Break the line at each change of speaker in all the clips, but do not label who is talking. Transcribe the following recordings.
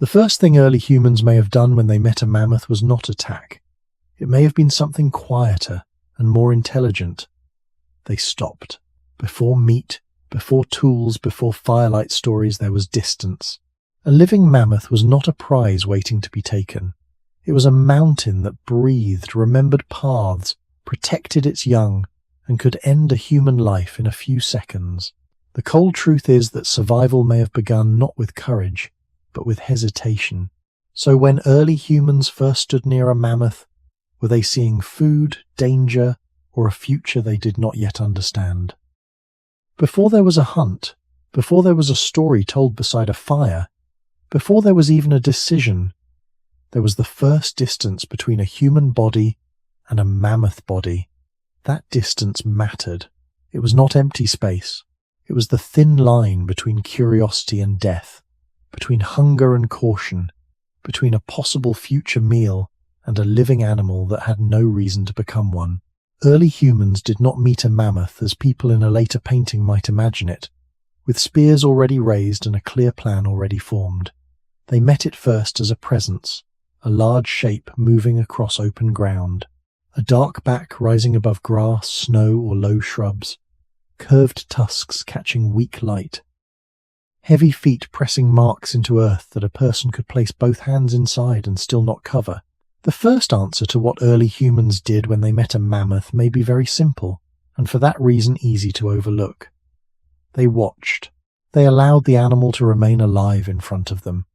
The first thing early humans may have done when they met a mammoth was not attack. It may have been something quieter and more intelligent. They stopped. Before meat, before tools, before firelight stories, there was distance. A living mammoth was not a prize waiting to be taken. It was a mountain that breathed, remembered paths, protected its young, and could end a human life in a few seconds. The cold truth is that survival may have begun not with courage, but with hesitation. So when early humans first stood near a mammoth, were they seeing food, danger, or a future they did not yet understand? Before there was a hunt, before there was a story told beside a fire, before there was even a decision, there was the first distance between a human body and a mammoth body. That distance mattered. It was not empty space. It was the thin line between curiosity and death, between hunger and caution, between a possible future meal and a living animal that had no reason to become one. Early humans did not meet a mammoth as people in a later painting might imagine it, with spears already raised and a clear plan already formed. They met it first as a presence, a large shape moving across open ground, a dark back rising above grass, snow, or low shrubs, curved tusks catching weak light, heavy feet pressing marks into earth that a person could place both hands inside and still not cover. The first answer to what early humans did when they met a mammoth may be very simple, and for that reason easy to overlook. They watched. They allowed the animal to remain alive in front of them.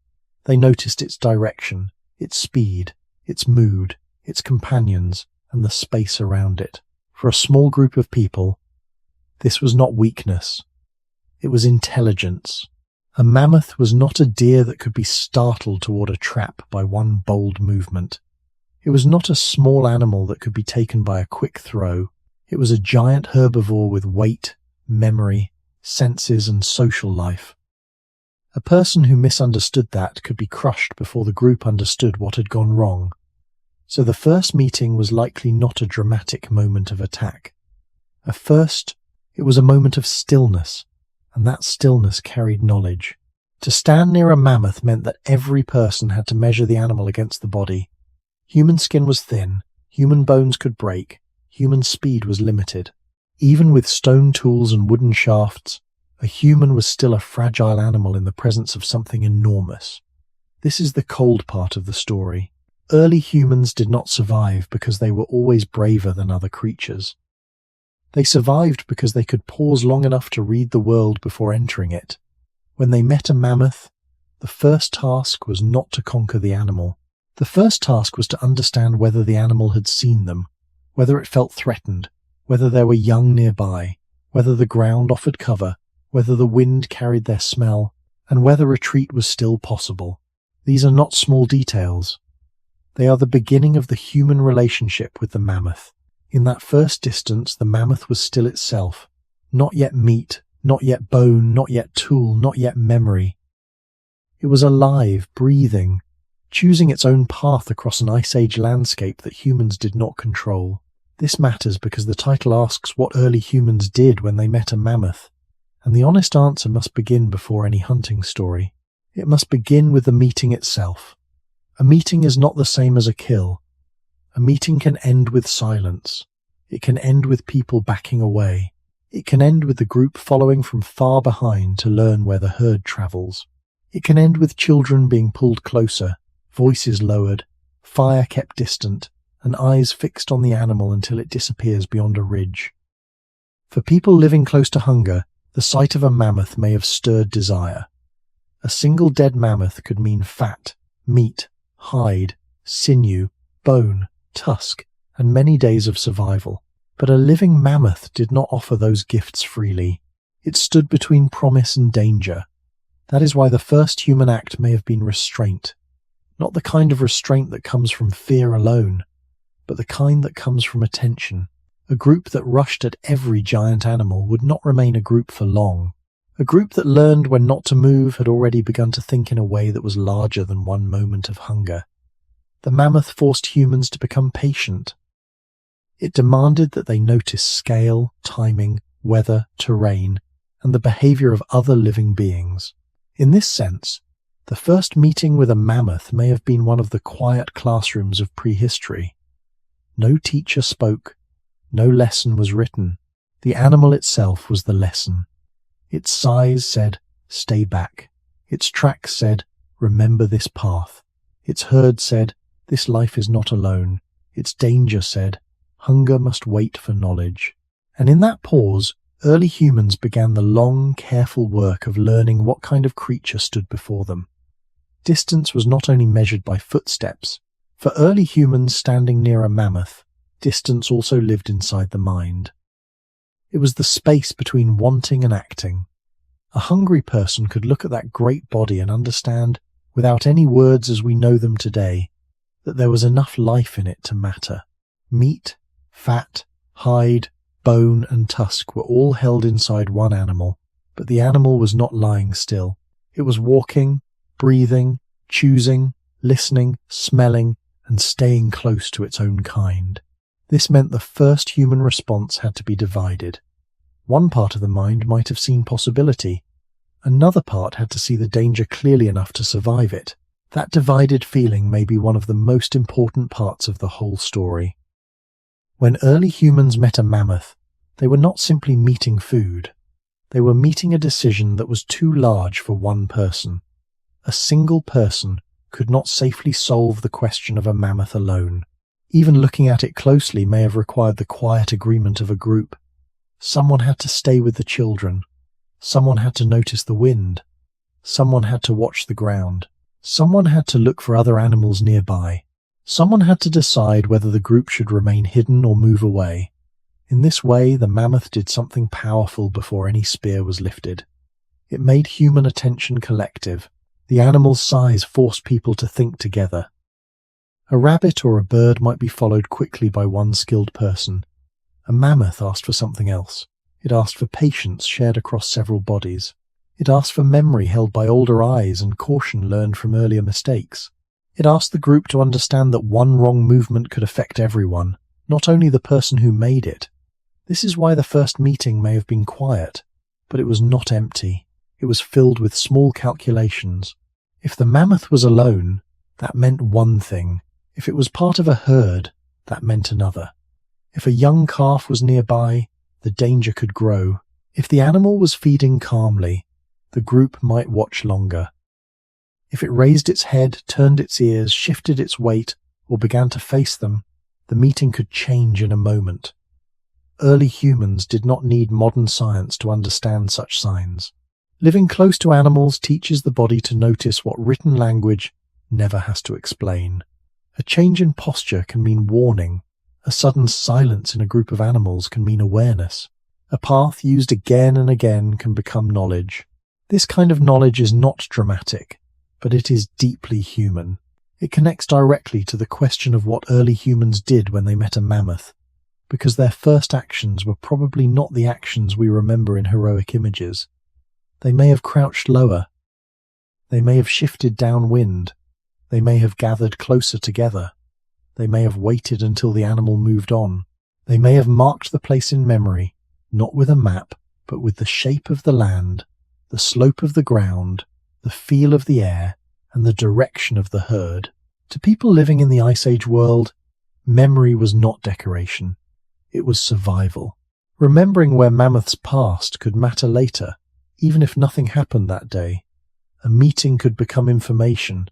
They noticed its direction, its speed, its mood, its companions, and the space around it. For a small group of people, this was not weakness. It was intelligence. A mammoth was not a deer that could be startled toward a trap by one bold movement. It was not a small animal that could be taken by a quick throw. It was a giant herbivore with weight, memory, senses, and social life. A person who misunderstood that could be crushed before the group understood what had gone wrong. So the first meeting was likely not a dramatic moment of attack. At first, it was a moment of stillness, and that stillness carried knowledge. To stand near a mammoth meant that every person had to measure the animal against the body. Human skin was thin, human bones could break, human speed was limited. Even with stone tools and wooden shafts, a human was still a fragile animal in the presence of something enormous. This is the cold part of the story. Early humans did not survive because they were always braver than other creatures. They survived because they could pause long enough to read the world before entering it. When they met a mammoth, the first task was not to conquer the animal. The first task was to understand whether the animal had seen them, whether it felt threatened, whether there were young nearby, whether the ground offered cover, whether the wind carried their smell, and whether retreat was still possible. These are not small details. They are the beginning of the human relationship with the mammoth. In that first distance, the mammoth was still itself, not yet meat, not yet bone, not yet tool, not yet memory. It was alive, breathing, choosing its own path across an Ice Age landscape that humans did not control. This matters because the title asks what early humans did when they met a mammoth, and the honest answer must begin before any hunting story. It must begin with the meeting itself. A meeting is not the same as a kill. A meeting can end with silence. It can end with people backing away. It can end with the group following from far behind to learn where the herd travels. It can end with children being pulled closer, voices lowered, fire kept distant, and eyes fixed on the animal until it disappears beyond a ridge. For people living close to hunger, the sight of a mammoth may have stirred desire. A single dead mammoth could mean fat, meat, hide, sinew, bone, tusk, and many days of survival. But a living mammoth did not offer those gifts freely. It stood between promise and danger. That is why the first human act may have been restraint. Not the kind of restraint that comes from fear alone, but the kind that comes from attention. A group that rushed at every giant animal would not remain a group for long. A group that learned when not to move had already begun to think in a way that was larger than one moment of hunger. The mammoth forced humans to become patient. It demanded that they notice scale, timing, weather, terrain, and the behavior of other living beings. In this sense, The first meeting with a mammoth may have been one of the quiet classrooms of prehistory. No teacher spoke, no lesson was written. The animal itself was the lesson. Its size said, "Stay back." Its tracks said, "Remember this path." Its herd said, "This life is not alone." Its danger said, "Hunger must wait for knowledge." And in that pause, early humans began the long, careful work of learning what kind of creature stood before them. Distance was not only measured by footsteps. For early humans standing near a mammoth, distance also lived inside the mind. It was the space between wanting and acting. A hungry person could look at that great body and understand, without any words as we know them today, that there was enough life in it to matter. Meat, fat, hide, bone and tusk were all held inside one animal, but the animal was not lying still. It was walking, breathing, choosing, listening, smelling, and staying close to its own kind. This meant the first human response had to be divided. One part of the mind might have seen possibility. Another part had to see the danger clearly enough to survive it. That divided feeling may be one of the most important parts of the whole story. When early humans met a mammoth, they were not simply meeting food. They were meeting a decision that was too large for one person. A single person could not safely solve the question of a mammoth alone. Even looking at it closely may have required the quiet agreement of a group. Someone had to stay with the children. Someone had to notice the wind. Someone had to watch the ground. Someone had to look for other animals nearby. Someone had to decide whether the group should remain hidden or move away. In this way, the mammoth did something powerful before any spear was lifted. It made human attention collective. The animal's size forced people to think together. A rabbit or a bird might be followed quickly by one skilled person. A mammoth asked for something else. It asked for patience shared across several bodies. It asked for memory held by older eyes and caution learned from earlier mistakes. It asked the group to understand that one wrong movement could affect everyone, not only the person who made it. This is why the first meeting may have been quiet, but it was not empty. It was filled with small calculations. If the mammoth was alone, that meant one thing. If it was part of a herd, that meant another. If a young calf was nearby, the danger could grow. If the animal was feeding calmly, the group might watch longer. If it raised its head, turned its ears, shifted its weight, or began to face them, the meeting could change in a moment. Early humans did not need modern science to understand such signs. Living close to animals teaches the body to notice what written language never has to explain. A change in posture can mean warning. A sudden silence in a group of animals can mean awareness. A path used again and again can become knowledge. This kind of knowledge is not dramatic, but it is deeply human. It connects directly to the question of what early humans did when they met a mammoth, because their first actions were probably not the actions we remember in heroic images. They may have crouched lower. They may have shifted downwind. They may have gathered closer together. They may have waited until the animal moved on. They may have marked the place in memory, not with a map, but with the shape of the land, the slope of the ground, the feel of the air, and the direction of the herd. To people living in the Ice Age world, memory was not decoration. It was survival. Remembering where mammoths passed could matter later, even if nothing happened that day. A meeting could become information.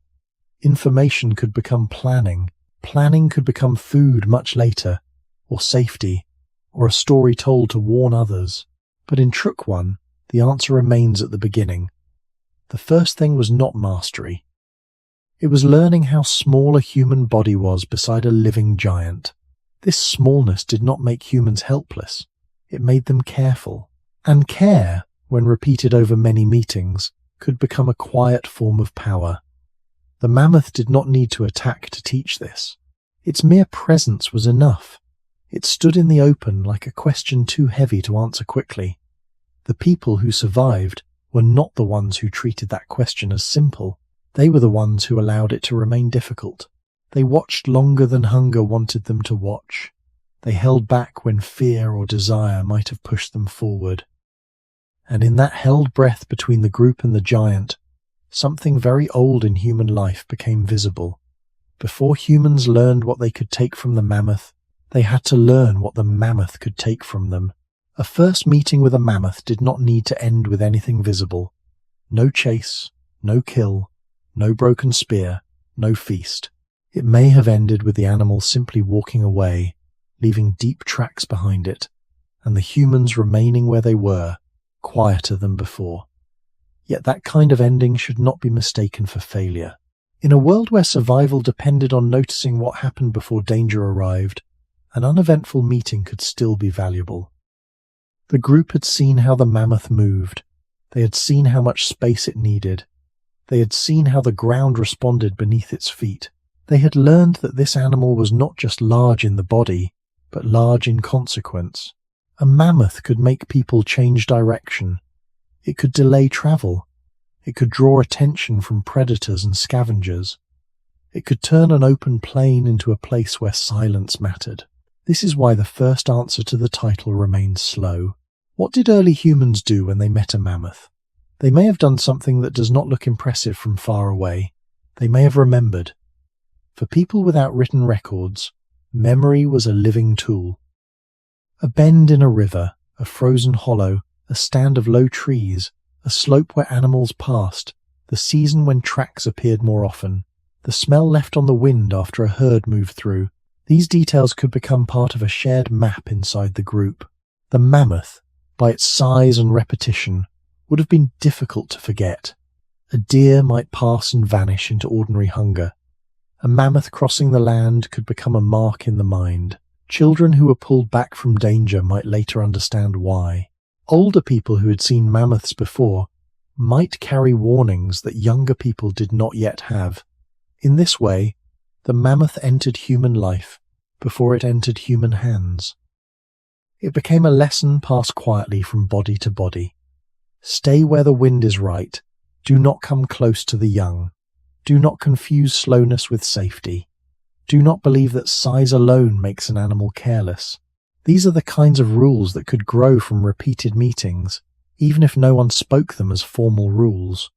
Information could become planning. Planning could become food much later, or safety, or a story told to warn others. But in Trook 1, the answer remains at the beginning. The first thing was not mastery. It was learning how small a human body was beside a living giant. This smallness did not make humans helpless. It made them careful. And care, when repeated over many meetings, could become a quiet form of power. The mammoth did not need to attack to teach this. Its mere presence was enough. It stood in the open like a question too heavy to answer quickly. The people who survived were not the ones who treated that question as simple. They were the ones who allowed it to remain difficult. They watched longer than hunger wanted them to watch. They held back when fear or desire might have pushed them forward. And in that held breath between the group and the giant, something very old in human life became visible. Before humans learned what they could take from the mammoth, they had to learn what the mammoth could take from them. A first meeting with a mammoth did not need to end with anything visible. No chase, no kill, no broken spear, no feast. It may have ended with the animal simply walking away, leaving deep tracks behind it, and the humans remaining where they were, quieter than before. Yet that kind of ending should not be mistaken for failure. In a world where survival depended on noticing what happened before danger arrived, an uneventful meeting could still be valuable. The group had seen how the mammoth moved. They had seen how much space it needed. They had seen how the ground responded beneath its feet. They had learned that this animal was not just large in the body, but large in consequence. A mammoth could make people change direction. It could delay travel. It could draw attention from predators and scavengers. It could turn an open plain into a place where silence mattered. This is why the first answer to the title remains slow. What did early humans do when they met a mammoth? They may have done something that does not look impressive from far away. They may have remembered. For people without written records, memory was a living tool. A bend in a river, a frozen hollow, a stand of low trees, a slope where animals passed, the season when tracks appeared more often, the smell left on the wind after a herd moved through. These details could become part of a shared map inside the group. The mammoth, by its size and repetition, would have been difficult to forget. A deer might pass and vanish into ordinary hunger. A mammoth crossing the land could become a mark in the mind. Children who were pulled back from danger might later understand why. Older people who had seen mammoths before might carry warnings that younger people did not yet have. In this way, the mammoth entered human life before it entered human hands. It became a lesson passed quietly from body to body. Stay where the wind is right. Do not come close to the young. Do not confuse slowness with safety. Do not believe that size alone makes an animal careless. These are the kinds of rules that could grow from repeated meetings, even if no one spoke them as formal rules.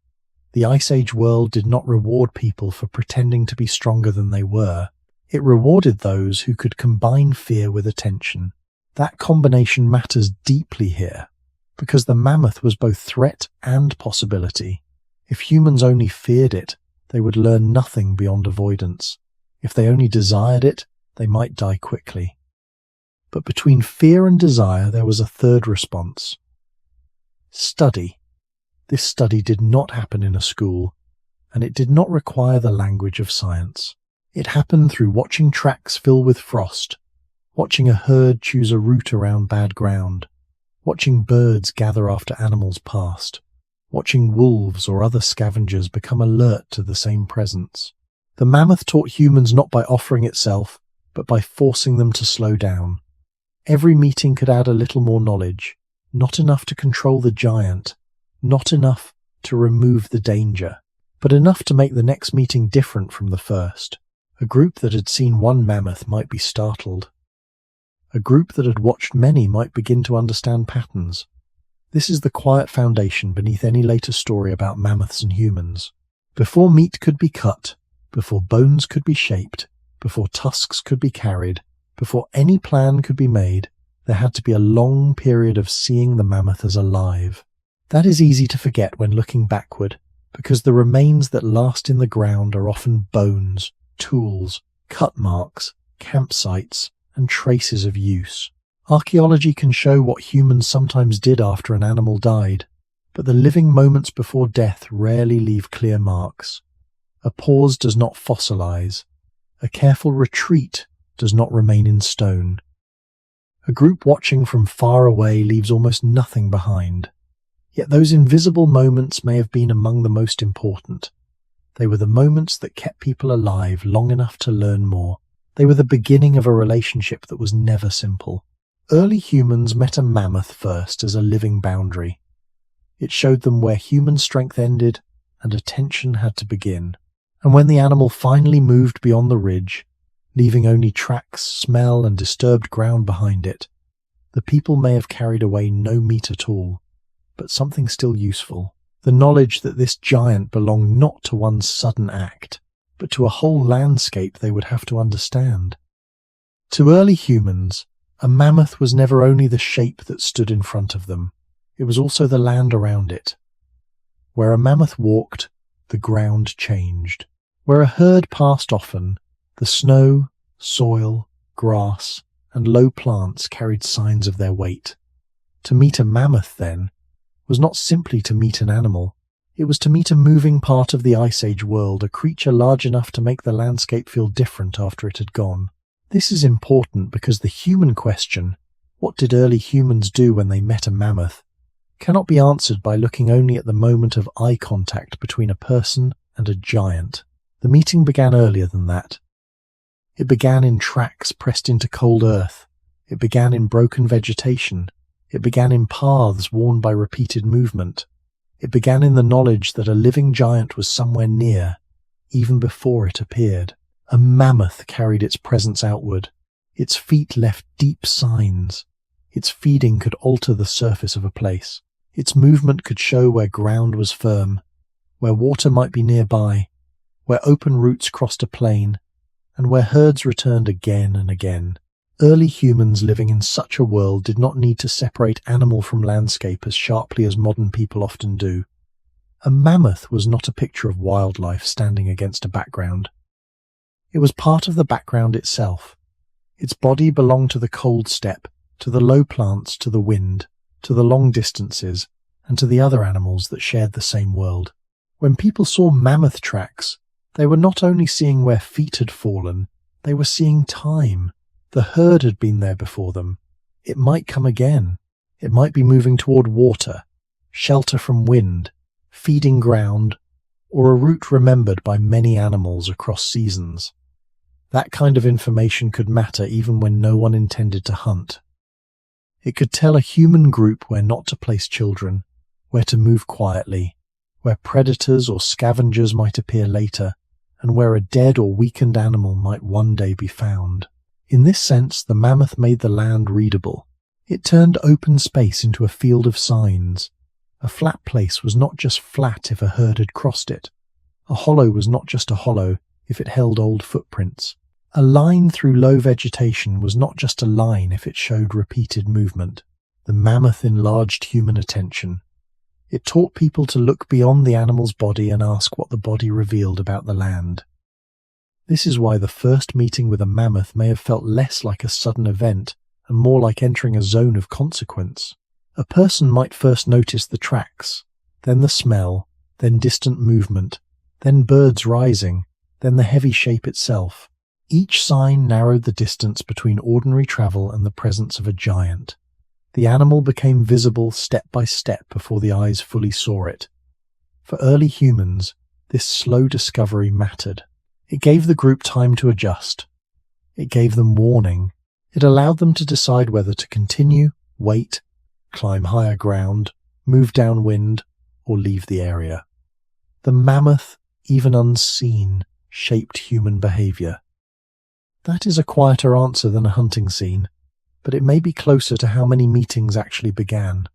The Ice Age world did not reward people for pretending to be stronger than they were. It rewarded those who could combine fear with attention. That combination matters deeply here, because the mammoth was both threat and possibility. If humans only feared it, they would learn nothing beyond avoidance. If they only desired it, they might die quickly. But between fear and desire there was a third response. Study. This study did not happen in a school, and it did not require the language of science. It happened through watching tracks fill with frost, watching a herd choose a route around bad ground, watching birds gather after animals passed, watching wolves or other scavengers become alert to the same presence. The mammoth taught humans not by offering itself, but by forcing them to slow down. Every meeting could add a little more knowledge, not enough to control the giant, not enough to remove the danger, but enough to make the next meeting different from the first. A group that had seen one mammoth might be startled. A group that had watched many might begin to understand patterns. This is the quiet foundation beneath any later story about mammoths and humans. Before meat could be cut, before bones could be shaped, before tusks could be carried, before any plan could be made, there had to be a long period of seeing the mammoth as alive. That is easy to forget when looking backward, because the remains that last in the ground are often bones, tools, cut marks, campsites, and traces of use. Archaeology can show what humans sometimes did after an animal died, but the living moments before death rarely leave clear marks. A pause does not fossilize. A careful retreat does not remain in stone. A group watching from far away leaves almost nothing behind. Yet those invisible moments may have been among the most important. They were the moments that kept people alive long enough to learn more. They were the beginning of a relationship that was never simple. Early humans met a mammoth first as a living boundary. It showed them where human strength ended and attention had to begin. And when the animal finally moved beyond the ridge, leaving only tracks, smell, and disturbed ground behind it, the people may have carried away no meat at all, but something still useful. the knowledge that this giant belonged not to one sudden act, but to a whole landscape they would have to understand. To early humans, a mammoth was never only the shape that stood in front of them, it was also the land around it. Where a mammoth walked, the ground changed. Where a herd passed often, the snow, soil, grass, and low plants carried signs of their weight. To meet a mammoth, then, was not simply to meet an animal. It was to meet a moving part of the Ice Age world, a creature large enough to make the landscape feel different after it had gone. This is important because the human question, what did early humans do when they met a mammoth, cannot be answered by looking only at the moment of eye contact between a person and a giant. The meeting began earlier than that. It began in tracks pressed into cold earth. It began in broken vegetation. It began in paths worn by repeated movement. It began in the knowledge that a living giant was somewhere near, even before it appeared. A mammoth carried its presence outward. Its feet left deep signs. Its feeding could alter the surface of a place. Its movement could show where ground was firm, where water might be nearby, where open routes crossed a plain, and where herds returned again and again. Early humans living in such a world did not need to separate animal from landscape as sharply as modern people often do. A mammoth was not a picture of wildlife standing against a background. It was part of the background itself. Its body belonged to the cold steppe, to the low plants, to the wind, to the long distances, and to the other animals that shared the same world. When people saw mammoth tracks, they were not only seeing where feet had fallen, they were seeing time. The herd had been there before them. It might come again. It might be moving toward water, shelter from wind, feeding ground, or a route remembered by many animals across seasons. That kind of information could matter even when no one intended to hunt. It could tell a human group where not to place children, where to move quietly, where predators or scavengers might appear later, and where a dead or weakened animal might one day be found. In this sense, the mammoth made the land readable. It turned open space into a field of signs. A flat place was not just flat if a herd had crossed it. A hollow was not just a hollow if it held old footprints. A line through low vegetation was not just a line if it showed repeated movement. The mammoth enlarged human attention. It taught people to look beyond the animal's body and ask what the body revealed about the land. This is why the first meeting with a mammoth may have felt less like a sudden event and more like entering a zone of consequence. A person might first notice the tracks, then the smell, then distant movement, then birds rising, then the heavy shape itself. Each sign narrowed the distance between ordinary travel and the presence of a giant. The animal became visible step by step before the eyes fully saw it. For early humans, this slow discovery mattered. It gave the group time to adjust. It gave them warning. It allowed them to decide whether to continue, wait, climb higher ground, move downwind, or leave the area. The mammoth, even unseen, shaped human behavior. That is a quieter answer than a hunting scene, but it may be closer to how many meetings actually began.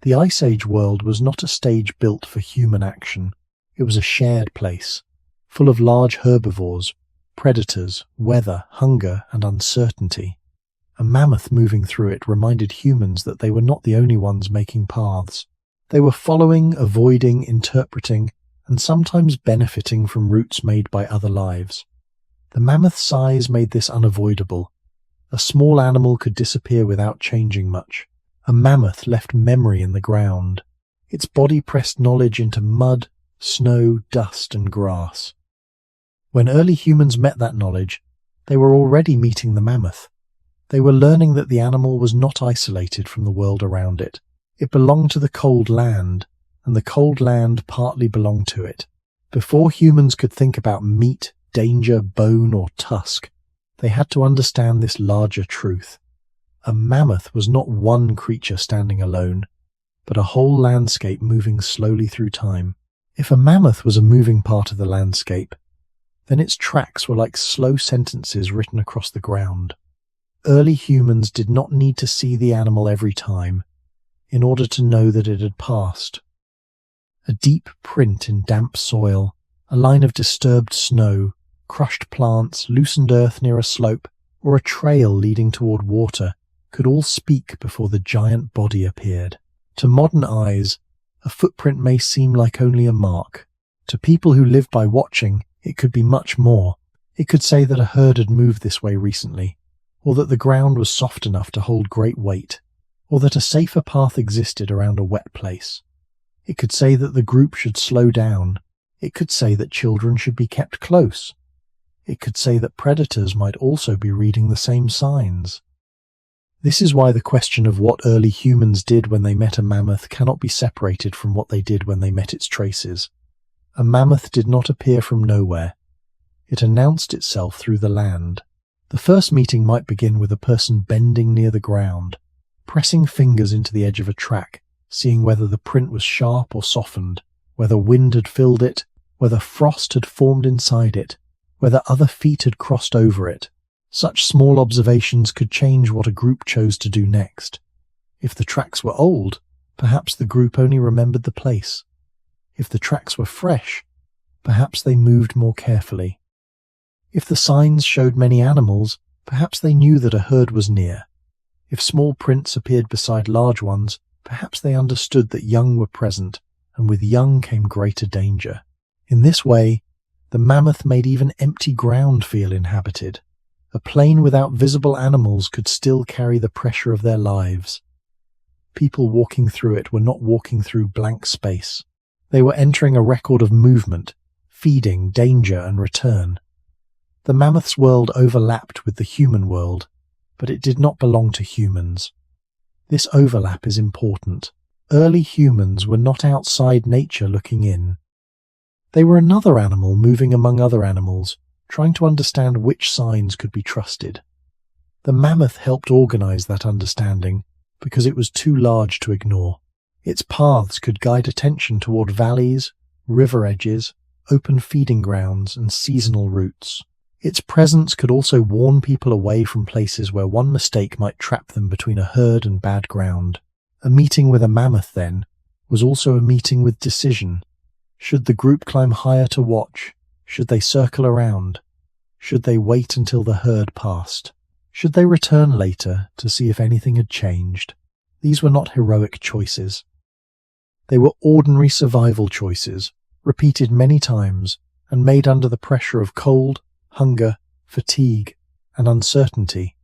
The Ice Age world was not a stage built for human action. It was a shared place, full of large herbivores, predators, weather, hunger, and uncertainty. A mammoth moving through it reminded humans that they were not the only ones making paths. They were following, avoiding, interpreting, and sometimes benefiting from routes made by other lives. The mammoth's size made this unavoidable. A small animal could disappear without changing much. A mammoth left memory in the ground. Its body pressed knowledge into mud, snow, dust, and grass. When early humans met that knowledge, they were already meeting the mammoth. They were learning that the animal was not isolated from the world around it. It belonged to the cold land, and the cold land partly belonged to it. Before humans could think about meat, danger, bone, or tusk, they had to understand this larger truth. A mammoth was not one creature standing alone, but a whole landscape moving slowly through time. If a mammoth was a moving part of the landscape, then its tracks were like slow sentences written across the ground. Early humans did not need to see the animal every time in order to know that it had passed. A deep print in damp soil, a line of disturbed snow, crushed plants, loosened earth near a slope, or a trail leading toward water could all speak before the giant body appeared. To modern eyes, a footprint may seem like only a mark. To people who live by watching, it could be much more. It could say that a herd had moved this way recently, or that the ground was soft enough to hold great weight, or that a safer path existed around a wet place. It could say that the group should slow down. It could say that children should be kept close. It could say that predators might also be reading the same signs. This is why the question of what early humans did when they met a mammoth cannot be separated from what they did when they met its traces. A mammoth did not appear from nowhere. It announced itself through the land. The first meeting might begin with a person bending near the ground, pressing fingers into the edge of a track, seeing whether the print was sharp or softened, whether wind had filled it, whether frost had formed inside it, whether other feet had crossed over it. Such small observations could change what a group chose to do next. If the tracks were old, perhaps the group only remembered the place. If the tracks were fresh, perhaps they moved more carefully. If the signs showed many animals, perhaps they knew that a herd was near. If small prints appeared beside large ones, perhaps they understood that young were present, and with young came greater danger. In this way, the mammoth made even empty ground feel inhabited. A plain without visible animals could still carry the pressure of their lives. People walking through it were not walking through blank space. They were entering a record of movement, feeding, danger, and return. The mammoth's world overlapped with the human world, but it did not belong to humans. This overlap is important. Early humans were not outside nature looking in. They were another animal moving among other animals, trying to understand which signs could be trusted. The mammoth helped organize that understanding because it was too large to ignore. Its paths could guide attention toward valleys, river edges, open feeding grounds, and seasonal routes. Its presence could also warn people away from places where one mistake might trap them between a herd and bad ground. A meeting with a mammoth, then, was also a meeting with decision. Should the group climb higher to watch? Should they circle around? Should they wait until the herd passed? Should they return later to see if anything had changed? These were not heroic choices. They were ordinary survival choices, repeated many times and made under the pressure of cold, hunger, fatigue, and uncertainty.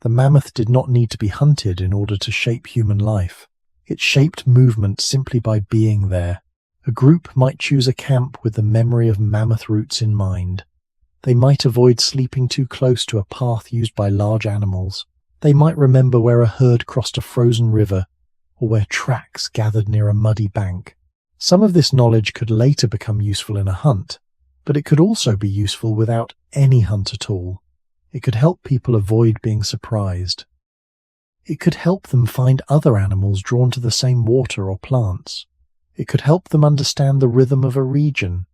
The mammoth did not need to be hunted in order to shape human life. It shaped movement simply by being there. A group might choose a camp with the memory of mammoth routes in mind. They might avoid sleeping too close to a path used by large animals. They might remember where a herd crossed a frozen river, or where tracks gathered near a muddy bank. Some of this knowledge could later become useful in a hunt, but it could also be useful without any hunt at all. It could help people avoid being surprised. It could help them find other animals drawn to the same water or plants. It could help them understand the rhythm of a region.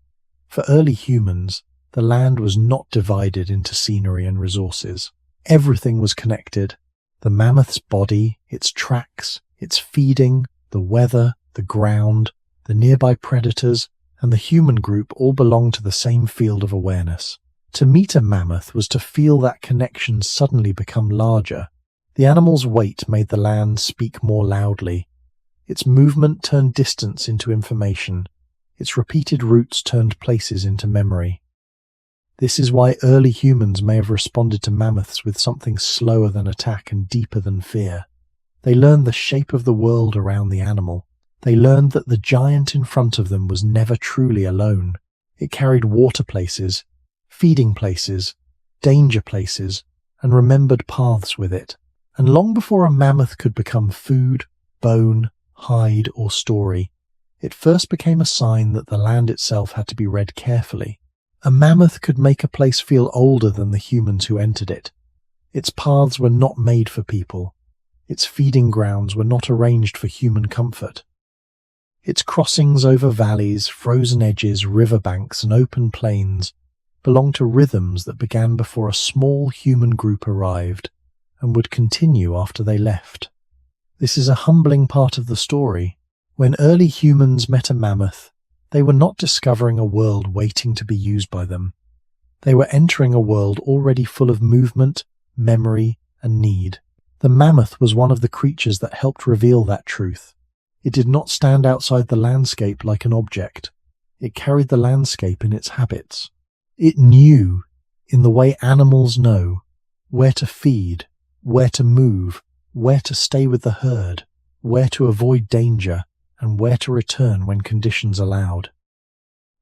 For early humans, the land was not divided into scenery and resources. Everything was connected. The mammoth's body, its tracks, its feeding, the weather, the ground, the nearby predators, and the human group all belonged to the same field of awareness. To meet a mammoth was to feel that connection suddenly become larger. The animal's weight made the land speak more loudly. Its movement turned distance into information. Its repeated routes turned places into memory. This is why early humans may have responded to mammoths with something slower than attack and deeper than fear. They learned the shape of the world around the animal. They learned that the giant in front of them was never truly alone. It carried water places, feeding places, danger places, and remembered paths with it. And long before a mammoth could become food, bone, hide, or story, it first became a sign that the land itself had to be read carefully. A mammoth could make a place feel older than the humans who entered it. Its paths were not made for people. Its feeding grounds were not arranged for human comfort. Its crossings over valleys, frozen edges, riverbanks, and open plains belonged to rhythms that began before a small human group arrived and would continue after they left. This is a humbling part of the story. When early humans met a mammoth, they were not discovering a world waiting to be used by them. They were entering a world already full of movement, memory, and need. The mammoth was one of the creatures that helped reveal that truth. It did not stand outside the landscape like an object. It carried the landscape in its habits. It knew, in the way animals know, where to feed, where to move, where to stay with the herd, where to avoid danger, and where to return when conditions allowed.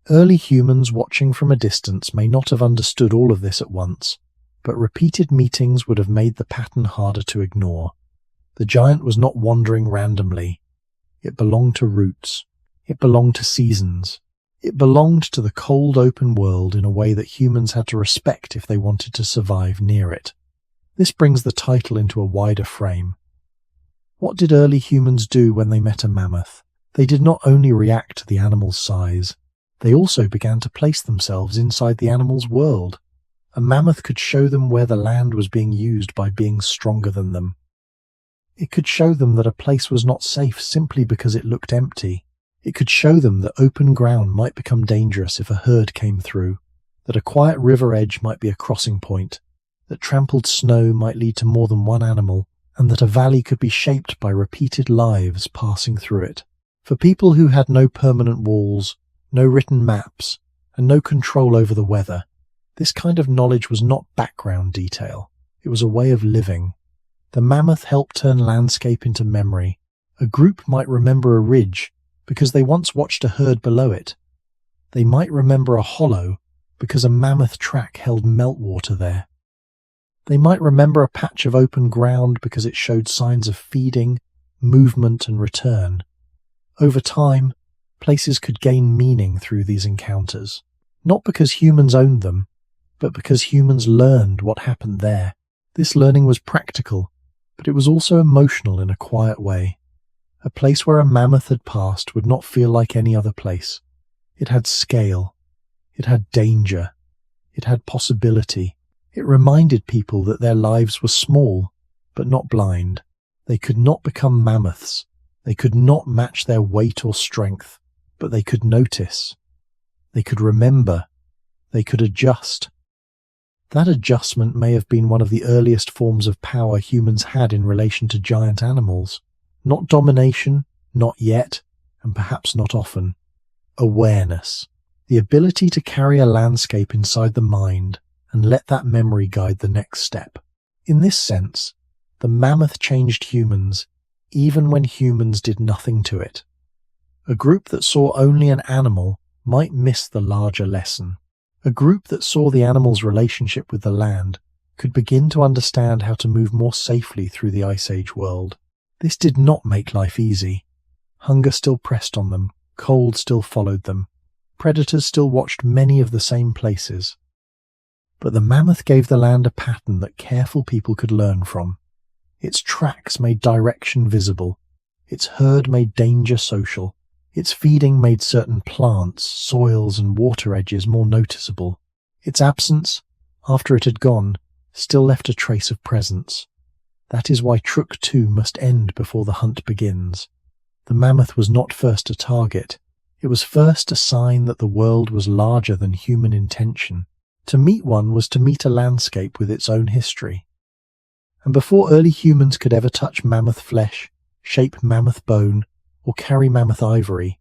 Early humans watching from a distance may not have understood all of this at once, but repeated meetings would have made the pattern harder to ignore. The giant was not wandering randomly. It belonged to roots. It belonged to seasons. It belonged to the cold open world in a way that humans had to respect if they wanted to survive near it. This brings the title into a wider frame. What did early humans do when they met a mammoth? They did not only react to the animal's size, they also began to place themselves inside the animal's world. A mammoth could show them where the land was being used by beings stronger than them. It could show them that a place was not safe simply because it looked empty. It could show them that open ground might become dangerous if a herd came through, that a quiet river edge might be a crossing point, that trampled snow might lead to more than one animal, and that a valley could be shaped by repeated lives passing through it. For people who had no permanent walls, no written maps, and no control over the weather, this kind of knowledge was not background detail. It was a way of living. The mammoth helped turn landscape into memory. A group might remember a ridge because they once watched a herd below it. They might remember a hollow because a mammoth track held meltwater there. They might remember a patch of open ground because it showed signs of feeding, movement, and return. Over time, places could gain meaning through these encounters, not because humans owned them, but because humans learned what happened there. This learning was practical, but it was also emotional in a quiet way. A place where a mammoth had passed would not feel like any other place. It had scale. It had danger. It had possibility. It reminded people that their lives were small, but not blind. They could not become mammoths. They could not match their weight or strength, but they could notice. They could remember. They could adjust. That adjustment may have been one of the earliest forms of power humans had in relation to giant animals. Not domination, not yet, and perhaps not often. Awareness. The ability to carry a landscape inside the mind and let that memory guide the next step. In this sense, the mammoth changed humans, even when humans did nothing to it. A group that saw only an animal might miss the larger lesson. A group that saw the animal's relationship with the land could begin to understand how to move more safely through the Ice Age world. This did not make life easy. Hunger still pressed on them, cold still followed them, predators still watched many of the same places. But the mammoth gave the land a pattern that careful people could learn from. Its tracks made direction visible. Its herd made danger social. Its feeding made certain plants, soils, and water edges more noticeable. Its absence, after it had gone, still left a trace of presence. That is why Trook 2 must end before the hunt begins. The mammoth was not first a target. It was first a sign that the world was larger than human intention. To meet one was to meet a landscape with its own history. And before early humans could ever touch mammoth flesh, shape mammoth bone, or carry mammoth ivory,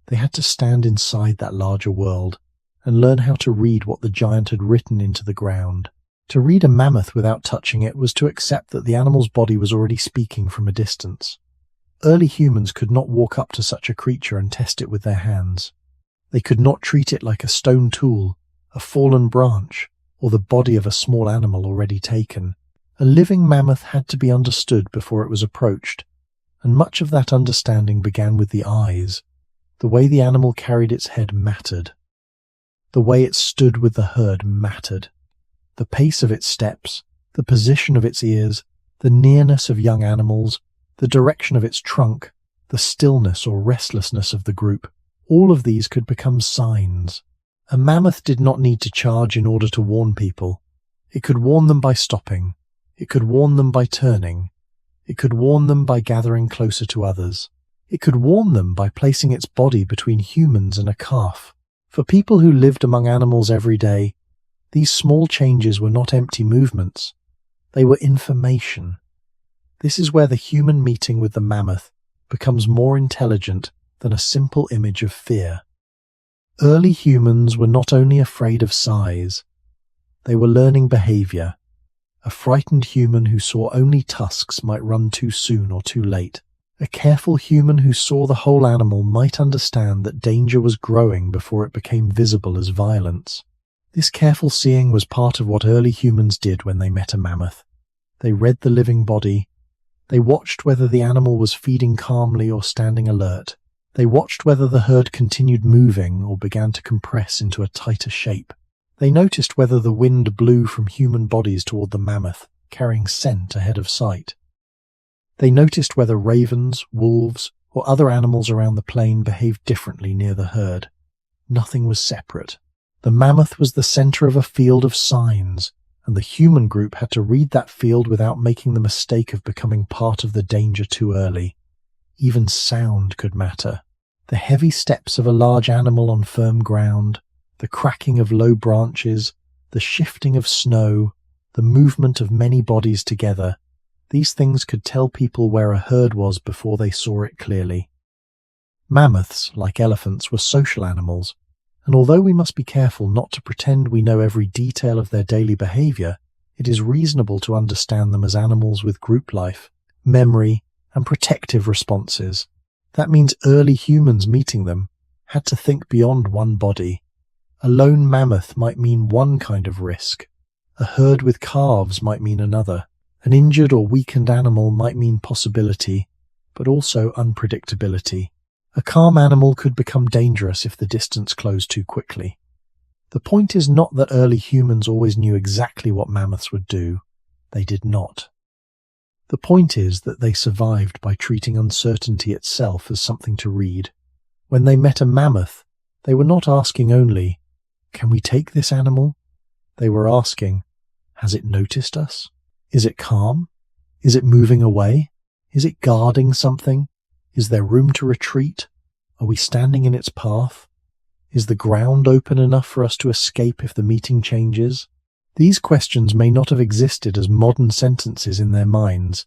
they had to stand inside that larger world and learn how to read what the giant had written into the ground. To read a mammoth without touching it was to accept that the animal's body was already speaking from a distance. Early humans could not walk up to such a creature and test it with their hands. They could not treat it like a stone tool, a fallen branch, or the body of a small animal already taken. A living mammoth had to be understood before it was approached, and much of that understanding began with the eyes. The way the animal carried its head mattered. The way it stood with the herd mattered. The pace of its steps, the position of its ears, the nearness of young animals, the direction of its trunk, the stillness or restlessness of the group, all of these could become signs. A mammoth did not need to charge in order to warn people. It could warn them by stopping. It could warn them by turning. It could warn them by gathering closer to others. It could warn them by placing its body between humans and a calf. For people who lived among animals every day, these small changes were not empty movements. They were information. This is where the human meeting with the mammoth becomes more intelligent than a simple image of fear. Early humans were not only afraid of size, they were learning behavior. A frightened human who saw only tusks might run too soon or too late. A careful human who saw the whole animal might understand that danger was growing before it became visible as violence. This careful seeing was part of what early humans did when they met a mammoth. They read the living body. They watched whether the animal was feeding calmly or standing alert. They watched whether the herd continued moving or began to compress into a tighter shape. They noticed whether the wind blew from human bodies toward the mammoth, carrying scent ahead of sight. They noticed whether ravens, wolves, or other animals around the plain behaved differently near the herd. Nothing was separate. The mammoth was the center of a field of signs, and the human group had to read that field without making the mistake of becoming part of the danger too early. Even sound could matter. The heavy steps of a large animal on firm ground, the cracking of low branches, the shifting of snow, the movement of many bodies together. These things could tell people where a herd was before they saw it clearly. Mammoths, like elephants, were social animals, and although we must be careful not to pretend we know every detail of their daily behavior, it is reasonable to understand them as animals with group life, memory, and protective responses. That means early humans meeting them had to think beyond one body. A lone mammoth might mean one kind of risk. A herd with calves might mean another. An injured or weakened animal might mean possibility, but also unpredictability. A calm animal could become dangerous if the distance closed too quickly. The point is not that early humans always knew exactly what mammoths would do. They did not. The point is that they survived by treating uncertainty itself as something to read. When they met a mammoth, they were not asking only, "Can we take this animal?" They were asking, "Has it noticed us? Is it calm? Is it moving away? Is it guarding something? Is there room to retreat? Are we standing in its path? Is the ground open enough for us to escape if the meeting changes?" These questions may not have existed as modern sentences in their minds,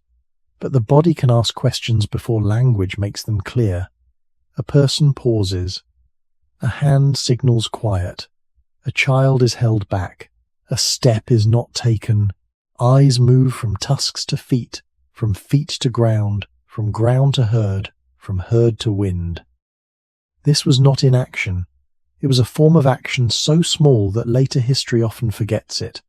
but the body can ask questions before language makes them clear. A person pauses. A hand signals quiet. A child is held back. A step is not taken. Eyes move from tusks to feet, from feet to ground, from ground to herd, from herd to wind. This was not inaction. It was a form of action so small that later history often forgets it.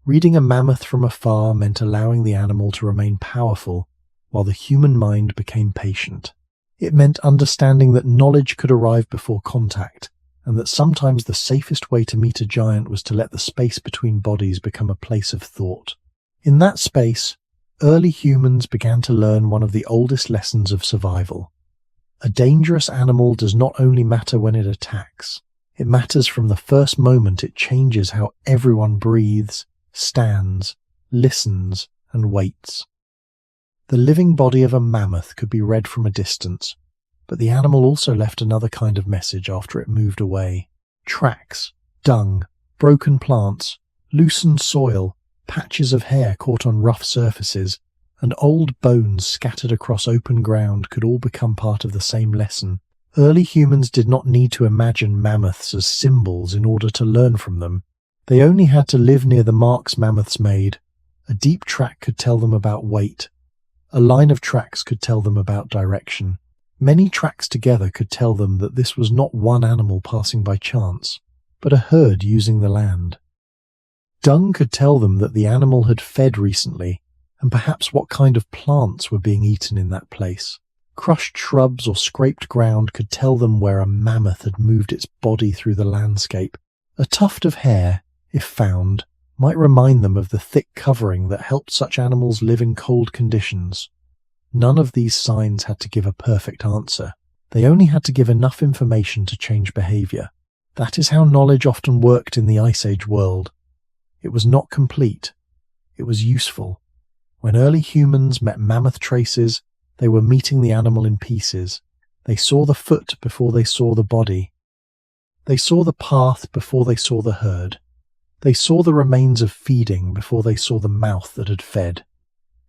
Reading a mammoth from afar meant allowing the animal to remain powerful, while the human mind became patient. It meant understanding that knowledge could arrive before contact, and that sometimes the safest way to meet a giant was to let the space between bodies become a place of thought. In that space, early humans began to learn one of the oldest lessons of survival. A dangerous animal does not only matter when it attacks. It matters from the first moment it changes how everyone breathes, stands, listens, and waits. The living body of a mammoth could be read from a distance, but the animal also left another kind of message after it moved away. Tracks, dung, broken plants, loosened soil, patches of hair caught on rough surfaces, and old bones scattered across open ground could all become part of the same lesson. Early humans did not need to imagine mammoths as symbols in order to learn from them. They only had to live near the marks mammoths made. A deep track could tell them about weight. A line of tracks could tell them about direction. Many tracks together could tell them that this was not one animal passing by chance, but a herd using the land. Dung could tell them that the animal had fed recently, and perhaps what kind of plants were being eaten in that place. Crushed shrubs or scraped ground could tell them where a mammoth had moved its body through the landscape. A tuft of hair, if found, might remind them of the thick covering that helped such animals live in cold conditions. None of these signs had to give a perfect answer. They only had to give enough information to change behavior. That is how knowledge often worked in the Ice Age world. It was not complete. It was useful. When early humans met mammoth traces, They were meeting the animal in pieces. They saw the foot before they saw the body. They saw the path before they saw the herd. They saw the remains of feeding before they saw the mouth that had fed.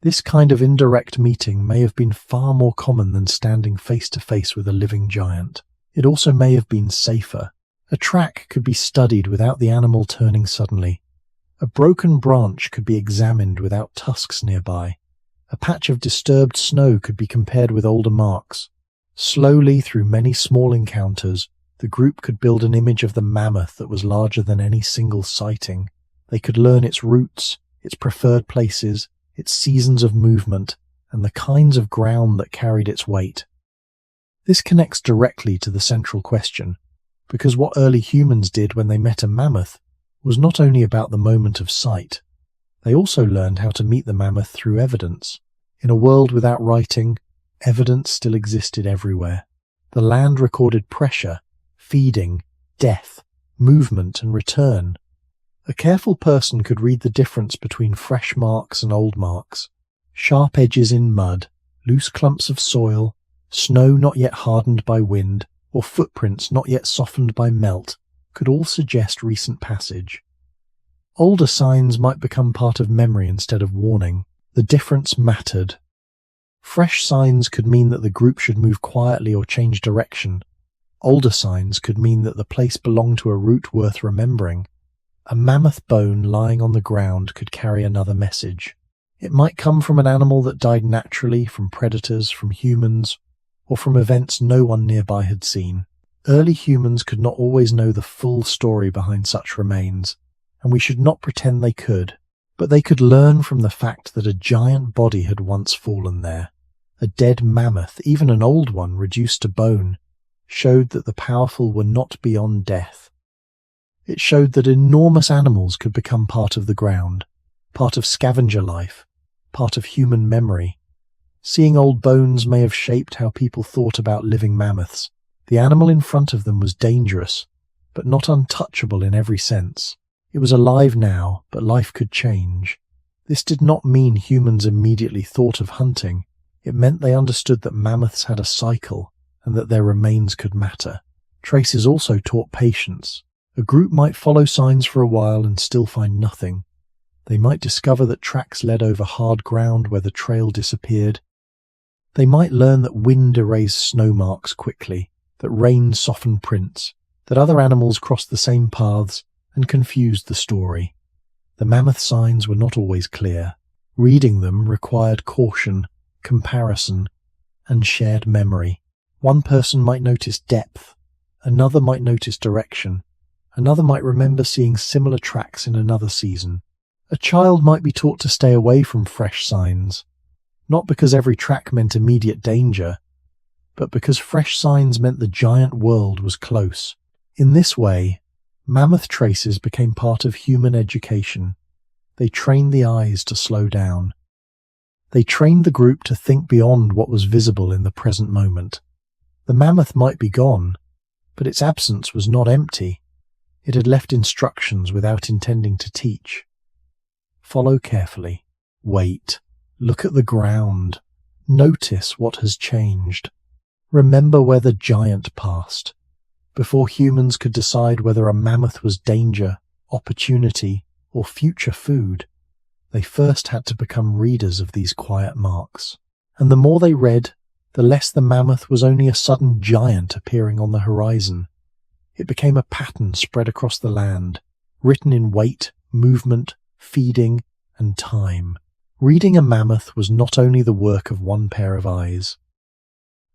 This kind of indirect meeting may have been far more common than standing face to face with a living giant. It also may have been safer. A track could be studied without the animal turning suddenly. A broken branch could be examined without tusks nearby. A patch of disturbed snow could be compared with older marks. Slowly, through many small encounters, the group could build an image of the mammoth that was larger than any single sighting. They could learn its routes, its preferred places, its seasons of movement, and the kinds of ground that carried its weight. This connects directly to the central question, because what early humans did when they met a mammoth was not only about the moment of sight. They also learned how to meet the mammoth through evidence. In a world without writing, evidence still existed everywhere. The land recorded pressure, feeding, death, movement, and return. A careful person could read the difference between fresh marks and old marks, sharp edges in mud, loose clumps of soil, snow not yet hardened by wind, or footprints not yet softened by melt, could all suggest recent passage. Older signs might become part of memory instead of warning. The difference mattered. Fresh signs could mean that the group should move quietly or change direction. Older signs could mean that the place belonged to a route worth remembering. A mammoth bone lying on the ground could carry another message. It might come from an animal that died naturally, from predators, from humans, or from events no one nearby had seen. Early humans could not always know the full story behind such remains, and we should not pretend they could. But they could learn from the fact that a giant body had once fallen there. A dead mammoth, even an old one reduced to bone, showed that the powerful were not beyond death. It showed that enormous animals could become part of the ground, part of scavenger life, part of human memory. Seeing old bones may have shaped how people thought about living mammoths. The animal in front of them was dangerous, but not untouchable in every sense. It was alive now, but life could change. This did not mean humans immediately thought of hunting. It meant they understood that mammoths had a cycle and that their remains could matter. Traces also taught patience. A group might follow signs for a while and still find nothing. They might discover that tracks led over hard ground where the trail disappeared. They might learn that wind erased snow marks quickly, that rain softened prints, that other animals crossed the same paths and confused the story. The mammoth signs were not always clear. Reading them required caution, comparison, and shared memory. One person might notice depth, another might notice direction, another might remember seeing similar tracks in another season. A child might be taught to stay away from fresh signs, not because every track meant immediate danger, but because fresh signs meant the giant world was close. In this way, mammoth traces became part of human education. They trained the eyes to slow down. They trained the group to think beyond what was visible in the present moment. The mammoth might be gone, but its absence was not empty. It had left instructions without intending to teach. Follow carefully. Wait. Look at the ground. Notice what has changed. Remember where the giant passed. Before humans could decide whether a mammoth was danger, opportunity, or future food, they first had to become readers of these quiet marks. And the more they read, the less the mammoth was only a sudden giant appearing on the horizon. It became a pattern spread across the land, written in weight, movement, feeding, and time. Reading a mammoth was not only the work of one pair of eyes.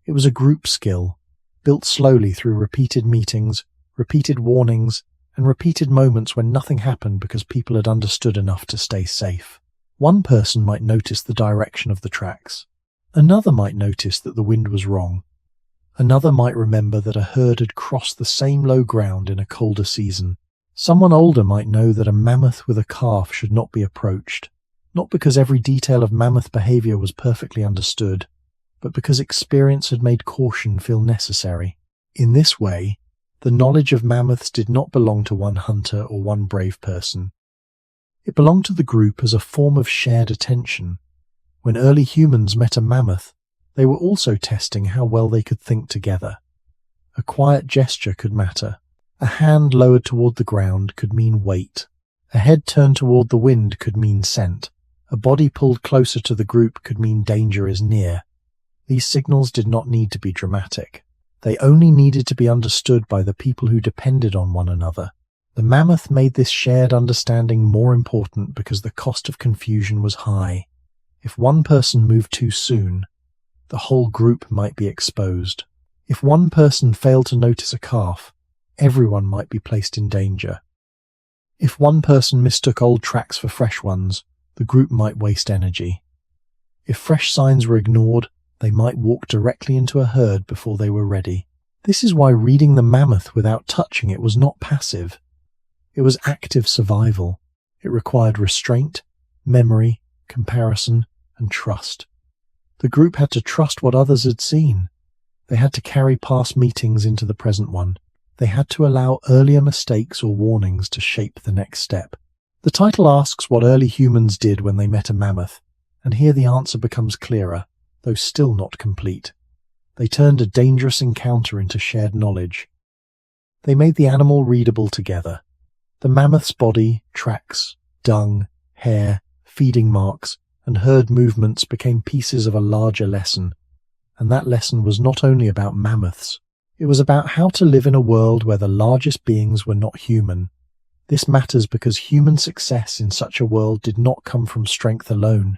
It was a group skill, built slowly through repeated meetings, repeated warnings, and repeated moments when nothing happened because people had understood enough to stay safe. One person might notice the direction of the tracks. Another might notice that the wind was wrong. Another might remember that a herd had crossed the same low ground in a colder season. Someone older might know that a mammoth with a calf should not be approached, not because every detail of mammoth behavior was perfectly understood, but because experience had made caution feel necessary. In this way, the knowledge of mammoths did not belong to one hunter or one brave person. It belonged to the group as a form of shared attention. When early humans met a mammoth, They were also testing how well they could think together. A quiet gesture could matter. A hand lowered toward the ground could mean weight. A head turned toward the wind could mean scent. A body pulled closer to the group could mean danger is near. These signals did not need to be dramatic. They only needed to be understood by the people who depended on one another. The Mammoth made this shared understanding more important because the cost of confusion was high. If one person moved too soon, the whole group might be exposed. If one person failed to notice a calf, everyone might be placed in danger. If one person mistook old tracks for fresh ones, the group might waste energy. If fresh signs were ignored, they might walk directly into a herd before they were ready. This is why reading the Mammoth without touching it was not passive. It was active survival. It required restraint, memory, comparison, and trust. The group had to trust what others had seen. They had to carry past meetings into the present one. They had to allow earlier mistakes or warnings to shape the next step. The title asks what early humans did when they met a mammoth, and here the answer becomes clearer, though still not complete. They turned a dangerous encounter into shared knowledge. They made the animal readable together. The mammoth's body, tracks, dung, hair, feeding marks, and herd movements became pieces of a larger lesson. And that lesson was not only about mammoths. It was about how to live in a world where the largest beings were not human. This matters because human success in such a world did not come from strength alone.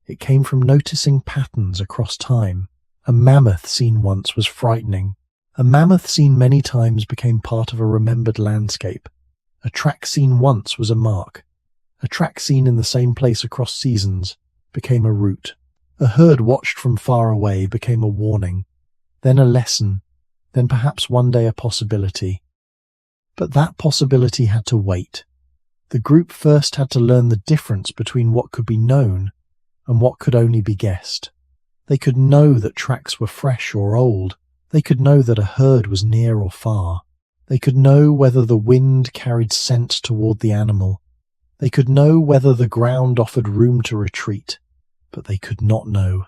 It came from noticing patterns across time. A mammoth seen once was frightening. A mammoth seen many times became part of a remembered landscape. A track seen once was a mark. A track seen in the same place across seasons became a route. A herd watched from far away became a warning, then a lesson, then perhaps one day a possibility. But that possibility had to wait. The group first had to learn the difference between what could be known and what could only be guessed. They could know that tracks were fresh or old. They could know that a herd was near or far. They could know whether the wind carried scent toward the animal. They could know whether the ground offered room to retreat. But they could not know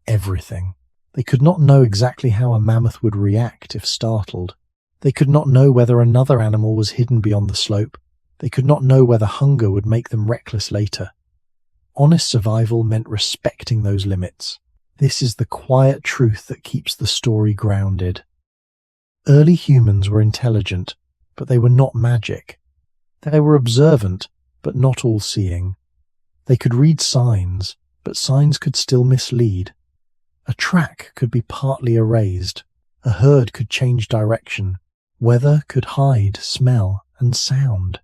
everything. They could not know exactly how a mammoth would react if startled. They could not know whether another animal was hidden beyond the slope. They could not know whether hunger would make them reckless later. Honest survival meant respecting those limits. This is the quiet truth that keeps the story grounded. Early humans were intelligent, but they were not magic. They were observant, but not all-seeing. They could read signs, but signs could still mislead. A track could be partly erased. A herd could change direction. Weather could hide smell and sound.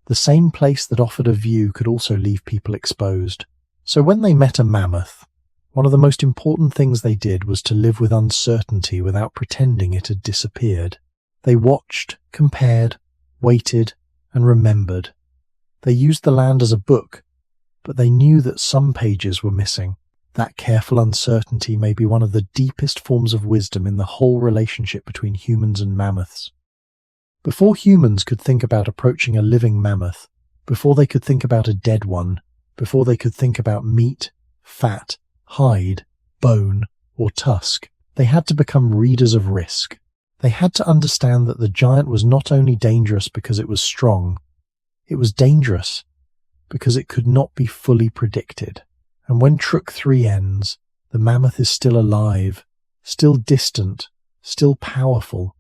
The same place that offered a view could also leave people exposed. So when they met a mammoth, one of the most important things they did was to live with uncertainty without pretending it had disappeared. They watched, compared, waited, and remembered. They used the land as a book, but they knew that some pages were missing. That careful uncertainty may be one of the deepest forms of wisdom in the whole relationship between humans and mammoths. Before humans could think about approaching a living mammoth, before they could think about a dead one, before they could think about meat, fat, hide, bone, or tusk, they had to become readers of risk. They had to understand that the giant was not only dangerous because it was strong, it was dangerous because it could not be fully predicted. And when Trook 3 ends, the mammoth is still alive, still distant, still powerful.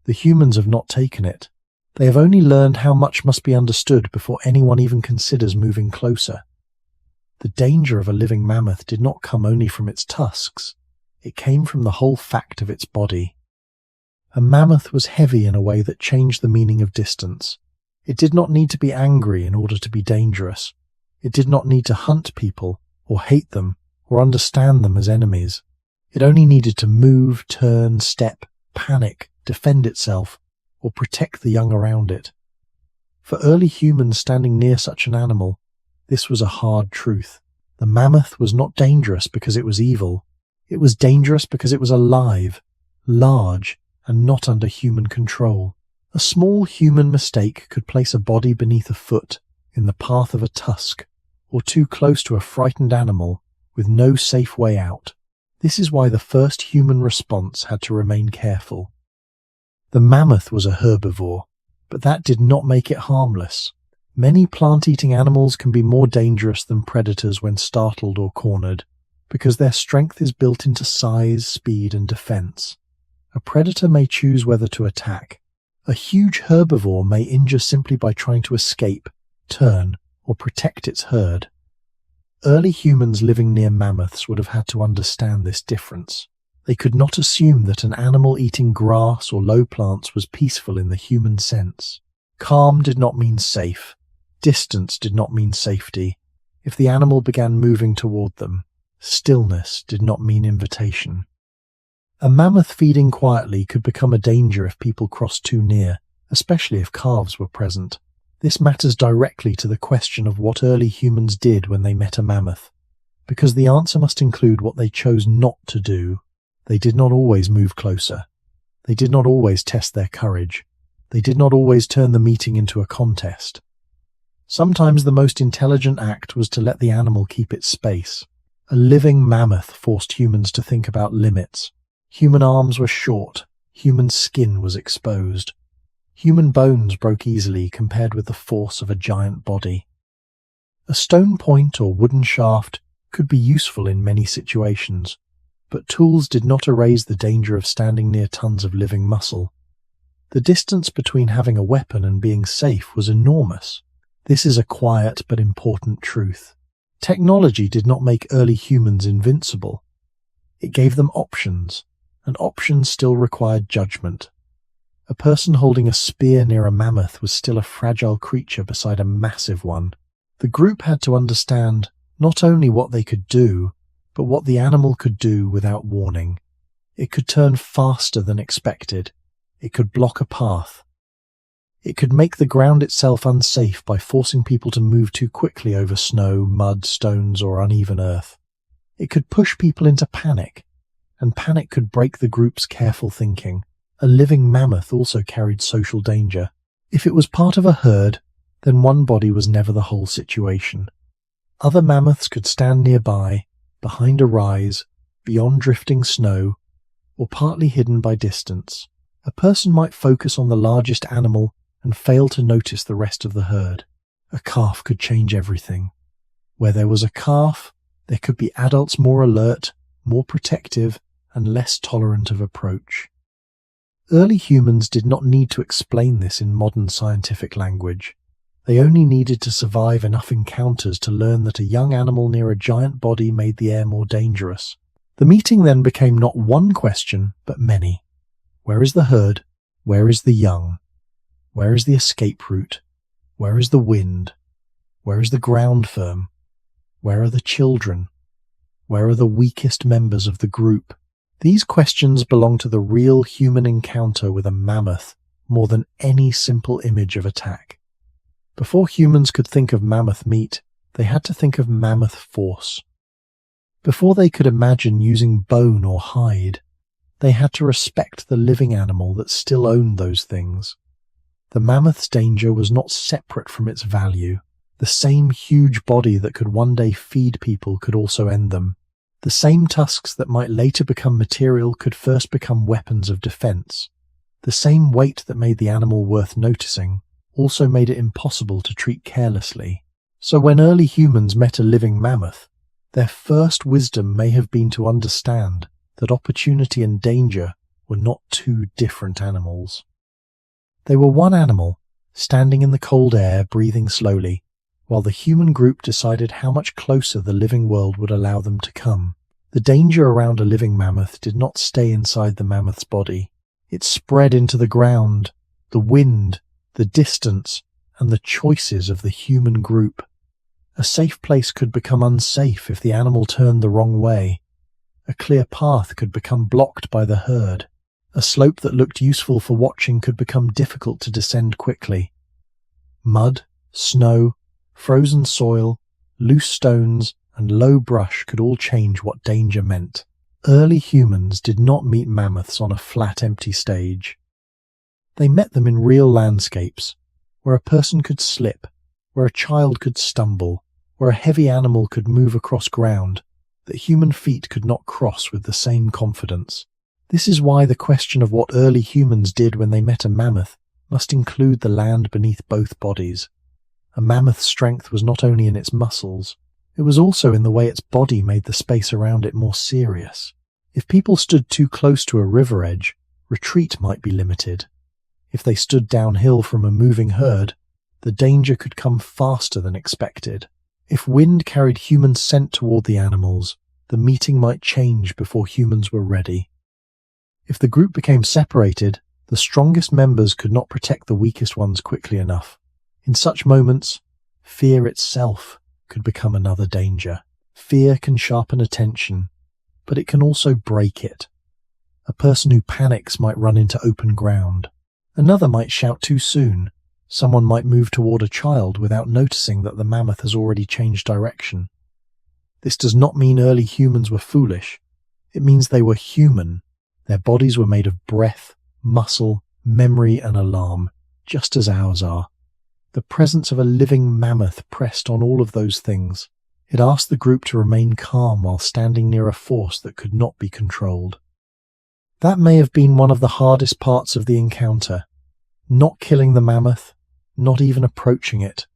The humans have not taken it. They have only learned how much must be understood before anyone even considers moving closer. The danger of a living mammoth did not come only from its tusks. It came from the whole fact of its body. A mammoth was heavy in a way that changed the meaning of distance. It did not need to be angry in order to be dangerous. It did not need to hunt people, or hate them, or understand them as enemies. It only needed to move, turn, step, panic, defend itself, or protect the young around it. For early humans standing near such an animal, this was a hard truth. The mammoth was not dangerous because it was evil. It was dangerous because it was alive, large, and not under human control. A small human mistake could place a body beneath a foot, in the path of a tusk, or too close to a frightened animal with no safe way out. This is why the first human response had to remain careful. The mammoth was a herbivore, but that did not make it harmless. Many plant-eating animals can be more dangerous than predators when startled or cornered, because their strength is built into size, speed, and defense. A predator may choose whether to attack. A huge herbivore may injure simply by trying to escape, turn, or protect its herd. Early humans living near mammoths would have had to understand this difference. They could not assume that an animal eating grass or low plants was peaceful in the human sense. Calm did not mean safe. Distance did not mean safety. If the animal began moving toward them, stillness did not mean invitation. A mammoth feeding quietly could become a danger if people crossed too near, especially if calves were present. This matters directly to the question of what early humans did when they met a mammoth, because the answer must include what they chose not to do. They did not always move closer. They did not always test their courage. They did not always turn the meeting into a contest. Sometimes the most intelligent act was to let the animal keep its space. A living mammoth forced humans to think about limits. Human arms were short. Human skin was exposed. Human bones broke easily compared with the force of a giant body. A stone point or wooden shaft could be useful in many situations, but tools did not erase the danger of standing near tons of living muscle. The distance between having a weapon and being safe was enormous. This is a quiet but important truth. Technology did not make early humans invincible. It gave them options, and options still required judgment. A person holding a spear near a mammoth was still a fragile creature beside a massive one. The group had to understand not only what they could do, but what the animal could do without warning. It could turn faster than expected. It could block a path. It could make the ground itself unsafe by forcing people to move too quickly over snow, mud, stones, or uneven earth. It could push people into panic, and panic could break the group's careful thinking. A living mammoth also carried social danger. If it was part of a herd, then one body was never the whole situation. Other mammoths could stand nearby, behind a rise, beyond drifting snow, or partly hidden by distance. A person might focus on the largest animal and fail to notice the rest of the herd. A calf could change everything. Where there was a calf, there could be adults more alert, more protective, and less tolerant of approach. Early humans did not need to explain this in modern scientific language. They only needed to survive enough encounters to learn that a young animal near a giant body made the air more dangerous. The meeting then became not one question, but many. Where is the herd? Where is the young? Where is the escape route? Where is the wind? Where is the ground firm? Where are the children? Where are the weakest members of the group? These questions belong to the real human encounter with a mammoth more than any simple image of attack. Before humans could think of mammoth meat, they had to think of mammoth force. Before they could imagine using bone or hide, they had to respect the living animal that still owned those things. The mammoth's danger was not separate from its value. The same huge body that could one day feed people could also end them. The same tusks that might later become material could first become weapons of defense. The same weight that made the animal worth noticing also made it impossible to treat carelessly. So when early humans met a living mammoth, their first wisdom may have been to understand that opportunity and danger were not two different animals. They were one animal, standing in the cold air, breathing slowly, while the human group decided how much closer the living world would allow them to come. The danger around a living mammoth did not stay inside the mammoth's body. It spread into the ground, the wind, the distance, and the choices of the human group. A safe place could become unsafe if the animal turned the wrong way. A clear path could become blocked by the herd. A slope that looked useful for watching could become difficult to descend quickly. Mud, snow, frozen soil, loose stones, and low brush could all change what danger meant. Early humans did not meet mammoths on a flat, empty stage. They met them in real landscapes, where a person could slip, where a child could stumble, where a heavy animal could move across ground, that human feet could not cross with the same confidence. This is why the question of what early humans did when they met a mammoth must include the land beneath both bodies. A mammoth's strength was not only in its muscles, it was also in the way its body made the space around it more serious. If people stood too close to a river edge, retreat might be limited. If they stood downhill from a moving herd, the danger could come faster than expected. If wind carried human scent toward the animals, the meeting might change before humans were ready. If the group became separated, the strongest members could not protect the weakest ones quickly enough. In such moments, fear itself could become another danger. Fear can sharpen attention, but it can also break it. A person who panics might run into open ground. Another might shout too soon. Someone might move toward a child without noticing that the mammoth has already changed direction. This does not mean early humans were foolish. It means they were human. Their bodies were made of breath, muscle, memory, and alarm, just as ours are. The presence of a living mammoth pressed on all of those things. It asked the group to remain calm while standing near a force that could not be controlled. That may have been one of the hardest parts of the encounter. Not killing the mammoth, not even approaching it,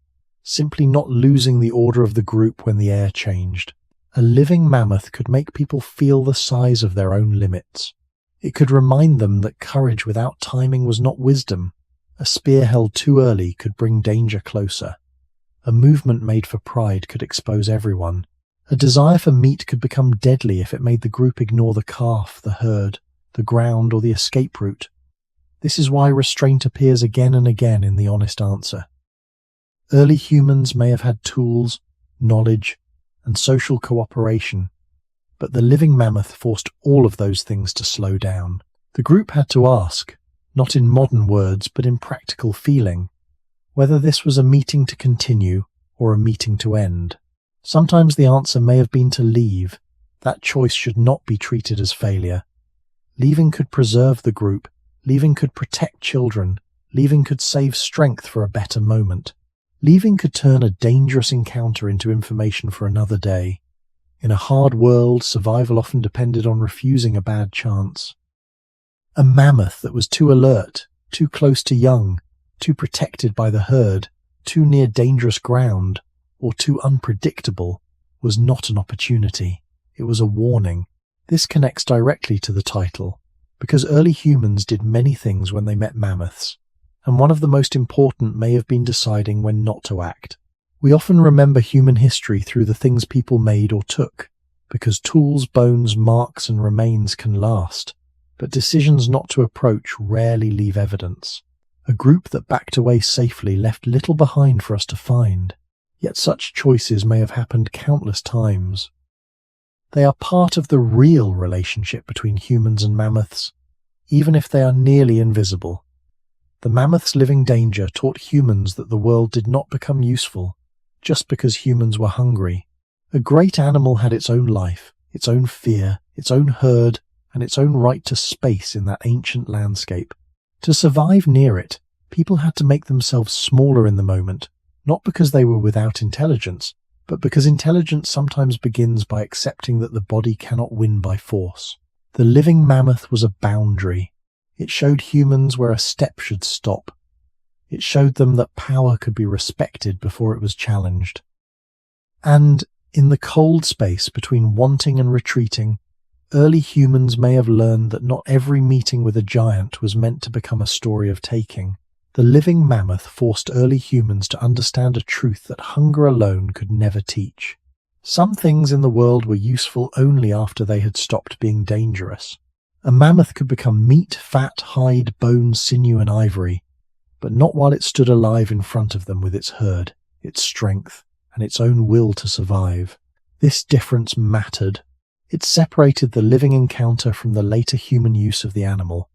simply not losing the order of the group when the air changed. A living mammoth could make people feel the size of their own limits. It could remind them that courage without timing was not wisdom. A spear held too early could bring danger closer. A movement made for pride could expose everyone. A desire for meat could become deadly if it made the group ignore the calf, the herd, the ground, or the escape route. This is why restraint appears again and again in the honest answer. Early humans may have had tools, knowledge, and social cooperation, but the living mammoth forced all of those things to slow down. The group had to ask, not in modern words but in practical feeling, whether this was a meeting to continue or a meeting to end. Sometimes the answer may have been to leave. That choice should not be treated as failure. Leaving could preserve the group. Leaving could protect children. Leaving could save strength for a better moment. Leaving could turn a dangerous encounter into information for another day. In a hard world, survival often depended on refusing a bad chance. A mammoth that was too alert, too close to young, too protected by the herd, too near dangerous ground, or too unpredictable, was not an opportunity. It was a warning. This connects directly to the title, because early humans did many things when they met mammoths, and one of the most important may have been deciding when not to act. We often remember human history through the things people made or took, because tools, bones, marks, and remains can last, but decisions not to approach rarely leave evidence. A group that backed away safely left little behind for us to find, yet such choices may have happened countless times. They are part of the real relationship between humans and mammoths, even if they are nearly invisible. The mammoth's living danger taught humans that the world did not become useful just because humans were hungry. A great animal had its own life, its own fear, its own herd, and its own right to space in that ancient landscape. To survive near it, people had to make themselves smaller in the moment, not because they were without intelligence, but because intelligence sometimes begins by accepting that the body cannot win by force. The living mammoth was a boundary. It showed humans where a step should stop. It showed them that power could be respected before it was challenged. And in the cold space between wanting and retreating, early humans may have learned that not every meeting with a giant was meant to become a story of taking. The living mammoth forced early humans to understand a truth that hunger alone could never teach. Some things in the world were useful only after they had stopped being dangerous. A mammoth could become meat, fat, hide, bone, sinew, and ivory, but not while it stood alive in front of them with its herd, its strength, and its own will to survive. This difference mattered. It separated the living encounter from the later human use of the animal.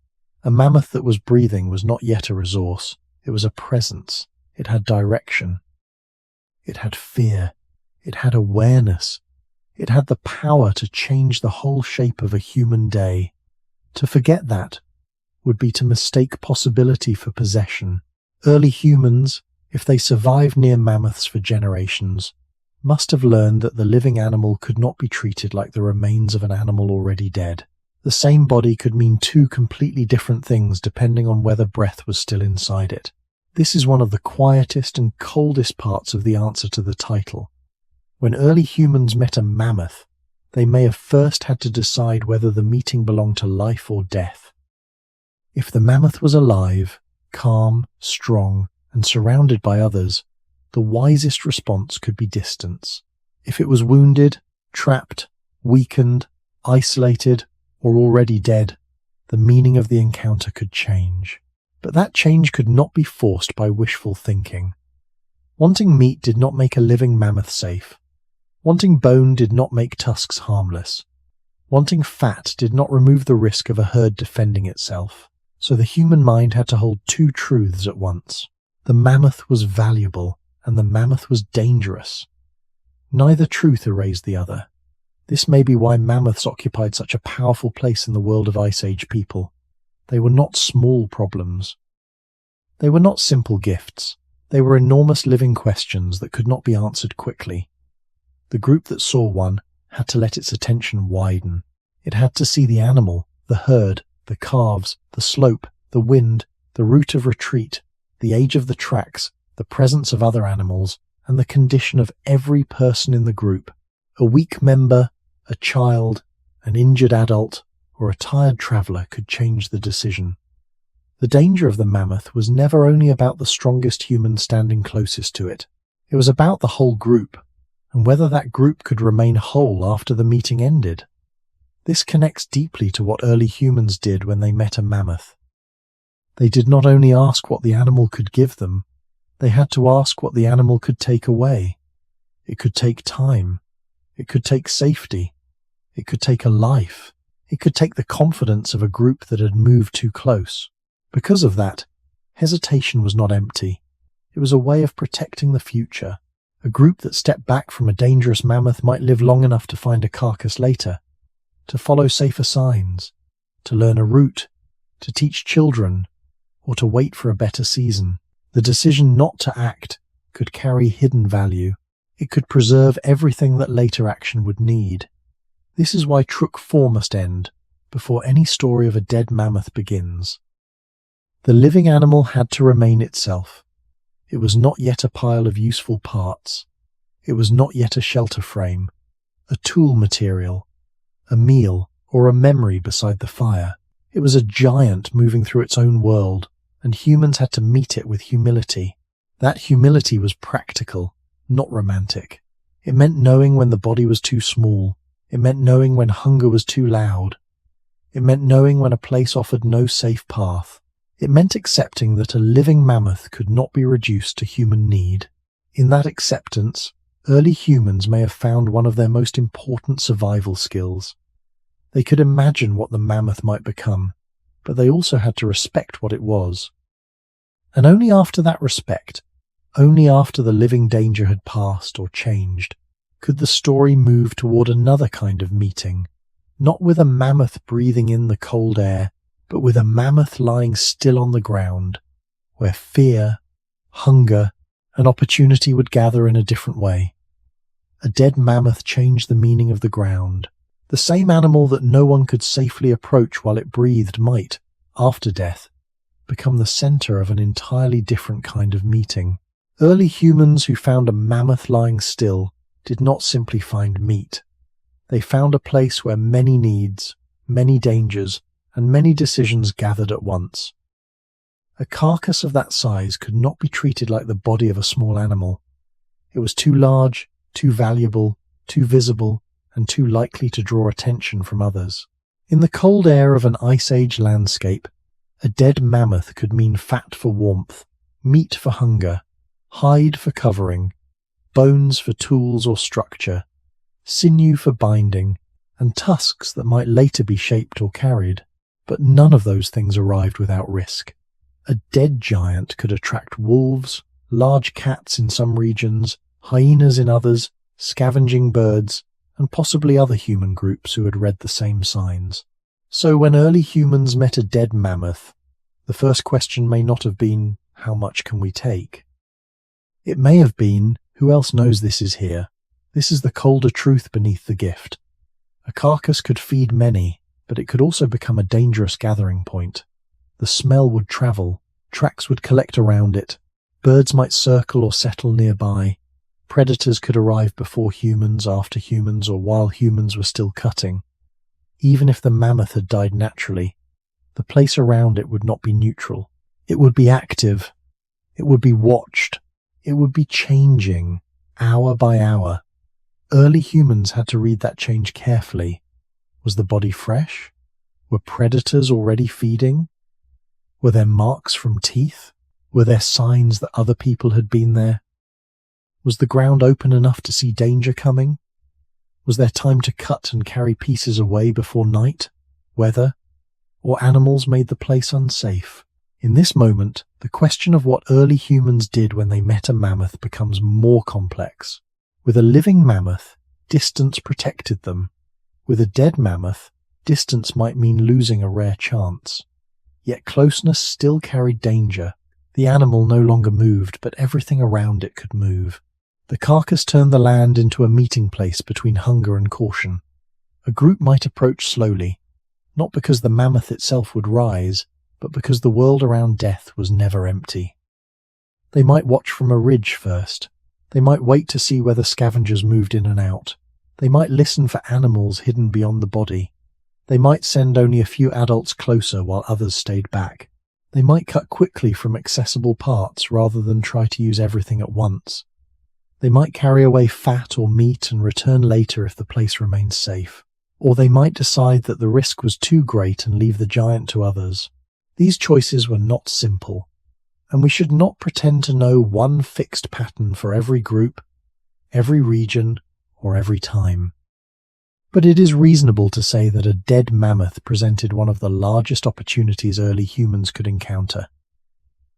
A mammoth that was breathing was not yet a resource. It was a presence. It had direction. It had fear. It had awareness. It had the power to change the whole shape of a human day. To forget that would be to mistake possibility for possession. Early humans, if they survived near mammoths for generations, must have learned that the living animal could not be treated like the remains of an animal already dead. The same body could mean two completely different things depending on whether breath was still inside it. This is one of the quietest and coldest parts of the answer to the title. When early humans met a mammoth, they may have first had to decide whether the meeting belonged to life or death. If the mammoth was alive, calm, strong, and surrounded by others, the wisest response could be distance. If it was wounded, trapped, weakened, isolated, or already dead, the meaning of the encounter could change. But that change could not be forced by wishful thinking. Wanting meat did not make a living mammoth safe. Wanting bone did not make tusks harmless. Wanting fat did not remove the risk of a herd defending itself. So the human mind had to hold two truths at once. The mammoth was valuable, and the mammoth was dangerous. Neither truth erased the other. This may be why mammoths occupied such a powerful place in the world of Ice Age people. They were not small problems. They were not simple gifts. They were enormous living questions that could not be answered quickly. The group that saw one had to let its attention widen. It had to see the animal, the herd, the calves, the slope, the wind, the route of retreat, the age of the tracks, the presence of other animals, and the condition of every person in the group. A weak member, a child, an injured adult, or a tired traveller could change the decision. The danger of the mammoth was never only about the strongest human standing closest to it. It was about the whole group, and whether that group could remain whole after the meeting ended. This connects deeply to what early humans did when they met a mammoth. They did not only ask what the animal could give them, they had to ask what the animal could take away. It could take time. It could take safety. It could take a life. It could take the confidence of a group that had moved too close. Because of that, hesitation was not empty. It was a way of protecting the future. A group that stepped back from a dangerous mammoth might live long enough to find a carcass later, to follow safer signs, to learn a route, to teach children, or to wait for a better season. The decision not to act could carry hidden value. It could preserve everything that later action would need. This is why Trook 4 must end before any story of a dead mammoth begins. The living animal had to remain itself. It was not yet a pile of useful parts. It was not yet a shelter frame, a tool material, a meal, or a memory beside the fire. It was a giant moving through its own world, and humans had to meet it with humility. That humility was practical, not romantic. It meant knowing when the body was too small. It meant knowing when hunger was too loud. It meant knowing when a place offered no safe path. It meant accepting that a living mammoth could not be reduced to human need. In that acceptance, early humans may have found one of their most important survival skills. They could imagine what the mammoth might become, but they also had to respect what it was. And only after that respect, only after the living danger had passed or changed, could the story move toward another kind of meeting, not with a mammoth breathing in the cold air, but with a mammoth lying still on the ground, where fear, hunger, and opportunity would gather in a different way. A dead mammoth changed the meaning of the ground. The same animal that no one could safely approach while it breathed might, after death, become the center of an entirely different kind of meeting. Early humans who found a mammoth lying still did not simply find meat. They found a place where many needs, many dangers, and many decisions gathered at once. A carcass of that size could not be treated like the body of a small animal. It was too large, too valuable, too visible, and too likely to draw attention from others. In the cold air of an Ice Age landscape, a dead mammoth could mean fat for warmth, meat for hunger, hide for covering, bones for tools or structure, sinew for binding, and tusks that might later be shaped or carried. But none of those things arrived without risk. A dead giant could attract wolves, large cats in some regions, hyenas in others, scavenging birds, and possibly other human groups who had read the same signs. So when early humans met a dead mammoth, the first question may not have been, how much can we take? It may have been, who else knows this is here? This is the colder truth beneath the gift. A carcass could feed many, but it could also become a dangerous gathering point. The smell would travel, tracks would collect around it, birds might circle or settle nearby, predators could arrive before humans, after humans, or while humans were still cutting. Even if the mammoth had died naturally, the place around it would not be neutral. It would be active. It would be watched. It would be changing, hour by hour. Early humans had to read that change carefully. Was the body fresh? Were predators already feeding? Were there marks from teeth? Were there signs that other people had been there? Was the ground open enough to see danger coming? Was there time to cut and carry pieces away before night, weather, or animals made the place unsafe? In this moment, the question of what early humans did when they met a mammoth becomes more complex. With a living mammoth, distance protected them. With a dead mammoth, distance might mean losing a rare chance. Yet closeness still carried danger. The animal no longer moved, but everything around it could move. The carcass turned the land into a meeting place between hunger and caution. A group might approach slowly, not because the mammoth itself would rise, but because the world around death was never empty. They might watch from a ridge first. They might wait to see whether scavengers moved in and out. They might listen for animals hidden beyond the body. They might send only a few adults closer while others stayed back. They might cut quickly from accessible parts rather than try to use everything at once. They might carry away fat or meat and return later if the place remained safe. Or they might decide that the risk was too great and leave the giant to others. These choices were not simple, and we should not pretend to know one fixed pattern for every group, every region, or every time. But it is reasonable to say that a dead mammoth presented one of the largest opportunities early humans could encounter.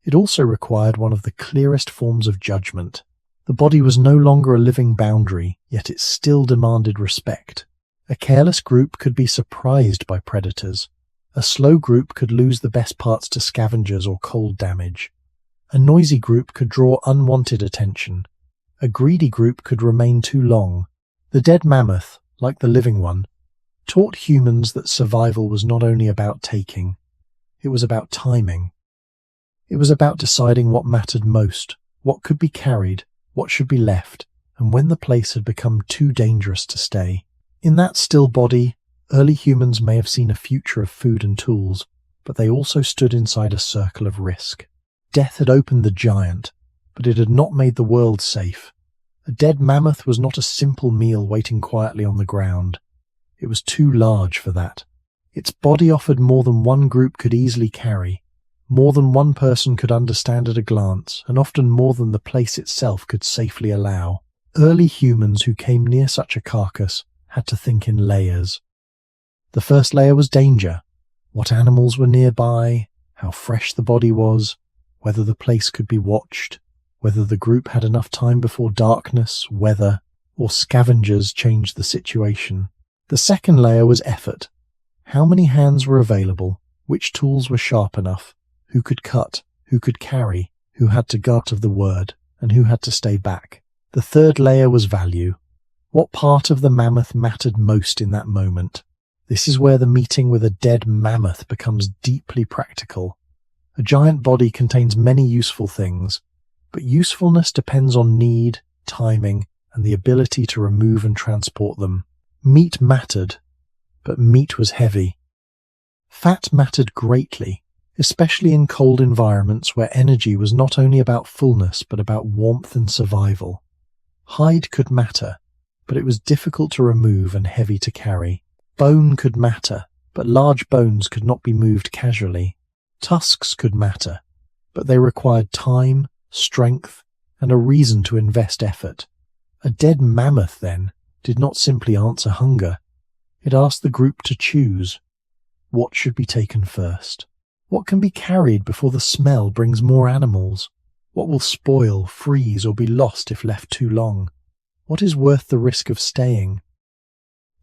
It also required one of the clearest forms of judgment. The body was no longer a living boundary, yet it still demanded respect. A careless group could be surprised by predators. A slow group could lose the best parts to scavengers or cold damage. A noisy group could draw unwanted attention. A greedy group could remain too long. The dead mammoth, like the living one, taught humans that survival was not only about taking, it was about timing. It was about deciding what mattered most, what could be carried, what should be left, and when the place had become too dangerous to stay. In that still body, early humans may have seen a future of food and tools, but they also stood inside a circle of risk. Death had opened the giant, but it had not made the world safe. A dead mammoth was not a simple meal waiting quietly on the ground. It was too large for that. Its body offered more than one group could easily carry, more than one person could understand at a glance, and often more than the place itself could safely allow. Early humans who came near such a carcass had to think in layers. The first layer was danger. What animals were nearby, how fresh the body was, whether the place could be watched, whether the group had enough time before darkness, weather, or scavengers changed the situation. The second layer was effort. How many hands were available, which tools were sharp enough, who could cut, who could carry, who had to guard of the word, and who had to stay back. The third layer was value. What part of the mammoth mattered most in that moment? This is where the meeting with a dead mammoth becomes deeply practical. A giant body contains many useful things, but usefulness depends on need, timing, and the ability to remove and transport them. Meat mattered, but meat was heavy. Fat mattered greatly, especially in cold environments where energy was not only about fullness but about warmth and survival. Hide could matter, but it was difficult to remove and heavy to carry. Bone could matter, but large bones could not be moved casually. Tusks could matter, but they required time, strength, and a reason to invest effort. A dead mammoth, then, did not simply answer hunger. It asked the group to choose. What should be taken first? What can be carried before the smell brings more animals? What will spoil, freeze, or be lost if left too long? What is worth the risk of staying?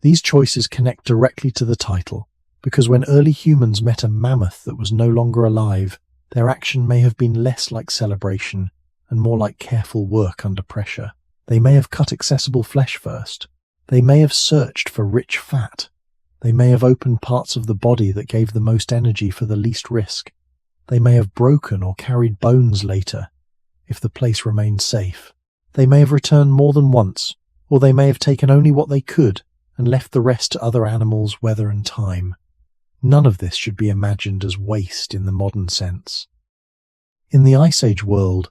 These choices connect directly to the title, because when early humans met a mammoth that was no longer alive, their action may have been less like celebration and more like careful work under pressure. They may have cut accessible flesh first. They may have searched for rich fat. They may have opened parts of the body that gave the most energy for the least risk. They may have broken or carried bones later, if the place remained safe. They may have returned more than once, or they may have taken only what they could and left the rest to other animals, weather, and time. None of this should be imagined as waste in the modern sense. In the Ice Age world,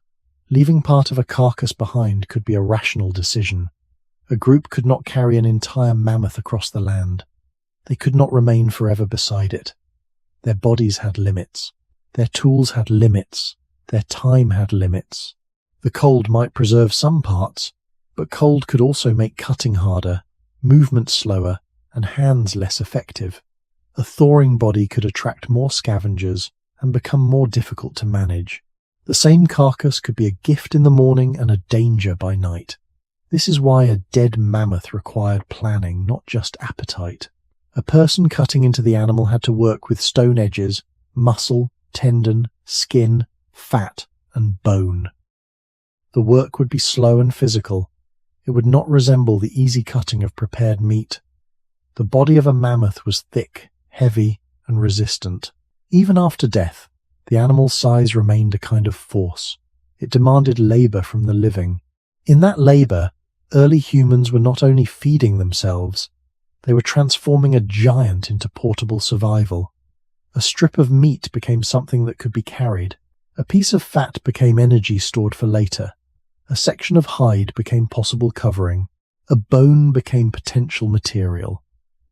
leaving part of a carcass behind could be a rational decision. A group could not carry an entire mammoth across the land. They could not remain forever beside it. Their bodies had limits. Their tools had limits. Their time had limits. The cold might preserve some parts, but cold could also make cutting harder, movement slower, and hands less effective. A thawing body could attract more scavengers and become more difficult to manage. The same carcass could be a gift in the morning and a danger by night. This is why a dead mammoth required planning, not just appetite. A person cutting into the animal had to work with stone edges, muscle, tendon, skin, fat, and bone. The work would be slow and physical. It would not resemble the easy cutting of prepared meat. The body of a mammoth was thick, heavy, and resistant. Even after death, the animal's size remained a kind of force. It demanded labor from the living. In that labor, early humans were not only feeding themselves, they were transforming a giant into portable survival. A strip of meat became something that could be carried. A piece of fat became energy stored for later. A section of hide became possible covering. A bone became potential material.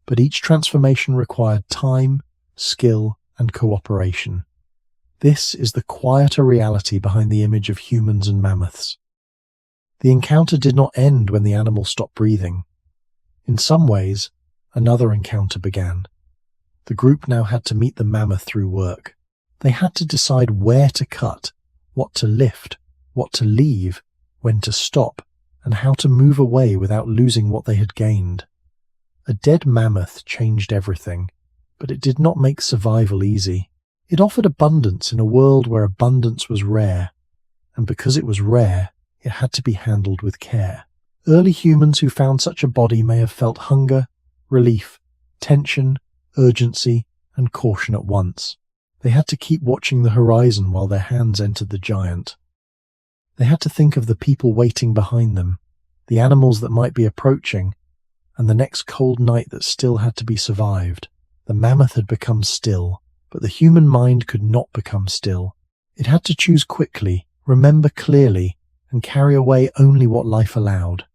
But each transformation required time, skill, and cooperation. This is the quieter reality behind the image of humans and mammoths. The encounter did not end when the animal stopped breathing. In some ways, another encounter began. The group now had to meet the mammoth through work. They had to decide where to cut, what to lift, what to leave, when to stop, and how to move away without losing what they had gained. A dead mammoth changed everything, but it did not make survival easy. It offered abundance in a world where abundance was rare, and because it was rare, it had to be handled with care. Early humans who found such a body may have felt hunger, relief, tension, urgency, and caution at once. They had to keep watching the horizon while their hands entered the giant. They had to think of the people waiting behind them, the animals that might be approaching, and the next cold night that still had to be survived. The mammoth had become still, but the human mind could not become still. It had to choose quickly, remember clearly, and carry away only what life allowed.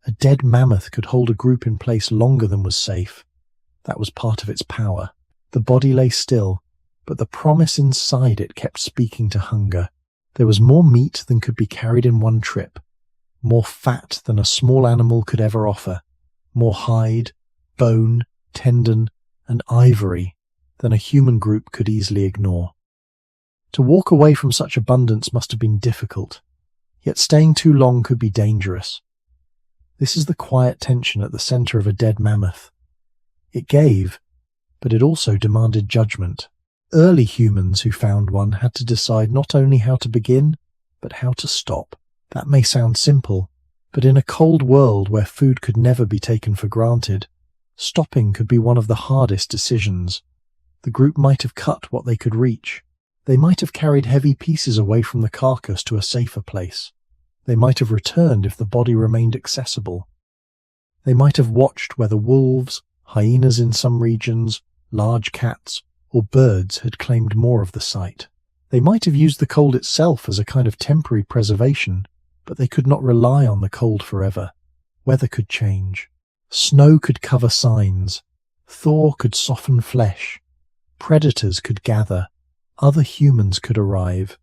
A dead mammoth could hold a group in place longer than was safe. That was part of its power. The body lay still, but the promise inside it kept speaking to hunger. There was more meat than could be carried in one trip, more fat than a small animal could ever offer, more hide, bone, tendon, and ivory than a human group could easily ignore. To walk away from such abundance must have been difficult, yet staying too long could be dangerous. This is the quiet tension at the center of a dead mammoth. It gave, but it also demanded judgment. Early humans who found one had to decide not only how to begin, but how to stop. That may sound simple, but in a cold world where food could never be taken for granted, stopping could be one of the hardest decisions. The group might have cut what they could reach. They might have carried heavy pieces away from the carcass to a safer place. They might have returned if the body remained accessible. They might have watched whether wolves, hyenas in some regions, large cats, or birds had claimed more of the site. They might have used the cold itself as a kind of temporary preservation, but they could not rely on the cold forever. Weather could change. Snow could cover signs. Thaw could soften flesh. Predators could gather. Other humans could arrive.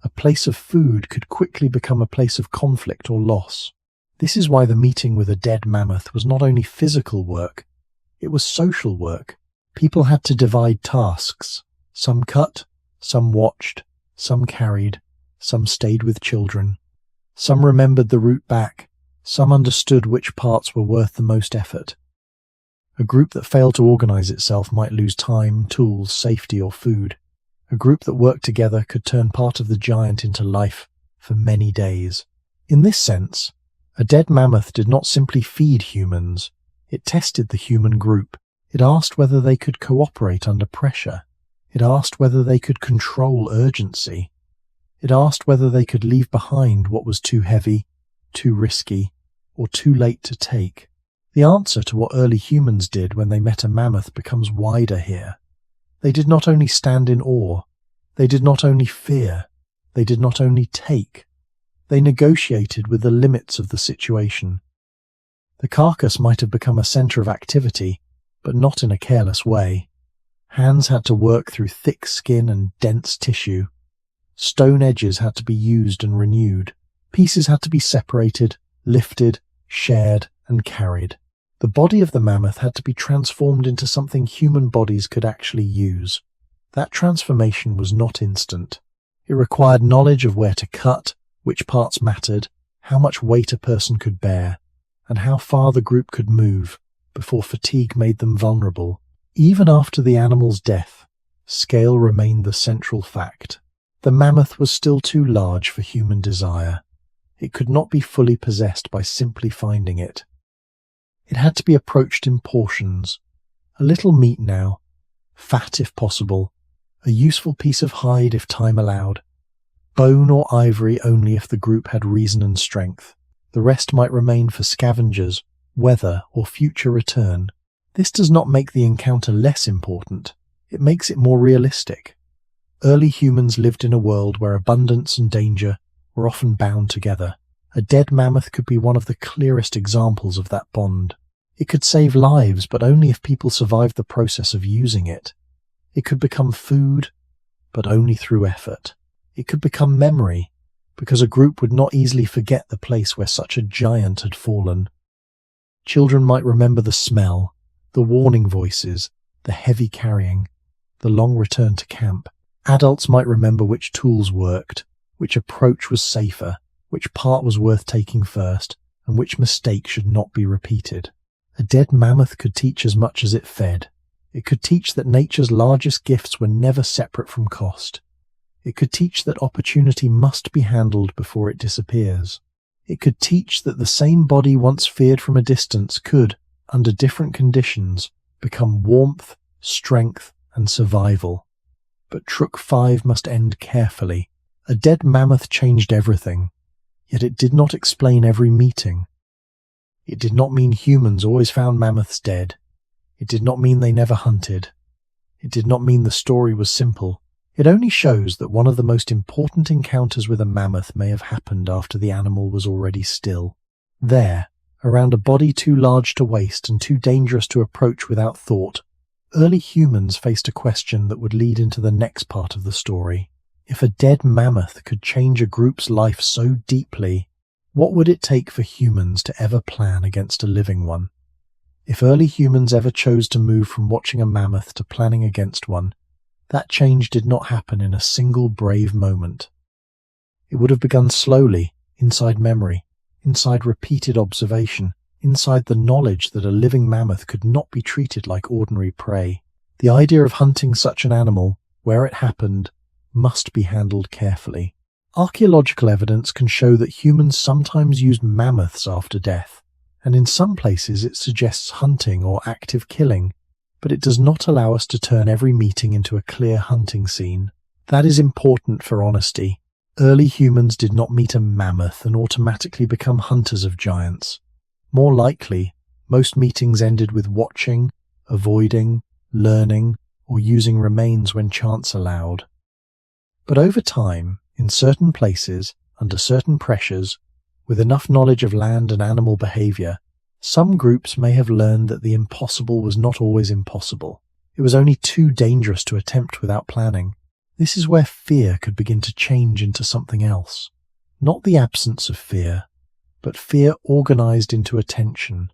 A place of food could quickly become a place of conflict or loss. This is why the meeting with a dead mammoth was not only physical work, it was social work. People had to divide tasks. Some cut, some watched, some carried, some stayed with children. Some remembered the route back, some understood which parts were worth the most effort. A group that failed to organize itself might lose time, tools, safety, or food. A group that worked together could turn part of the giant into life for many days. In this sense, A dead mammoth did not simply feed humans. It tested the human group. It asked whether they could cooperate under pressure. It asked whether they could control urgency. It asked whether they could leave behind what was too heavy, too risky, or too late to take. The answer to what early humans did when they met a mammoth becomes wider here. They did not only stand in awe, they did not only fear, they did not only take. They negotiated with the limits of the situation. The carcass might have become a center of activity, but not in a careless way. Hands had to work through thick skin and dense tissue. Stone edges had to be used and renewed. Pieces had to be separated, lifted, shared, and carried. The body of the mammoth had to be transformed into something human bodies could actually use. That transformation was not instant. It required knowledge of where to cut, which parts mattered, how much weight a person could bear, and how far the group could move before fatigue made them vulnerable. Even after the animal's death, scale remained the central fact. The mammoth was still too large for human desire. It could not be fully possessed by simply finding it. It had to be approached in portions. A little meat now, fat if possible, a useful piece of hide if time allowed, bone or ivory only if the group had reason and strength. The rest might remain for scavengers, weather, or future return. This does not make the encounter less important. It makes it more realistic. Early humans lived in a world where abundance and danger were often bound together. A dead mammoth could be one of the clearest examples of that bond. It could save lives, but only if people survived the process of using it. It could become food, but only through effort. It could become memory, because a group would not easily forget the place where such a giant had fallen. Children might remember the smell, the warning voices, the heavy carrying, the long return to camp. Adults might remember which tools worked, which approach was safer, which part was worth taking first, and which mistake should not be repeated. A dead mammoth could teach as much as it fed. It could teach that nature's largest gifts were never separate from cost. It could teach that opportunity must be handled before it disappears. It could teach that the same body once feared from a distance could, under different conditions, become warmth, strength, and survival. But Trook 5 must end carefully. A dead mammoth changed everything, yet it did not explain every meeting. It did not mean humans always found mammoths dead. It did not mean they never hunted. It did not mean the story was simple. It only shows that one of the most important encounters with a mammoth may have happened after the animal was already still. There, around a body too large to waste and too dangerous to approach without thought, early humans faced a question that would lead into the next part of the story. If a dead mammoth could change a group's life so deeply, what would it take for humans to ever plan against a living one? If early humans ever chose to move from watching a mammoth to planning against one, that change did not happen in a single brave moment. It would have begun slowly, inside memory, inside repeated observation, inside the knowledge that a living mammoth could not be treated like ordinary prey. The idea of hunting such an animal, where it happened, must be handled carefully. Archaeological evidence can show that humans sometimes used mammoths after death, and in some places it suggests hunting or active killing, but it does not allow us to turn every meeting into a clear hunting scene. That is important for honesty. Early humans did not meet a mammoth and automatically become hunters of giants. More likely, most meetings ended with watching, avoiding, learning, or using remains when chance allowed. But over time, in certain places, under certain pressures, with enough knowledge of land and animal behavior, some groups may have learned that the impossible was not always impossible. It was only too dangerous to attempt without planning. This is where fear could begin to change into something else. Not the absence of fear, but fear organized into attention.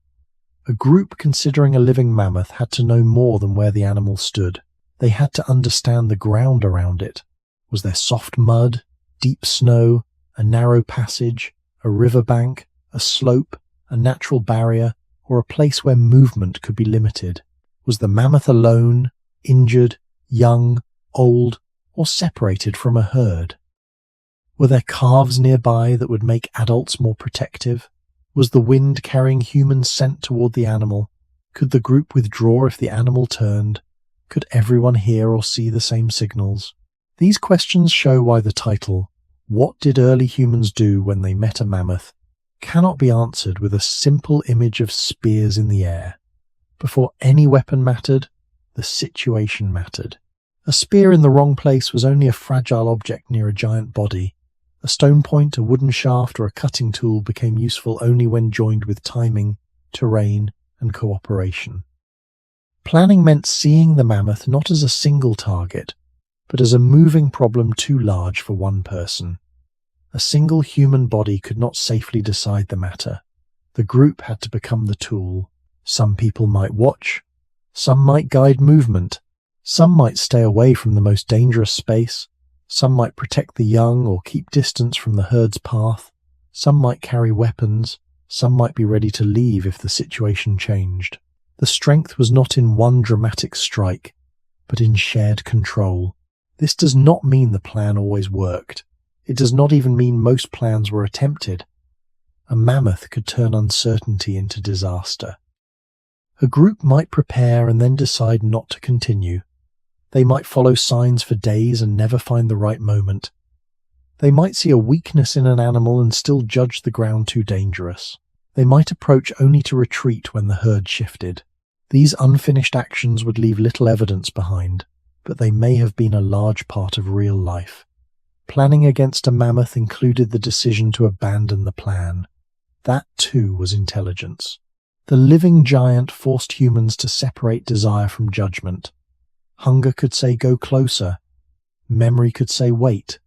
A group considering a living mammoth had to know more than where the animal stood. They had to understand the ground around it. Was there soft mud, deep snow, a narrow passage, a riverbank, a slope, a natural barrier, or a place where movement could be limited? Was the mammoth alone, injured, young, old, or separated from a herd? Were there calves nearby that would make adults more protective? Was the wind carrying humans sent toward the animal? Could the group withdraw if the animal turned? Could everyone hear or see the same signals? These questions show why the title, "What Did Early Humans Do When They Met a Mammoth?" cannot be answered with a simple image of spears in the air. Before any weapon mattered, the situation mattered. A spear in the wrong place was only a fragile object near a giant body. A stone point, a wooden shaft, or a cutting tool became useful only when joined with timing, terrain, and cooperation. Planning meant seeing the mammoth not as a single target, but as a moving problem too large for one person. A single human body could not safely decide the matter. The group had to become the tool. Some people might watch. Some might guide movement. Some might stay away from the most dangerous space. Some might protect the young or keep distance from the herd's path. Some might carry weapons. Some might be ready to leave if the situation changed. The strength was not in one dramatic strike, but in shared control. This does not mean the plan always worked. It does not even mean most plans were attempted. A mammoth could turn uncertainty into disaster. A group might prepare and then decide not to continue. They might follow signs for days and never find the right moment. They might see a weakness in an animal and still judge the ground too dangerous. They might approach only to retreat when the herd shifted. These unfinished actions would leave little evidence behind, but they may have been a large part of real life. Planning against a mammoth included the decision to abandon the plan. That too was intelligence. The living giant forced humans to separate desire from judgment. Hunger could say go closer. Memory could say wait.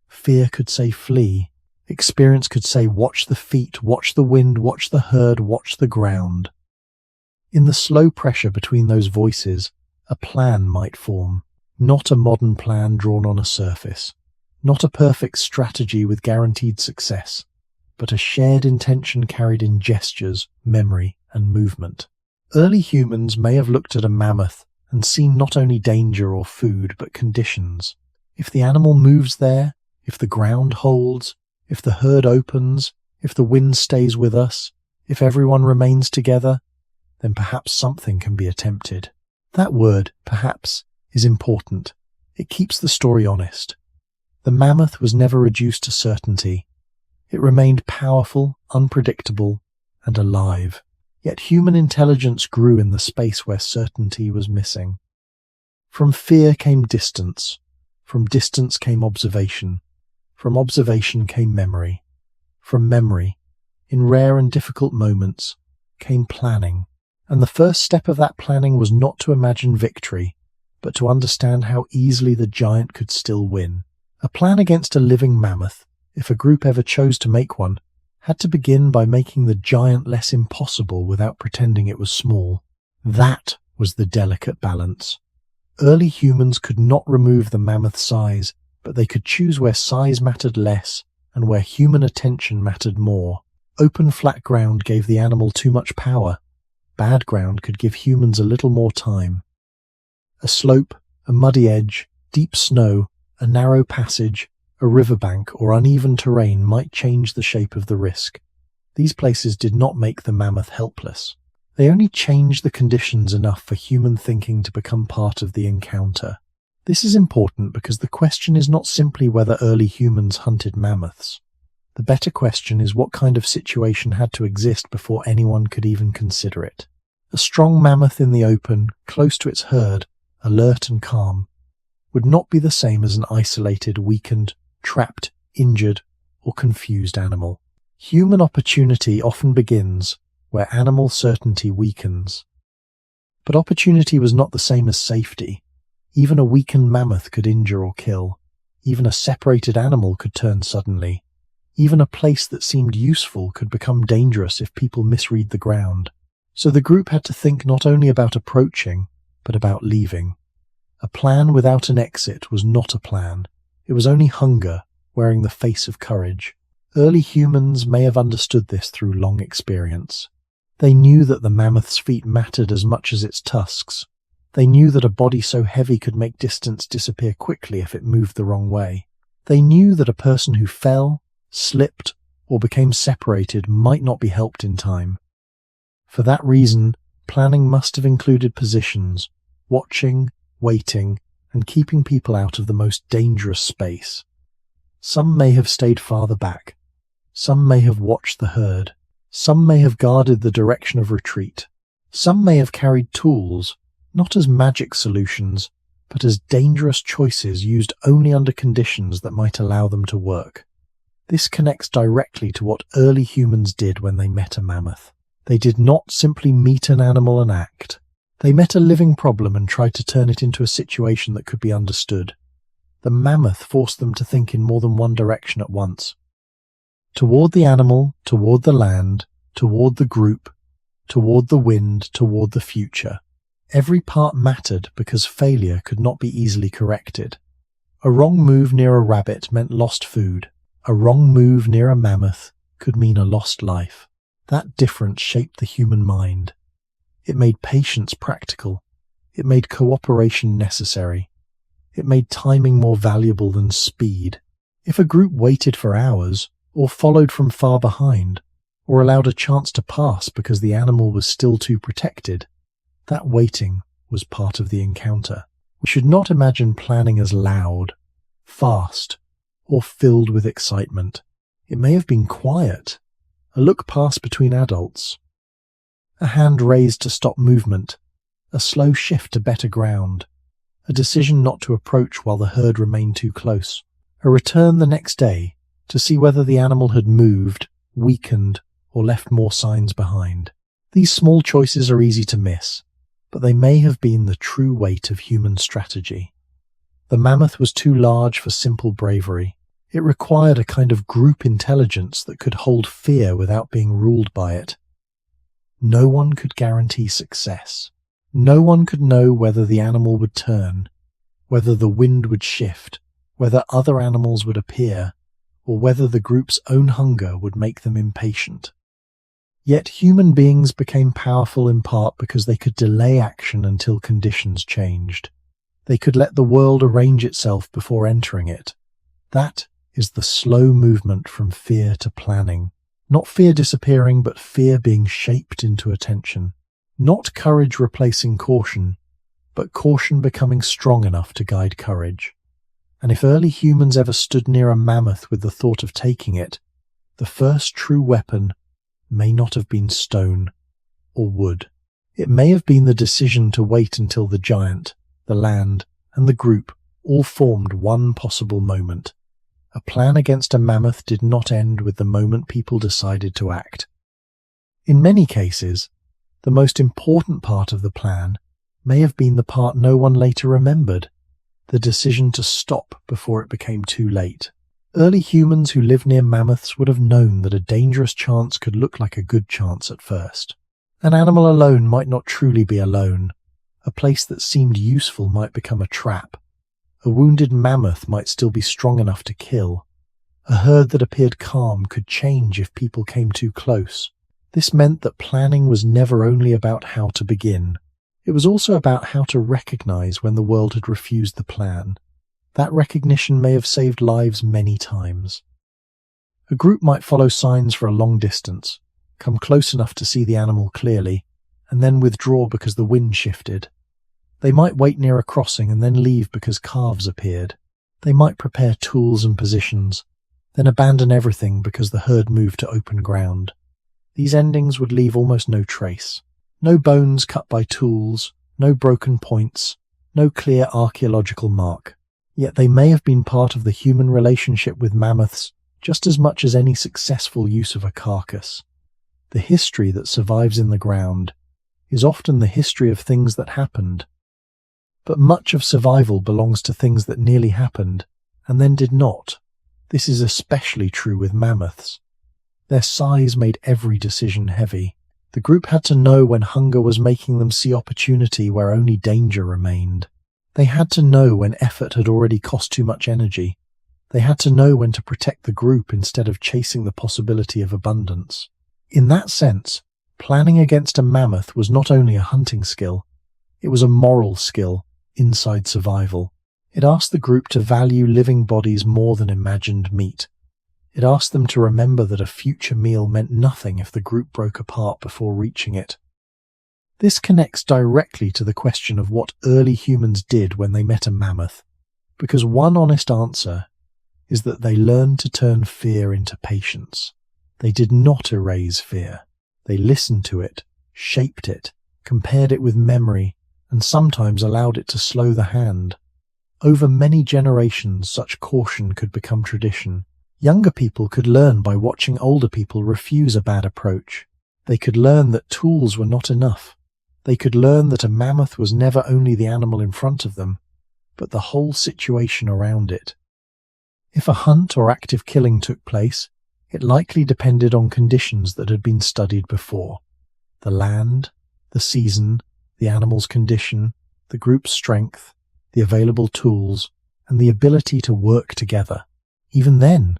Fear could say flee. Experience could say watch the feet, watch the wind, watch the herd, watch the ground. In the slow pressure between those voices, a plan might form. Not a modern plan drawn on a surface. Not a perfect strategy with guaranteed success, but a shared intention carried in gestures, memory, and movement. Early humans may have looked at a mammoth and seen not only danger or food, but conditions. If the animal moves there, if the ground holds, if the herd opens, if the wind stays with us, if everyone remains together, then perhaps something can be attempted. That word, perhaps, is important. It keeps the story honest. The mammoth was never reduced to certainty. It remained powerful, unpredictable, and alive. Yet human intelligence grew in the space where certainty was missing. From fear came distance. From distance came observation. From observation came memory. From memory, in rare and difficult moments, came planning. And the first step of that planning was not to imagine victory, but to understand how easily the giant could still win. A plan against a living mammoth, if a group ever chose to make one, had to begin by making the giant less impossible without pretending it was small. That was the delicate balance. Early humans could not remove the mammoth's size, but they could choose where size mattered less and where human attention mattered more. Open flat ground gave the animal too much power. Bad ground could give humans a little more time. A slope, a muddy edge, deep snow, a narrow passage, a riverbank, or uneven terrain might change the shape of the risk. These places did not make the mammoth helpless. They only changed the conditions enough for human thinking to become part of the encounter. This is important because the question is not simply whether early humans hunted mammoths. The better question is what kind of situation had to exist before anyone could even consider it. A strong mammoth in the open, close to its herd, alert and calm, would not be the same as an isolated, weakened, trapped, injured, or confused animal. Human opportunity often begins where animal certainty weakens. But opportunity was not the same as safety. Even a weakened mammoth could injure or kill. Even a separated animal could turn suddenly. Even a place that seemed useful could become dangerous if people misread the ground. So the group had to think not only about approaching, but about leaving. A plan without an exit was not a plan. It was only hunger wearing the face of courage. Early humans may have understood this through long experience. They knew that the mammoth's feet mattered as much as its tusks. They knew that a body so heavy could make distance disappear quickly if it moved the wrong way. They knew that a person who fell, slipped, or became separated might not be helped in time. For that reason, planning must have included positions, watching, waiting, and keeping people out of the most dangerous space. Some may have stayed farther back. Some may have watched the herd. Some may have guarded the direction of retreat. Some may have carried tools, not as magic solutions, but as dangerous choices used only under conditions that might allow them to work. This connects directly to what early humans did when they met a mammoth. They did not simply meet an animal and act. They met a living problem and tried to turn it into a situation that could be understood. The mammoth forced them to think in more than one direction at once. Toward the animal, toward the land, toward the group, toward the wind, toward the future. Every part mattered because failure could not be easily corrected. A wrong move near a rabbit meant lost food. A wrong move near a mammoth could mean a lost life. That difference shaped the human mind. It made patience practical. It made cooperation necessary. It made timing more valuable than speed. If a group waited for hours, or followed from far behind, or allowed a chance to pass because the animal was still too protected, that waiting was part of the encounter. We should not imagine planning as loud, fast, or filled with excitement. It may have been quiet, a look passed between adults, a hand raised to stop movement, a slow shift to better ground, a decision not to approach while the herd remained too close, a return the next day to see whether the animal had moved, weakened, or left more signs behind. These small choices are easy to miss, but they may have been the true weight of human strategy. The mammoth was too large for simple bravery. It required a kind of group intelligence that could hold fear without being ruled by it. No one could guarantee success. No one could know whether the animal would turn, whether the wind would shift, whether other animals would appear, or whether the group's own hunger would make them impatient. Yet human beings became powerful in part because they could delay action until conditions changed. They could let the world arrange itself before entering it. That is the slow movement from fear to planning. Not fear disappearing, but fear being shaped into attention. Not courage replacing caution, but caution becoming strong enough to guide courage. And if early humans ever stood near a mammoth with the thought of taking it, the first true weapon may not have been stone or wood. It may have been the decision to wait until the giant, the land, and the group all formed one possible moment. A plan against a mammoth did not end with the moment people decided to act. In many cases, the most important part of the plan may have been the part no one later remembered, the decision to stop before it became too late. Early humans who lived near mammoths would have known that a dangerous chance could look like a good chance at first. An animal alone might not truly be alone. A place that seemed useful might become a trap. A wounded mammoth might still be strong enough to kill. A herd that appeared calm could change if people came too close. This meant that planning was never only about how to begin. It was also about how to recognize when the world had refused the plan. That recognition may have saved lives many times. A group might follow signs for a long distance, come close enough to see the animal clearly, and then withdraw because the wind shifted. They might wait near a crossing and then leave because calves appeared. They might prepare tools and positions, then abandon everything because the herd moved to open ground. These endings would leave almost no trace. No bones cut by tools, no broken points, no clear archaeological mark. Yet they may have been part of the human relationship with mammoths just as much as any successful use of a carcass. The history that survives in the ground is often the history of things that happened. But much of survival belongs to things that nearly happened and then did not. This is especially true with mammoths. Their size made every decision heavy. The group had to know when hunger was making them see opportunity where only danger remained. They had to know when effort had already cost too much energy. They had to know when to protect the group instead of chasing the possibility of abundance. In that sense, planning against a mammoth was not only a hunting skill, it was a moral skill inside survival. It asked the group to value living bodies more than imagined meat. It asked them to remember that a future meal meant nothing if the group broke apart before reaching it. This connects directly to the question of what early humans did when they met a mammoth, because one honest answer is that they learned to turn fear into patience. They did not erase fear. They listened to it, shaped it, compared it with memory, and sometimes allowed it to slow the hand. Over many generations, such caution could become tradition. Younger people could learn by watching older people refuse a bad approach. They could learn that tools were not enough. They could learn that a mammoth was never only the animal in front of them, but the whole situation around it. If a hunt or active killing took place, it likely depended on conditions that had been studied before. The land, the season, the animal's condition, the group's strength, the available tools, and the ability to work together. Even then,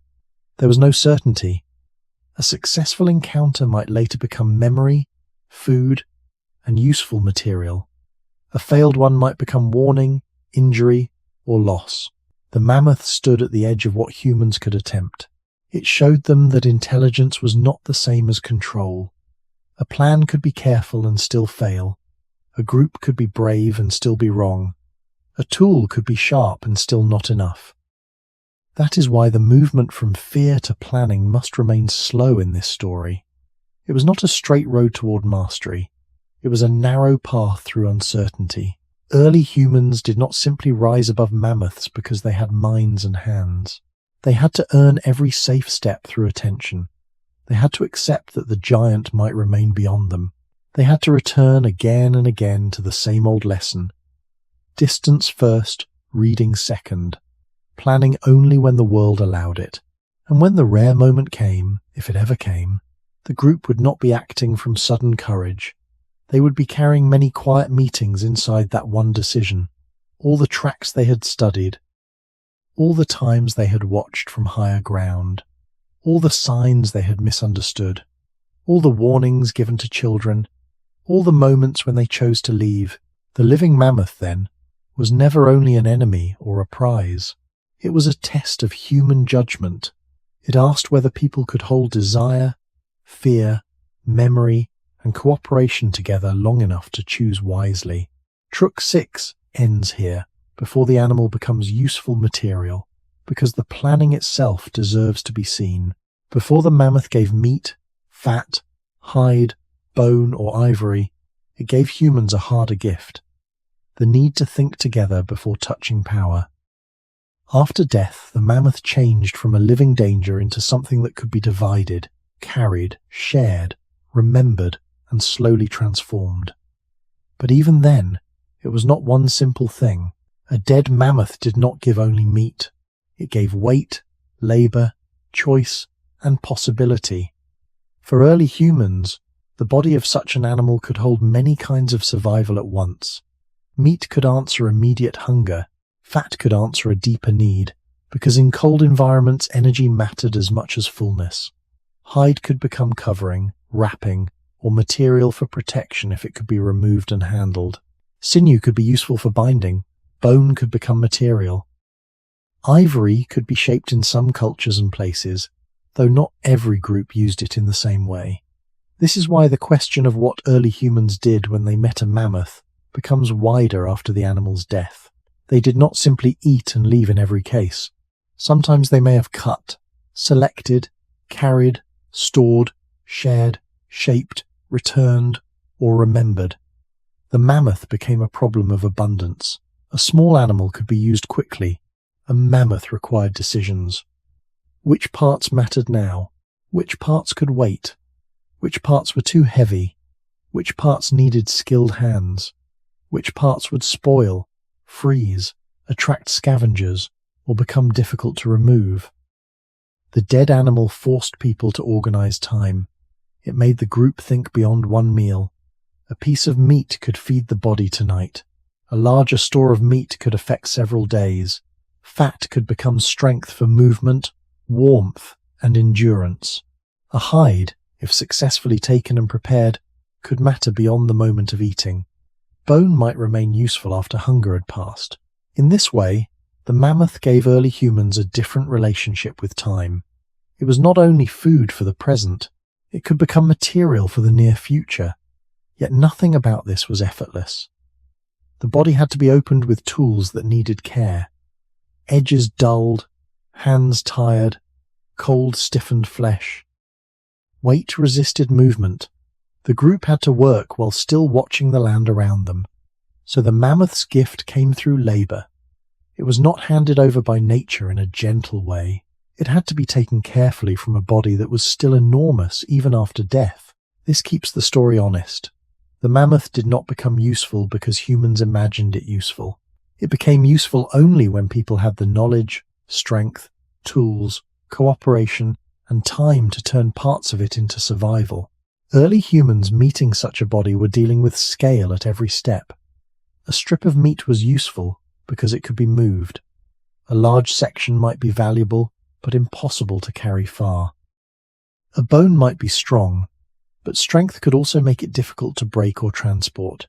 there was no certainty. A successful encounter might later become memory, food, and useful material. A failed one might become warning, injury, or loss. The mammoth stood at the edge of what humans could attempt. It showed them that intelligence was not the same as control. A plan could be careful and still fail. A group could be brave and still be wrong. A tool could be sharp and still not enough. That is why the movement from fear to planning must remain slow in this story. It was not a straight road toward mastery. It was a narrow path through uncertainty. Early humans did not simply rise above mammoths because they had minds and hands. They had to earn every safe step through attention. They had to accept that the giant might remain beyond them. They had to return again and again to the same old lesson. Distance first, reading second. Planning only when the world allowed it. And when the rare moment came, if it ever came, the group would not be acting from sudden courage. They would be carrying many quiet meetings inside that one decision. All the tracks they had studied. All the times they had watched from higher ground. All the signs they had misunderstood. All the warnings given to children. All the moments when they chose to leave. The living mammoth, then, was never only an enemy or a prize. It was a test of human judgment. It asked whether people could hold desire, fear, memory, and cooperation together long enough to choose wisely. Truck 6 ends here, before the animal becomes useful material, because the planning itself deserves to be seen. Before the mammoth gave meat, fat, hide, bone, or ivory, it gave humans a harder gift: the need to think together before touching power. After death, the mammoth changed from a living danger into something that could be divided, carried, shared, remembered, and slowly transformed. But even then, it was not one simple thing. A dead mammoth did not give only meat. It gave weight, labor, choice, and possibility. For early humans, the body of such an animal could hold many kinds of survival at once. Meat could answer immediate hunger. Fat could answer a deeper need, because in cold environments energy mattered as much as fullness. Hide could become covering, wrapping, or material for protection if it could be removed and handled. Sinew could be useful for binding. Bone could become material. Ivory could be shaped in some cultures and places, though not every group used it in the same way. This is why the question of what early humans did when they met a mammoth becomes wider after the animal's death. They did not simply eat and leave in every case. Sometimes they may have cut, selected, carried, stored, shared, shaped, returned, or remembered. The mammoth became a problem of abundance. A small animal could be used quickly. A mammoth required decisions. Which parts mattered now? Which parts could wait? Which parts were too heavy? Which parts needed skilled hands? Which parts would spoil, freeze, attract scavengers, or become difficult to remove? The dead animal forced people to organize time. It made the group think beyond one meal. A piece of meat could feed the body tonight. A larger store of meat could affect several days. Fat could become strength for movement, warmth, and endurance. A hide, if successfully taken and prepared, could matter beyond the moment of eating. Bone might remain useful after hunger had passed. In this way, the mammoth gave early humans a different relationship with time. It was not only food for the present, it could become material for the near future. Yet nothing about this was effortless. The body had to be opened with tools that needed care. Edges dulled, hands tired, cold stiffened flesh. Weight resisted movement. The group had to work while still watching the land around them. So the mammoth's gift came through labor. It was not handed over by nature in a gentle way. It had to be taken carefully from a body that was still enormous even after death. This keeps the story honest. The mammoth did not become useful because humans imagined it useful. It became useful only when people had the knowledge, strength, tools, cooperation, and time to turn parts of it into survival. Early humans meeting such a body were dealing with scale at every step. A strip of meat was useful because it could be moved. A large section might be valuable, but impossible to carry far. A bone might be strong, but strength could also make it difficult to break or transport.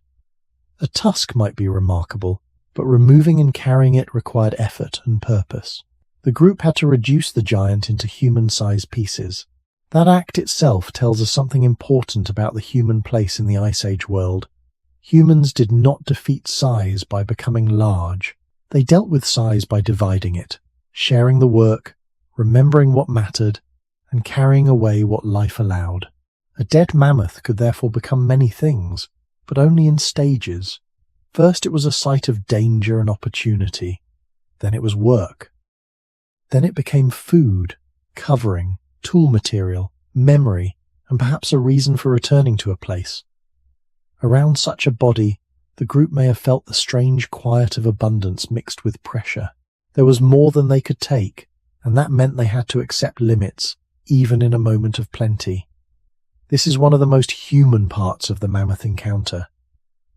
A tusk might be remarkable, but removing and carrying it required effort and purpose. The group had to reduce the giant into human-sized pieces. That act itself tells us something important about the human place in the Ice Age world. Humans did not defeat size by becoming large. They dealt with size by dividing it, sharing the work, remembering what mattered, and carrying away what life allowed. A dead mammoth could therefore become many things, but only in stages. First it was a site of danger and opportunity. Then it was work. Then it became food, covering, tool material, memory, and perhaps a reason for returning to a place. Around such a body, the group may have felt the strange quiet of abundance mixed with pressure. There was more than they could take, and that meant they had to accept limits, even in a moment of plenty. This is one of the most human parts of the mammoth encounter.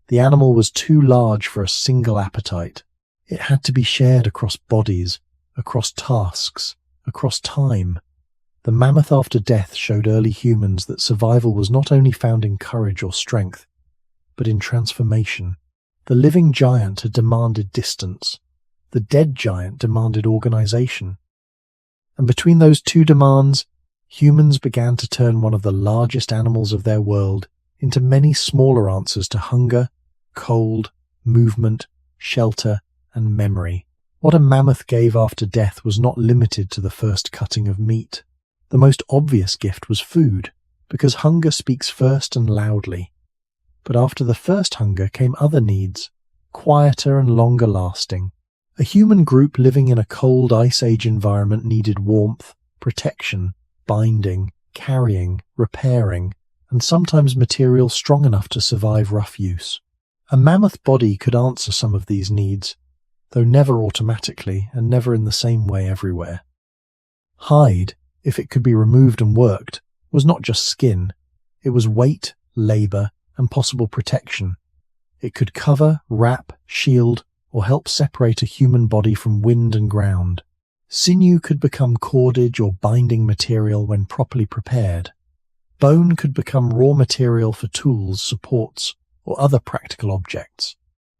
The animal was too large for a single appetite. It had to be shared across bodies, across tasks, across time. The mammoth after death showed early humans that survival was not only found in courage or strength, but in transformation. The living giant had demanded distance. The dead giant demanded organization. And between those two demands, humans began to turn one of the largest animals of their world into many smaller answers to hunger, cold, movement, shelter, and memory. What a mammoth gave after death was not limited to the first cutting of meat. The most obvious gift was food, because hunger speaks first and loudly. But after the first hunger came other needs, quieter and longer lasting. A human group living in a cold Ice Age environment needed warmth, protection, binding, carrying, repairing, and sometimes material strong enough to survive rough use. A mammoth body could answer some of these needs, though never automatically and never in the same way everywhere. Hide, if it could be removed and worked, was not just skin. It was weight, labor, and possible protection. It could cover, wrap, shield, or help separate a human body from wind and ground. Sinew could become cordage or binding material when properly prepared. Bone could become raw material for tools, supports, or other practical objects.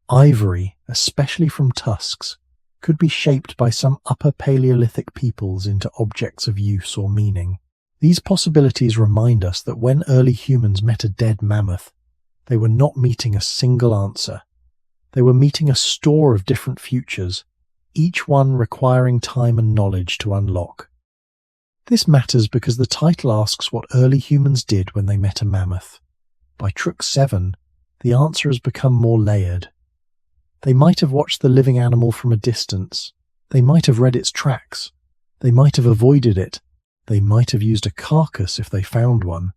Ivory, especially from tusks, could be shaped by some upper Paleolithic peoples into objects of use or meaning. These possibilities remind us that when early humans met a dead mammoth, they were not meeting a single answer. They were meeting a store of different futures, each one requiring time and knowledge to unlock. This matters because the title asks what early humans did when they met a mammoth. By Trook 7, the answer has become more layered. They might have watched the living animal from a distance. They might have read its tracks. They might have avoided it. They might have used a carcass if they found one.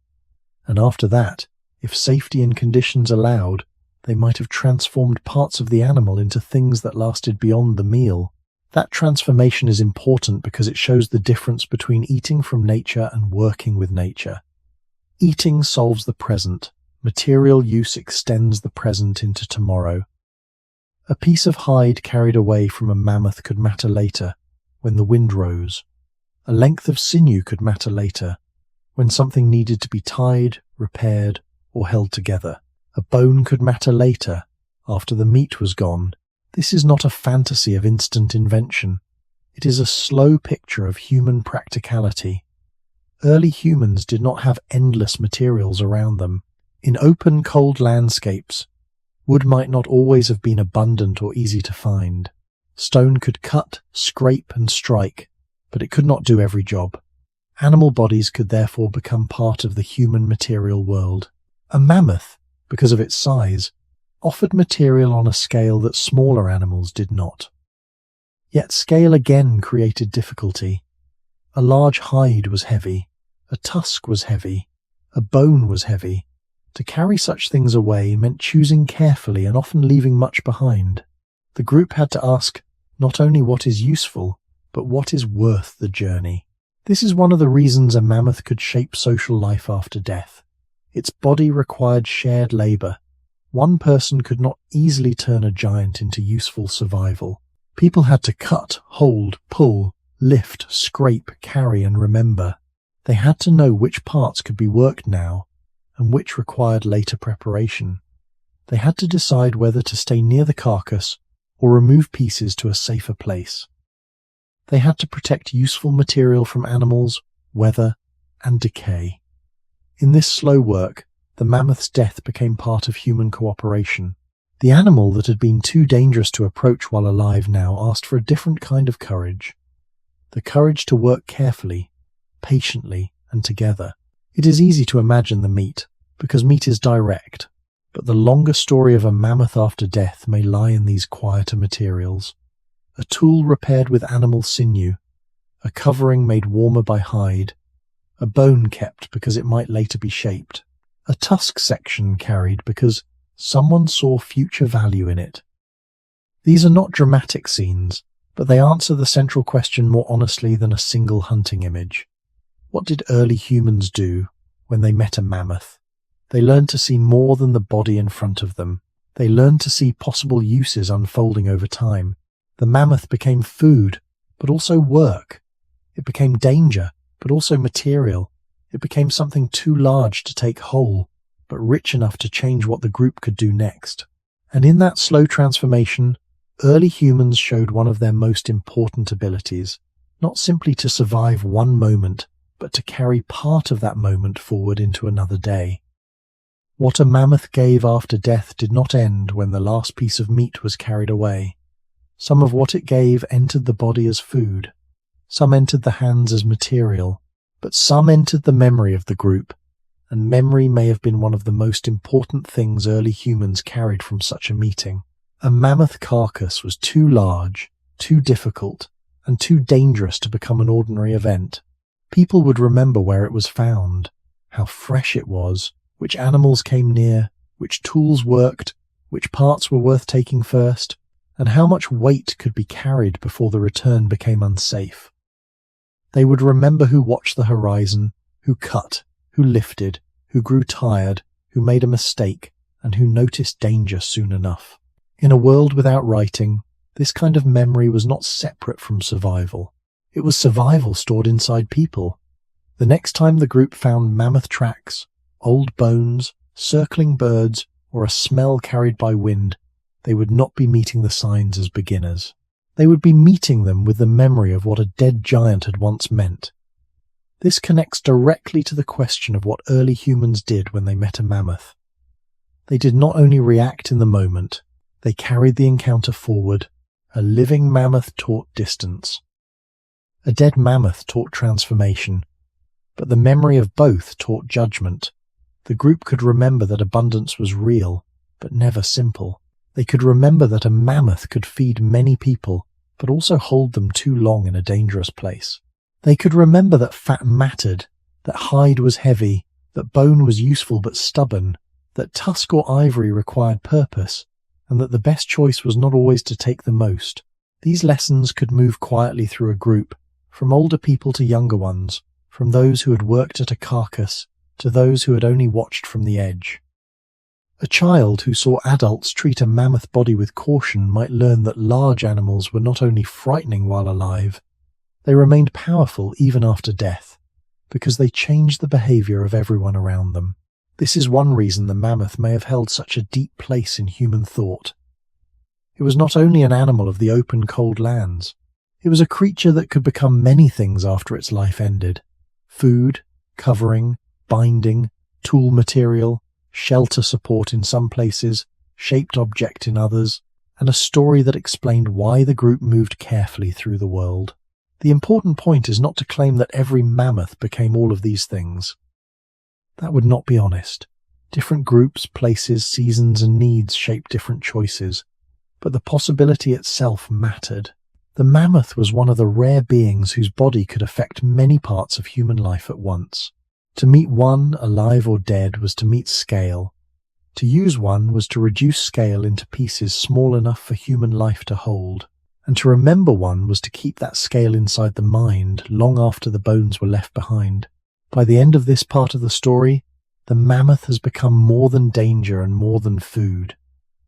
And after that, if safety and conditions allowed, they might have transformed parts of the animal into things that lasted beyond the meal. That transformation is important because it shows the difference between eating from nature and working with nature. Eating solves the present. Material use extends the present into tomorrow. A piece of hide carried away from a mammoth could matter later, when the wind rose. A length of sinew could matter later, when something needed to be tied, repaired, or held together. A bone could matter later, after the meat was gone. This is not a fantasy of instant invention. It is a slow picture of human practicality. Early humans did not have endless materials around them. In open, cold landscapes, wood might not always have been abundant or easy to find. Stone could cut, scrape, and strike, but it could not do every job. Animal bodies could therefore become part of the human material world. A mammoth, because of its size, offered material on a scale that smaller animals did not. Yet scale again created difficulty. A large hide was heavy, a tusk was heavy, a bone was heavy. To carry such things away meant choosing carefully and often leaving much behind. The group had to ask not only what is useful, but what is worth the journey. This is one of the reasons a mammoth could shape social life after death. Its body required shared labor. One person could not easily turn a giant into useful survival. People had to cut, hold, pull, lift, scrape, carry, and remember. They had to know which parts could be worked now and which required later preparation. They had to decide whether to stay near the carcass or remove pieces to a safer place. They had to protect useful material from animals, weather, and decay. In this slow work, the mammoth's death became part of human cooperation. The animal that had been too dangerous to approach while alive now asked for a different kind of courage. The courage to work carefully, patiently, and together. It is easy to imagine the meat, because meat is direct, but the longer story of a mammoth after death may lie in these quieter materials. A tool repaired with animal sinew, a covering made warmer by hide, a bone kept because it might later be shaped, a tusk section carried because someone saw future value in it. These are not dramatic scenes, but they answer the central question more honestly than a single hunting image. What did early humans do when they met a mammoth? They learned to see more than the body in front of them. They learned to see possible uses unfolding over time. The mammoth became food, but also work. It became danger, but also material. It became something too large to take whole, but rich enough to change what the group could do next. And in that slow transformation, early humans showed one of their most important abilities, not simply to survive one moment, but to carry part of that moment forward into another day. What a mammoth gave after death did not end when the last piece of meat was carried away. Some of what it gave entered the body as food, some entered the hands as material, but some entered the memory of the group, and memory may have been one of the most important things early humans carried from such a meeting. A mammoth carcass was too large, too difficult, and too dangerous to become an ordinary event. People would remember where it was found, how fresh it was, which animals came near, which tools worked, which parts were worth taking first, and how much weight could be carried before the return became unsafe. They would remember who watched the horizon, who cut, who lifted, who grew tired, who made a mistake, and who noticed danger soon enough. In a world without writing, this kind of memory was not separate from survival. It was survival stored inside people. The next time the group found mammoth tracks, old bones, circling birds, or a smell carried by wind, they would not be meeting the signs as beginners. They would be meeting them with the memory of what a dead giant had once meant. This connects directly to the question of what early humans did when they met a mammoth. They did not only react in the moment, they carried the encounter forward. A living mammoth taught distance. A dead mammoth taught transformation, but the memory of both taught judgment. The group could remember that abundance was real, but never simple. They could remember that a mammoth could feed many people, but also hold them too long in a dangerous place. They could remember that fat mattered, that hide was heavy, that bone was useful but stubborn, that tusk or ivory required purpose, and that the best choice was not always to take the most. These lessons could move quietly through a group, from older people to younger ones, from those who had worked at a carcass to those who had only watched from the edge. A child who saw adults treat a mammoth body with caution might learn that large animals were not only frightening while alive, they remained powerful even after death, because they changed the behavior of everyone around them. This is one reason the mammoth may have held such a deep place in human thought. It was not only an animal of the open, cold lands. It was a creature that could become many things after its life ended: food, covering, binding, tool material, shelter support in some places, shaped object in others, and a story that explained why the group moved carefully through the world. The important point is not to claim that every mammoth became all of these things. That would not be honest. Different groups, places, seasons, and needs shape different choices, but the possibility itself mattered. The mammoth was one of the rare beings whose body could affect many parts of human life at once. To meet one, alive or dead, was to meet scale. To use one was to reduce scale into pieces small enough for human life to hold. And to remember one was to keep that scale inside the mind long after the bones were left behind. By the end of this part of the story, the mammoth has become more than danger and more than food.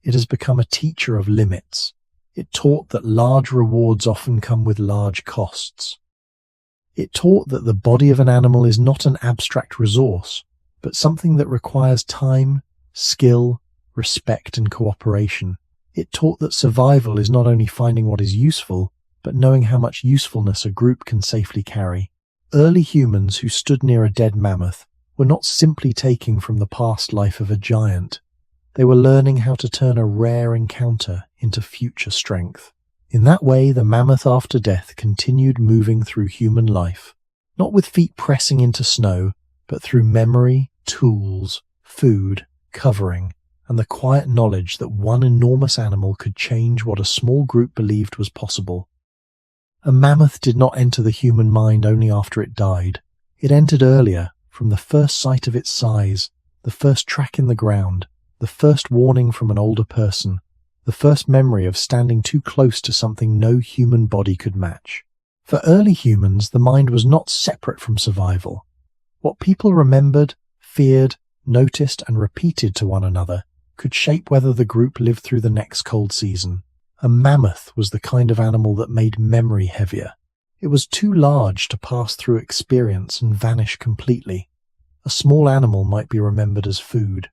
It has become a teacher of limits. It taught that large rewards often come with large costs. It taught that the body of an animal is not an abstract resource, but something that requires time, skill, respect, and cooperation. It taught that survival is not only finding what is useful, but knowing how much usefulness a group can safely carry. Early humans who stood near a dead mammoth were not simply taking from the past life of a giant. They were learning how to turn a rare encounter into future strength. In that way, the mammoth after death continued moving through human life, not with feet pressing into snow, but through memory, tools, food, covering, and the quiet knowledge that one enormous animal could change what a small group believed was possible. A mammoth did not enter the human mind only after it died. It entered earlier, from the first sight of its size, the first track in the ground, the first warning from an older person, the first memory of standing too close to something no human body could match. For early humans, the mind was not separate from survival. What people remembered, feared, noticed, and repeated to one another could shape whether the group lived through the next cold season. A mammoth was the kind of animal that made memory heavier. It was too large to pass through experience and vanish completely. A small animal might be remembered as food.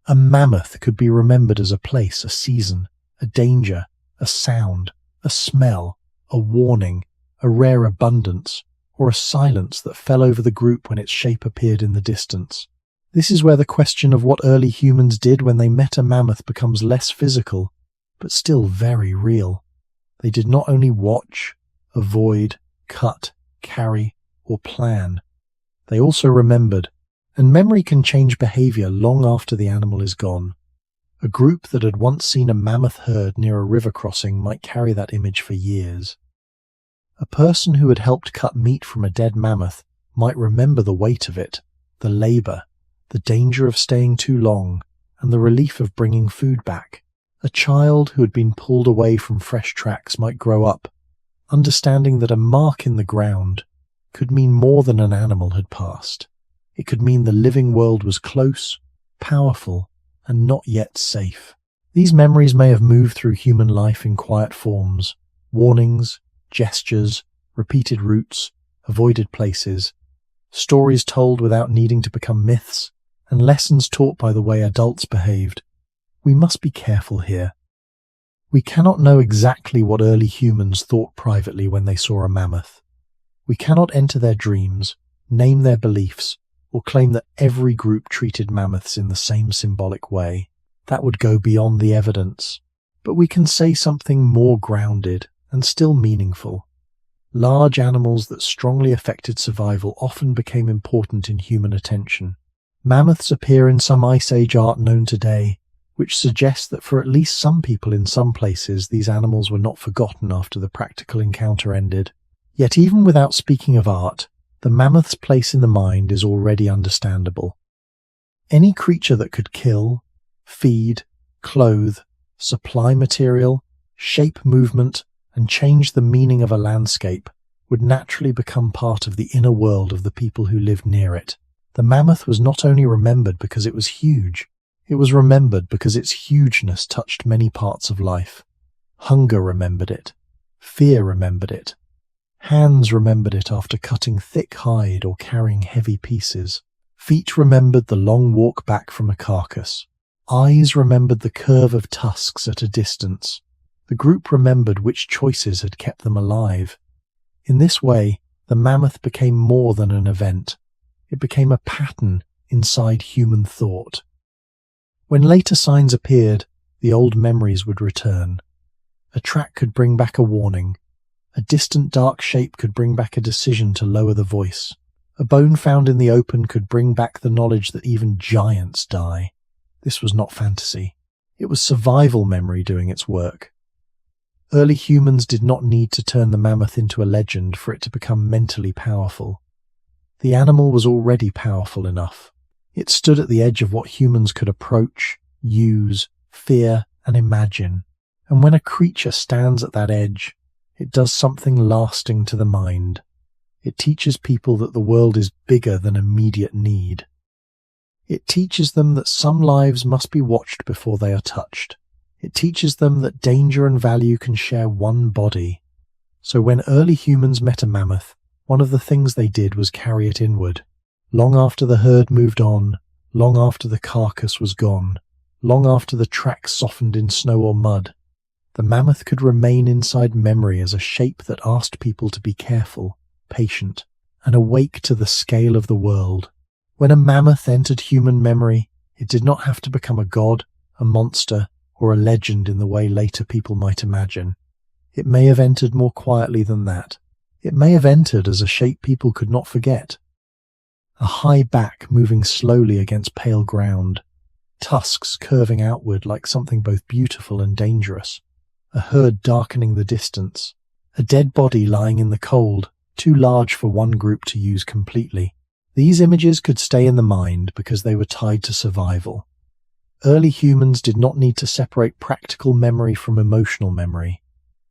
A mammoth could be remembered as a place, a season, a danger, a sound, a smell, a warning, a rare abundance, or a silence that fell over the group when its shape appeared in the distance. This is where the question of what early humans did when they met a mammoth becomes less physical, but still very real. They did not only watch, avoid, cut, carry, or plan. They also remembered. And memory can change behavior long after the animal is gone. A group that had once seen a mammoth herd near a river crossing might carry that image for years. A person who had helped cut meat from a dead mammoth might remember the weight of it, the labor, the danger of staying too long, and the relief of bringing food back. A child who had been pulled away from fresh tracks might grow up, understanding that a mark in the ground could mean more than an animal had passed. It could mean the living world was close, powerful, and not yet safe. These memories may have moved through human life in quiet forms: warnings, gestures, repeated routes, avoided places, stories told without needing to become myths, and lessons taught by the way adults behaved. We must be careful here. We cannot know exactly what early humans thought privately when they saw a mammoth. We cannot enter their dreams, name their beliefs, or claim that every group treated mammoths in the same symbolic way. That would go beyond the evidence. But we can say something more grounded and still meaningful. Large animals that strongly affected survival often became important in human attention. Mammoths appear in some Ice Age art known today, which suggests that for at least some people in some places these animals were not forgotten after the practical encounter ended. Yet even without speaking of art, the mammoth's place in the mind is already understandable. Any creature that could kill, feed, clothe, supply material, shape movement, and change the meaning of a landscape would naturally become part of the inner world of the people who lived near it. The mammoth was not only remembered because it was huge, it was remembered because its hugeness touched many parts of life. Hunger remembered it. Fear remembered it. Hands remembered it after cutting thick hide or carrying heavy pieces. Feet remembered the long walk back from a carcass. Eyes remembered the curve of tusks at a distance. The group remembered which choices had kept them alive. In this way, the mammoth became more than an event. It became a pattern inside human thought. When later signs appeared, the old memories would return. A track could bring back a warning. A distant dark shape could bring back a decision to lower the voice. A bone found in the open could bring back the knowledge that even giants die. This was not fantasy. It was survival memory doing its work. Early humans did not need to turn the mammoth into a legend for it to become mentally powerful. The animal was already powerful enough. It stood at the edge of what humans could approach, use, fear, and imagine. And when a creature stands at that edge, it does something lasting to the mind. It teaches people that the world is bigger than immediate need. It teaches them that some lives must be watched before they are touched. It teaches them that danger and value can share one body. So when early humans met a mammoth, one of the things they did was carry it inward. Long after the herd moved on, long after the carcass was gone, long after the tracks softened in snow or mud, the mammoth could remain inside memory as a shape that asked people to be careful, patient, and awake to the scale of the world. When a mammoth entered human memory, it did not have to become a god, a monster, or a legend in the way later people might imagine. It may have entered more quietly than that. It may have entered as a shape people could not forget. A high back moving slowly against pale ground, tusks curving outward like something both beautiful and dangerous, a herd darkening the distance, a dead body lying in the cold, too large for one group to use completely. These images could stay in the mind because they were tied to survival. Early humans did not need to separate practical memory from emotional memory.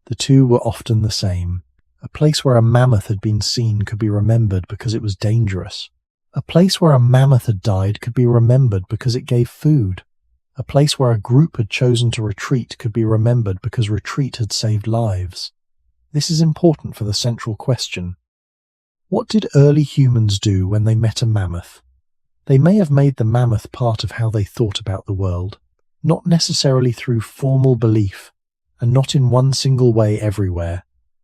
The two were often the same. A place where a mammoth had been seen could be remembered because it was dangerous. A place where a mammoth had died could be remembered because it gave food. A place where a group had chosen to retreat could be remembered because retreat had saved lives. This is important for the central question. What did early humans do when they met a mammoth? They may have made the mammoth part of how they thought about the world, not necessarily through formal belief, and not in one single way everywhere,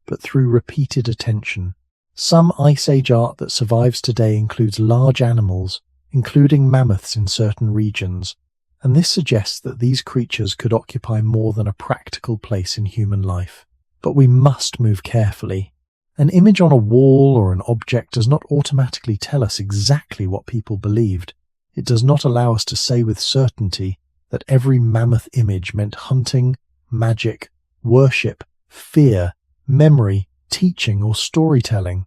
but through repeated attention. Some Ice Age art that survives today includes large animals, including mammoths in certain regions, and this suggests that these creatures could occupy more than a practical place in human life. But we must move carefully. An image on a wall or an object does not automatically tell us exactly what people believed. It does not allow us to say with certainty that every mammoth image meant hunting, magic, worship, fear, memory, teaching, or storytelling.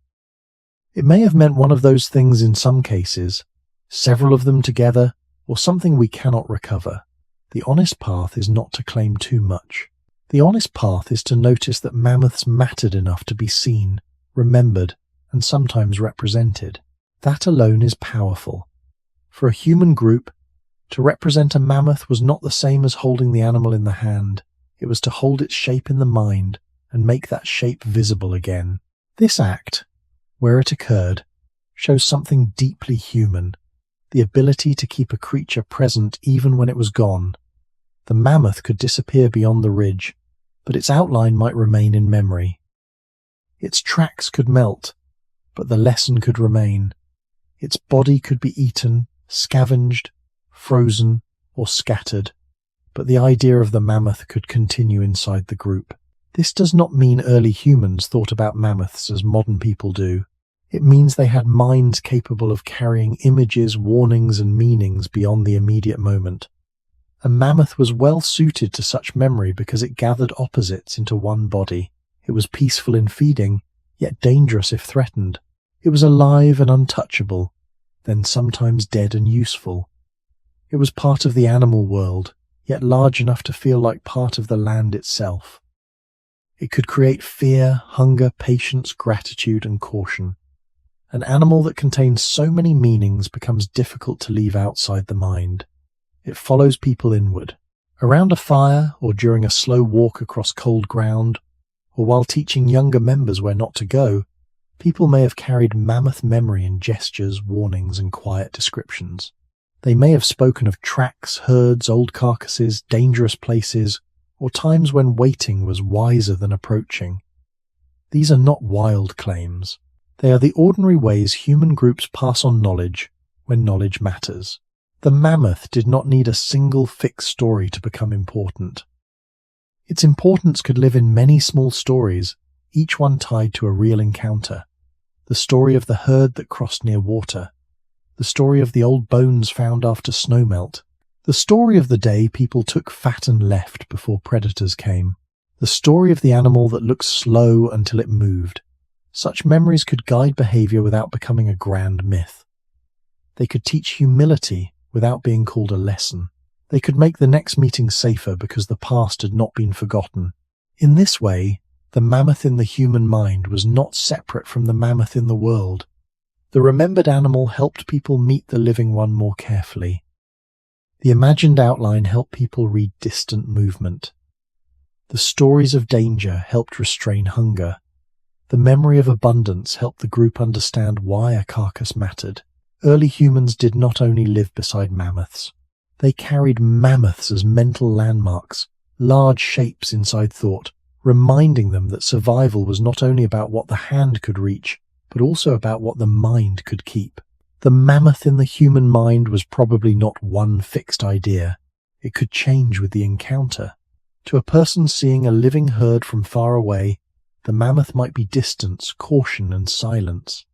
It may have meant one of those things in some cases, several of them together, or something we cannot recover. The honest path is not to claim too much. The honest path is to notice that mammoths mattered enough to be seen, remembered, and sometimes represented. That alone is powerful. For a human group, to represent a mammoth was not the same as holding the animal in the hand. It was to hold its shape in the mind and make that shape visible again. This act, where it occurred, shows something deeply human, the ability to keep a creature present even when it was gone. The mammoth could disappear beyond the ridge, but its outline might remain in memory. Its tracks could melt, but the lesson could remain. Its body could be eaten, scavenged, frozen, or scattered, but the idea of the mammoth could continue inside the group. This does not mean early humans thought about mammoths as modern people do. It means they had minds capable of carrying images, warnings, and meanings beyond the immediate moment. A mammoth was well suited to such memory because it gathered opposites into one body. It was peaceful in feeding, yet dangerous if threatened. It was alive and untouchable, then sometimes dead and useful. It was part of the animal world, yet large enough to feel like part of the land itself. It could create fear, hunger, patience, gratitude, and caution. An animal that contains so many meanings becomes difficult to leave outside the mind. It follows people inward. Around a fire, or during a slow walk across cold ground, or while teaching younger members where not to go, people may have carried mammoth memory in gestures, warnings, and quiet descriptions. They may have spoken of tracks, herds, old carcasses, dangerous places, or times when waiting was wiser than approaching. These are not wild claims. They are the ordinary ways human groups pass on knowledge when knowledge matters. The mammoth did not need a single fixed story to become important. Its importance could live in many small stories, each one tied to a real encounter. The story of the herd that crossed near water. The story of the old bones found after snowmelt. The story of the day people took fat and left before predators came. The story of the animal that looked slow until it moved. Such memories could guide behavior without becoming a grand myth. They could teach humility without being called a lesson. They could make the next meeting safer because the past had not been forgotten. In this way, the mammoth in the human mind was not separate from the mammoth in the world. The remembered animal helped people meet the living one more carefully. The imagined outline helped people read distant movement. The stories of danger helped restrain hunger. The memory of abundance helped the group understand why a carcass mattered. Early humans did not only live beside mammoths. They carried mammoths as mental landmarks, large shapes inside thought, reminding them that survival was not only about what the hand could reach, but also about what the mind could keep. The mammoth in the human mind was probably not one fixed idea. It could change with the encounter. To a person seeing a living herd from far away, the mammoth might be distance, caution, and silence.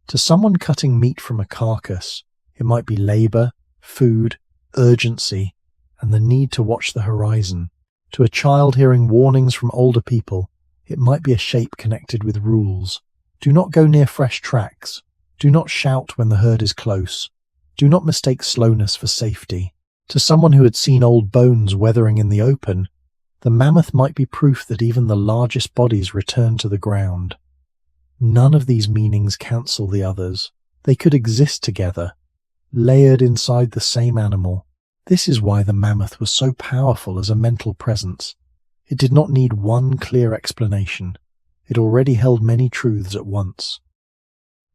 To someone cutting meat from a carcass, it might be labor, food, urgency, and the need to watch the horizon. To a child hearing warnings from older people, it might be a shape connected with rules. Do not go near fresh tracks. Do not shout when the herd is close. Do not mistake slowness for safety. To someone who had seen old bones weathering in the open, the mammoth might be proof that even the largest bodies return to the ground. None of these meanings cancel the others. They could exist together, layered inside the same animal. This is why the mammoth was so powerful as a mental presence. It did not need one clear explanation. It already held many truths at once.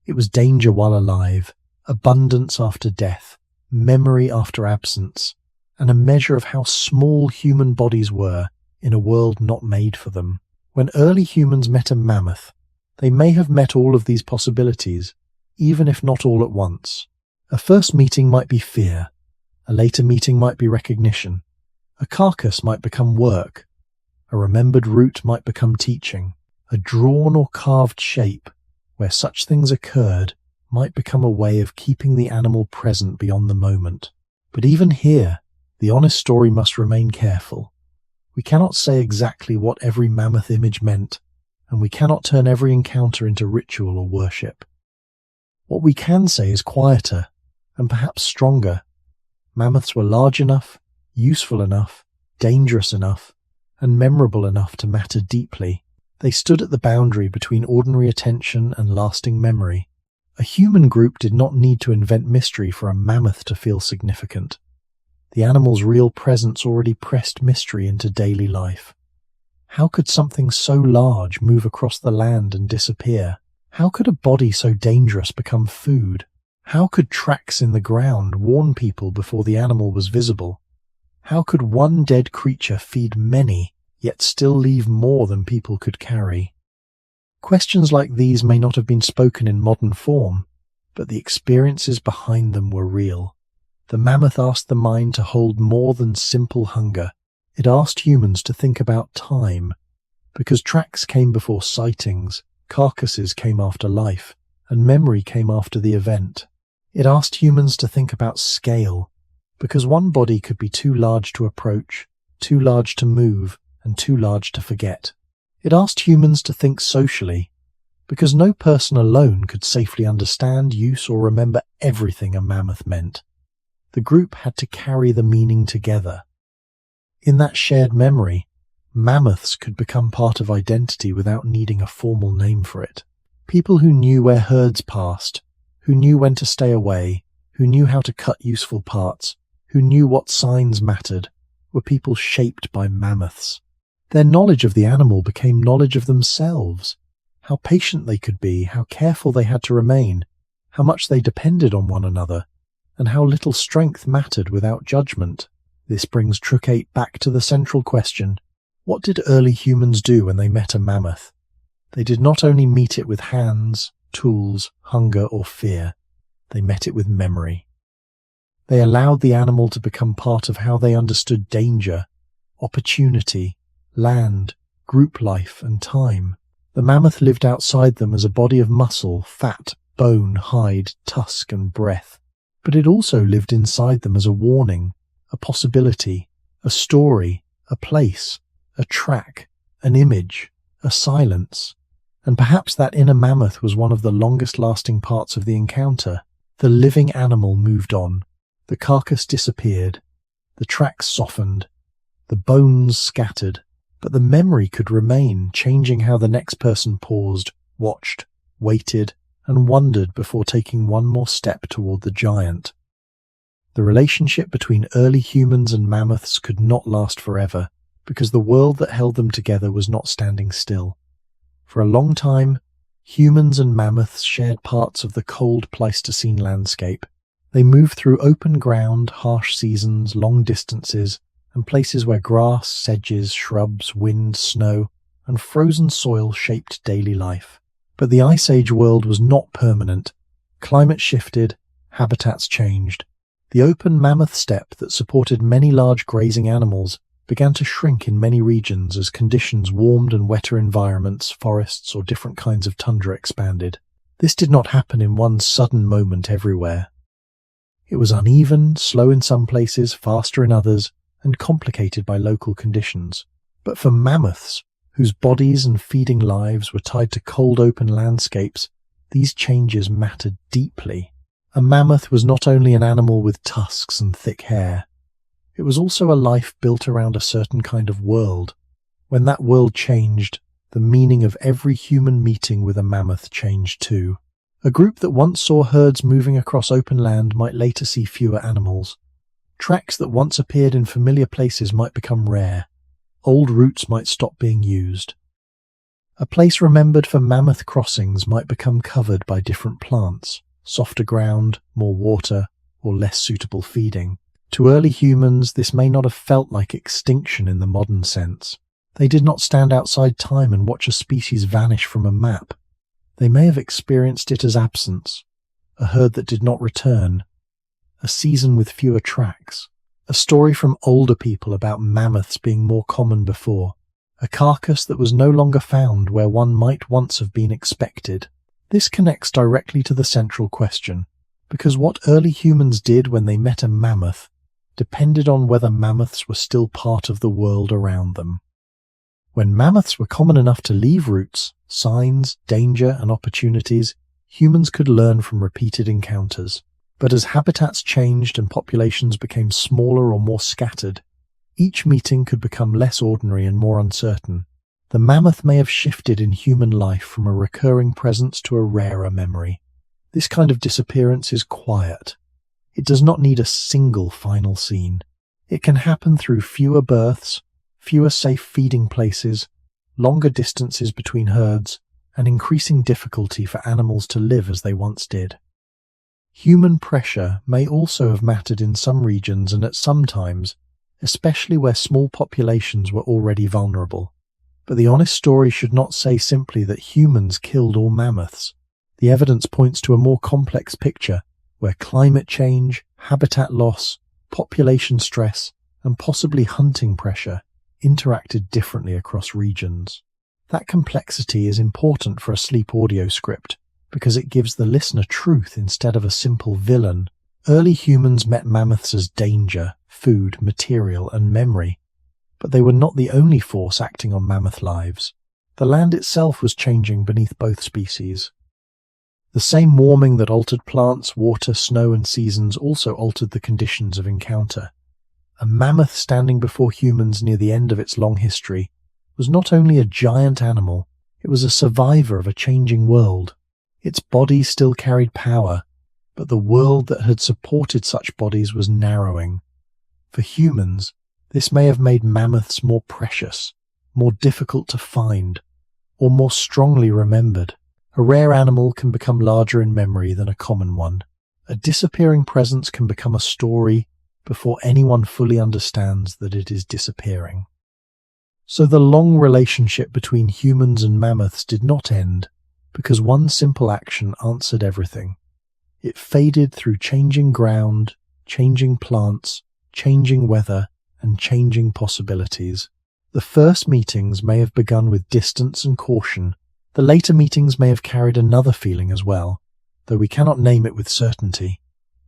It was danger while alive, abundance after death, memory after absence, and a measure of how small human bodies were in a world not made for them. When early humans met a mammoth, they may have met all of these possibilities, even if not all at once. A first meeting might be fear. A later meeting might be recognition. A carcass might become work. A remembered route might become teaching. A drawn or carved shape, where such things occurred, might become a way of keeping the animal present beyond the moment. But even here, the honest story must remain careful. We cannot say exactly what every mammoth image meant, and we cannot turn every encounter into ritual or worship. What we can say is quieter, and perhaps stronger. Mammoths were large enough, useful enough, dangerous enough, and memorable enough to matter deeply. They stood at the boundary between ordinary attention and lasting memory. A human group did not need to invent mystery for a mammoth to feel significant. The animal's real presence already pressed mystery into daily life. How could something so large move across the land and disappear? How could a body so dangerous become food? How could tracks in the ground warn people before the animal was visible? How could one dead creature feed many, yet still leave more than people could carry? Questions like these may not have been spoken in modern form, but the experiences behind them were real. The mammoth asked the mind to hold more than simple hunger. It asked humans to think about time, because tracks came before sightings, carcasses came after life, and memory came after the event. It asked humans to think about scale, because one body could be too large to approach, too large to move, and too large to forget. It asked humans to think socially, because no person alone could safely understand, use, or remember everything a mammoth meant. The group had to carry the meaning together. In that shared memory, mammoths could become part of identity without needing a formal name for it. People who knew where herds passed, who knew when to stay away, who knew how to cut useful parts, who knew what signs mattered, were people shaped by mammoths. Their knowledge of the animal became knowledge of themselves, how patient they could be, how careful they had to remain, how much they depended on one another, and how little strength mattered without judgment. This brings Trucate back to the central question: what did early humans do when they met a mammoth? They did not only meet it with hands, tools, hunger, or fear. They met it with memory. They allowed the animal to become part of how they understood danger, opportunity, land, group life, and time. The mammoth lived outside them as a body of muscle, fat, bone, hide, tusk, and breath. But it also lived inside them as a warning, a possibility, a story, a place, a track, an image, a silence. And perhaps that inner mammoth was one of the longest-lasting parts of the encounter. The living animal moved on. The carcass disappeared. The tracks softened. The bones scattered. But the memory could remain, changing how the next person paused, watched, waited, and wondered before taking one more step toward the giant. The relationship between early humans and mammoths could not last forever, because the world that held them together was not standing still. For a long time, humans and mammoths shared parts of the cold Pleistocene landscape. They moved through open ground, harsh seasons, long distances, and places where grass, sedges, shrubs, wind, snow, and frozen soil shaped daily life. But the Ice Age world was not permanent. Climate shifted, habitats changed. The open mammoth steppe that supported many large grazing animals began to shrink in many regions as conditions warmed and wetter environments, forests, or different kinds of tundra expanded. This did not happen in one sudden moment everywhere. It was uneven, slow in some places, faster in others, and complicated by local conditions. But for mammoths, whose bodies and feeding lives were tied to cold open landscapes, these changes mattered deeply. A mammoth was not only an animal with tusks and thick hair. It was also a life built around a certain kind of world. When that world changed, the meaning of every human meeting with a mammoth changed too. A group that once saw herds moving across open land might later see fewer animals. Tracks that once appeared in familiar places might become rare. Old routes might stop being used. A place remembered for mammoth crossings might become covered by different plants, softer ground, more water, or less suitable feeding. To early humans, this may not have felt like extinction in the modern sense. They did not stand outside time and watch a species vanish from a map. They may have experienced it as absence, a herd that did not return, a season with fewer tracks, a story from older people about mammoths being more common before, a carcass that was no longer found where one might once have been expected. This connects directly to the central question, because what early humans did when they met a mammoth depended on whether mammoths were still part of the world around them. When mammoths were common enough to leave routes, signs, danger, and opportunities, humans could learn from repeated encounters. But as habitats changed and populations became smaller or more scattered, each meeting could become less ordinary and more uncertain. The mammoth may have shifted in human life from a recurring presence to a rarer memory. This kind of disappearance is quiet. It does not need a single final scene. It can happen through fewer births, fewer safe feeding places, longer distances between herds, and increasing difficulty for animals to live as they once did. Human pressure may also have mattered in some regions and at some times, especially where small populations were already vulnerable. But the honest story should not say simply that humans killed all mammoths. The evidence points to a more complex picture, where climate change, habitat loss, population stress, and possibly hunting pressure interacted differently across regions. That complexity is important for a sleep audio script, because it gives the listener truth instead of a simple villain. Early humans met mammoths as danger, food, material, and memory. But they were not the only force acting on mammoth lives. The land itself was changing beneath both species. The same warming that altered plants, water, snow, and seasons also altered the conditions of encounter. A mammoth standing before humans near the end of its long history was not only a giant animal, it was a survivor of a changing world. Its body still carried power, but the world that had supported such bodies was narrowing. For humans, this may have made mammoths more precious, more difficult to find, or more strongly remembered. A rare animal can become larger in memory than a common one. A disappearing presence can become a story before anyone fully understands that it is disappearing. So the long relationship between humans and mammoths did not end, because one simple action answered everything. It faded through changing ground, changing plants, changing weather, and changing possibilities. The first meetings may have begun with distance and caution. The later meetings may have carried another feeling as well, though we cannot name it with certainty.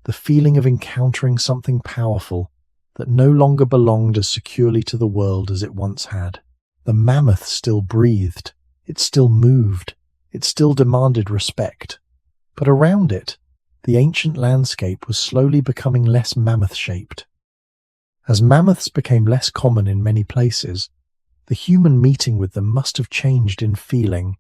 The feeling of encountering something powerful that no longer belonged as securely to the world as it once had. The mammoth still breathed, it still moved, it still demanded respect. But around it, the ancient landscape was slowly becoming less mammoth-shaped. As mammoths became less common in many places, the human meeting with them must have changed in feeling.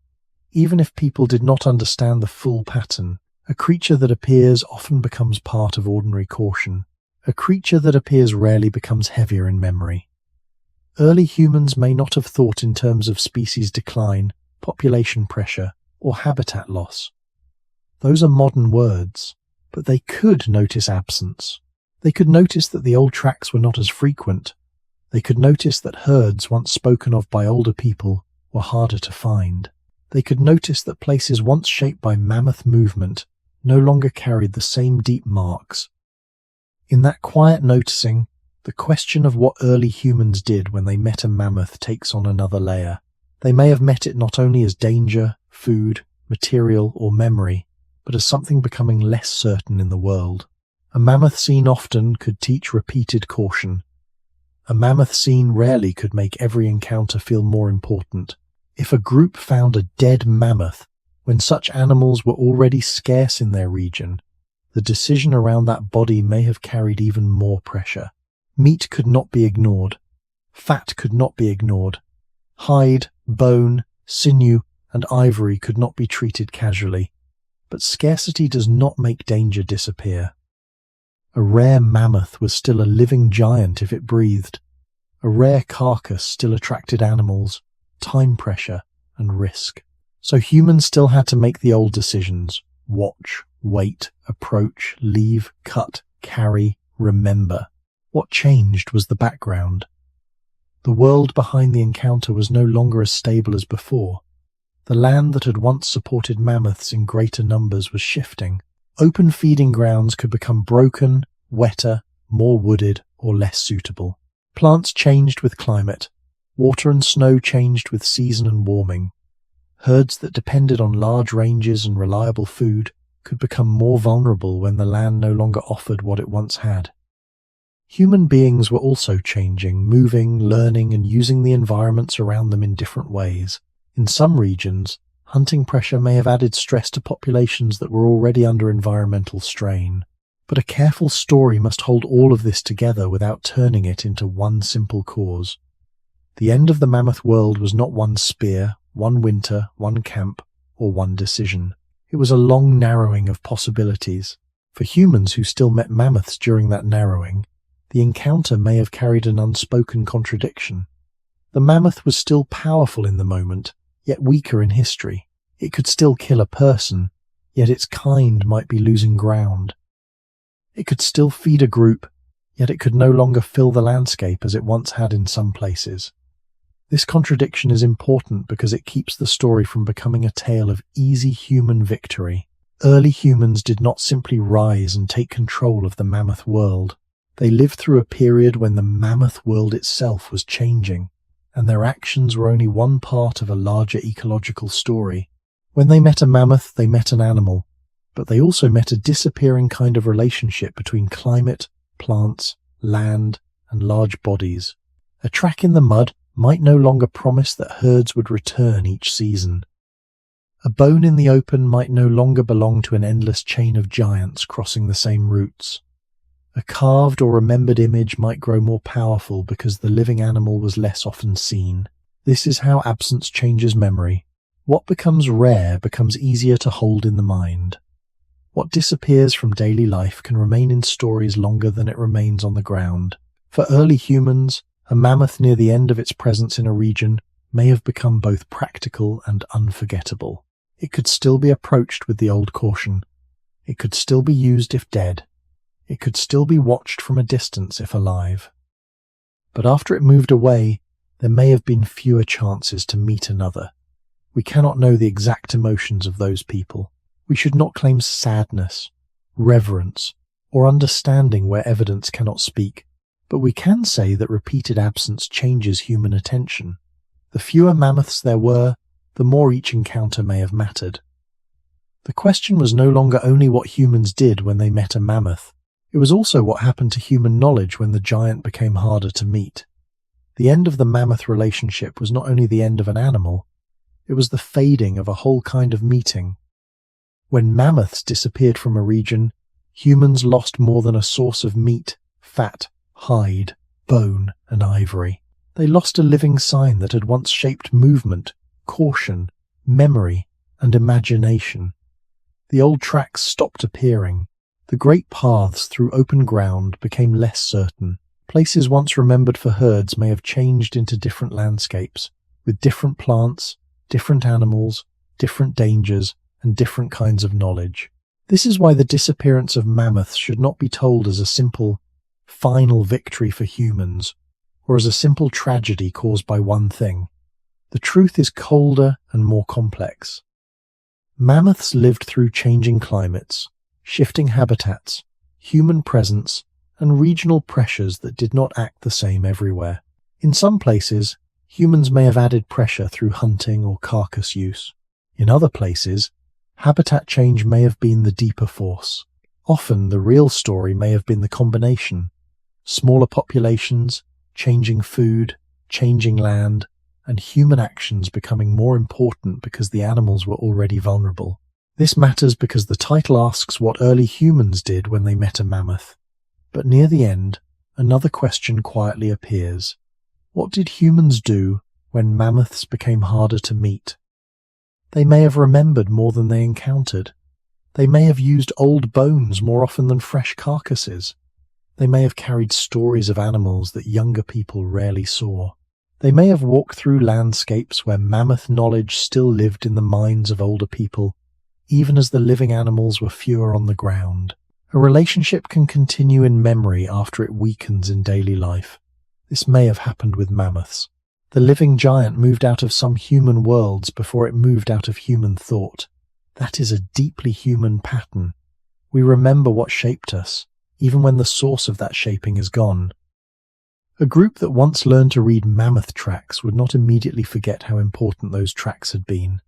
Even if people did not understand the full pattern, a creature that appears often becomes part of ordinary caution. A creature that appears rarely becomes heavier in memory. Early humans may not have thought in terms of species decline, population pressure, or habitat loss. Those are modern words, but they could notice absence. They could notice that the old tracks were not as frequent. They could notice that herds once spoken of by older people were harder to find. They could notice that places once shaped by mammoth movement no longer carried the same deep marks. In that quiet noticing, the question of what early humans did when they met a mammoth takes on another layer. They may have met it not only as danger, food, material, or memory, but as something becoming less certain in the world. A mammoth scene often could teach repeated caution. A mammoth scene rarely could make every encounter feel more important. If a group found a dead mammoth when such animals were already scarce in their region, the decision around that body may have carried even more pressure. Meat could not be ignored. Fat could not be ignored. Hide, bone, sinew, and ivory could not be treated casually. But scarcity does not make danger disappear. A rare mammoth was still a living giant if it breathed. A rare carcass still attracted animals, time pressure, and risk. So humans still had to make the old decisions: watch, wait, approach, leave, cut, carry, remember. What changed was the background. The world behind the encounter was no longer as stable as before. The land that had once supported mammoths in greater numbers was shifting. Open feeding grounds could become broken, wetter, more wooded, or less suitable. Plants changed with climate. Water and snow changed with season and warming. Herds that depended on large ranges and reliable food could become more vulnerable when the land no longer offered what it once had. Human beings were also changing, moving, learning, and using the environments around them in different ways. In some regions, hunting pressure may have added stress to populations that were already under environmental strain. But a careful story must hold all of this together without turning it into one simple cause. The end of the mammoth world was not one spear, one winter, one camp, or one decision. It was a long narrowing of possibilities. For humans who still met mammoths during that narrowing, the encounter may have carried an unspoken contradiction. The mammoth was still powerful in the moment, yet weaker in history. It could still kill a person, yet its kind might be losing ground. It could still feed a group, yet it could no longer fill the landscape as it once had in some places. This contradiction is important because it keeps the story from becoming a tale of easy human victory. Early humans did not simply rise and take control of the mammoth world. They lived through a period when the mammoth world itself was changing, and their actions were only one part of a larger ecological story. When they met a mammoth, they met an animal, but they also met a disappearing kind of relationship between climate, plants, land, and large bodies. A track in the mud might no longer promise that herds would return each season. A bone in the open might no longer belong to an endless chain of giants crossing the same routes. A carved or remembered image might grow more powerful because the living animal was less often seen. This is how absence changes memory. What becomes rare becomes easier to hold in the mind. What disappears from daily life can remain in stories longer than it remains on the ground. For early humans, a mammoth near the end of its presence in a region may have become both practical and unforgettable. It could still be approached with the old caution. It could still be used if dead. It could still be watched from a distance if alive. But after it moved away, there may have been fewer chances to meet another. We cannot know the exact emotions of those people. We should not claim sadness, reverence, or understanding where evidence cannot speak, but we can say that repeated absence changes human attention. The fewer mammoths there were, the more each encounter may have mattered. The question was no longer only what humans did when they met a mammoth, it was also what happened to human knowledge when the giant became harder to meet. The end of the mammoth relationship was not only the end of an animal, it was the fading of a whole kind of meeting. When mammoths disappeared from a region, humans lost more than a source of meat, fat, hide, bone, and ivory. They lost a living sign that had once shaped movement, caution, memory, and imagination. The old tracks stopped appearing. The great paths through open ground became less certain. Places once remembered for herds may have changed into different landscapes, with different plants, different animals, different dangers, and different kinds of knowledge. This is why the disappearance of mammoths should not be told as a simple, final victory for humans, or as a simple tragedy caused by one thing. The truth is colder and more complex. Mammoths lived through changing climates, shifting habitats, human presence, and regional pressures that did not act the same everywhere. In some places, humans may have added pressure through hunting or carcass use. In other places, habitat change may have been the deeper force. Often, the real story may have been the combination. Smaller populations, changing food, changing land, and human actions becoming more important because the animals were already vulnerable. This matters because the title asks what early humans did when they met a mammoth. But near the end, another question quietly appears. What did humans do when mammoths became harder to meet? They may have remembered more than they encountered. They may have used old bones more often than fresh carcasses. They may have carried stories of animals that younger people rarely saw. They may have walked through landscapes where mammoth knowledge still lived in the minds of older people, even as the living animals were fewer on the ground. A relationship can continue in memory after it weakens in daily life. This may have happened with mammoths. The living giant moved out of some human worlds before it moved out of human thought. That is a deeply human pattern. We remember what shaped us, even when the source of that shaping is gone. A group that once learned to read mammoth tracks would not immediately forget how important those tracks had been.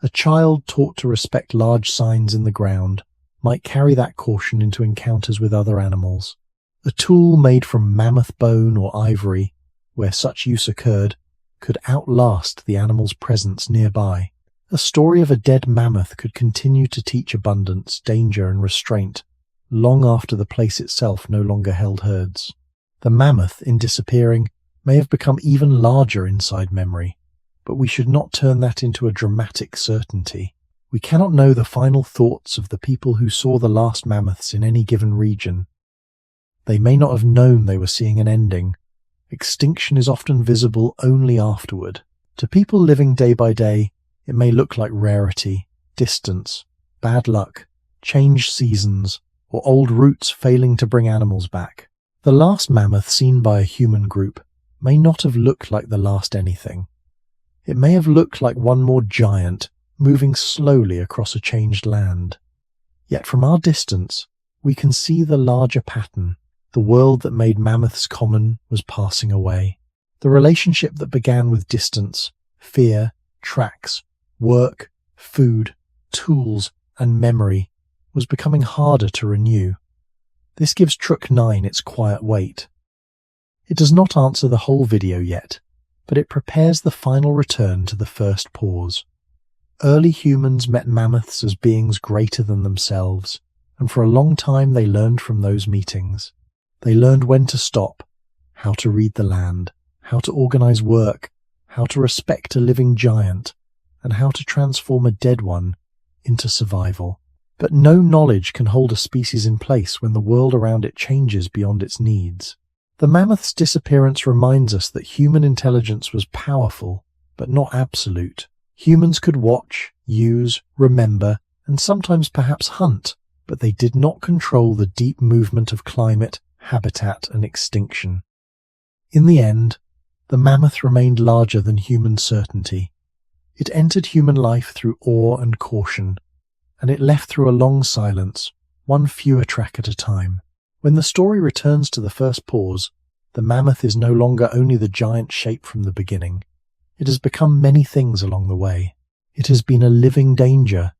A child taught to respect large signs in the ground might carry that caution into encounters with other animals. A tool made from mammoth bone or ivory, where such use occurred, could outlast the animal's presence nearby. A story of a dead mammoth could continue to teach abundance, danger, and restraint, long after the place itself no longer held herds. The mammoth, in disappearing, may have become even larger inside memory, but we should not turn that into a dramatic certainty. We cannot know the final thoughts of the people who saw the last mammoths in any given region. They may not have known they were seeing an ending. Extinction is often visible only afterward. To people living day by day, it may look like rarity, distance, bad luck, changed seasons, or old routes failing to bring animals back. The last mammoth seen by a human group may not have looked like the last anything. It may have looked like one more giant moving slowly across a changed land. Yet from our distance, we can see the larger pattern. The world that made mammoths common was passing away. The relationship that began with distance, fear, tracks, work, food, tools, and memory was becoming harder to renew. This gives Truck 9 its quiet weight. It does not answer the whole video yet, but it prepares the final return to the first pause. Early humans met mammoths as beings greater than themselves, and for a long time they learned from those meetings. They learned when to stop, how to read the land, how to organize work, how to respect a living giant, and how to transform a dead one into survival. But no knowledge can hold a species in place when the world around it changes beyond its needs. The mammoth's disappearance reminds us that human intelligence was powerful, but not absolute. Humans could watch, use, remember, and sometimes perhaps hunt, but they did not control the deep movement of climate, habitat, and extinction. In the end, the mammoth remained larger than human certainty. It entered human life through awe and caution, and it left through a long silence, one fewer track at a time. When the story returns to the first pause, the mammoth is no longer only the giant shape from the beginning. It has become many things along the way. It has been a living danger,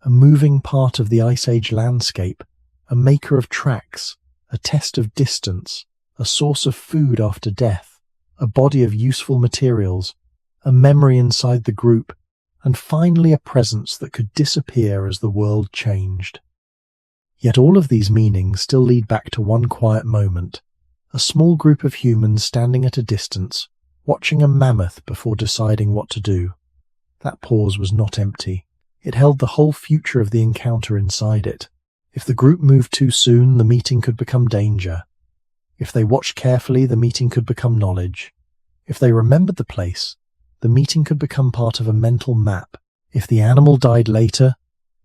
a moving part of the Ice Age landscape, a maker of tracks, a test of distance, a source of food after death, a body of useful materials, a memory inside the group, and finally a presence that could disappear as the world changed. Yet all of these meanings still lead back to one quiet moment, a small group of humans standing at a distance, watching a mammoth before deciding what to do. That pause was not empty. It held the whole future of the encounter inside it. If the group moved too soon, the meeting could become danger. If they watched carefully, the meeting could become knowledge. If they remembered the place, the meeting could become part of a mental map. If the animal died later,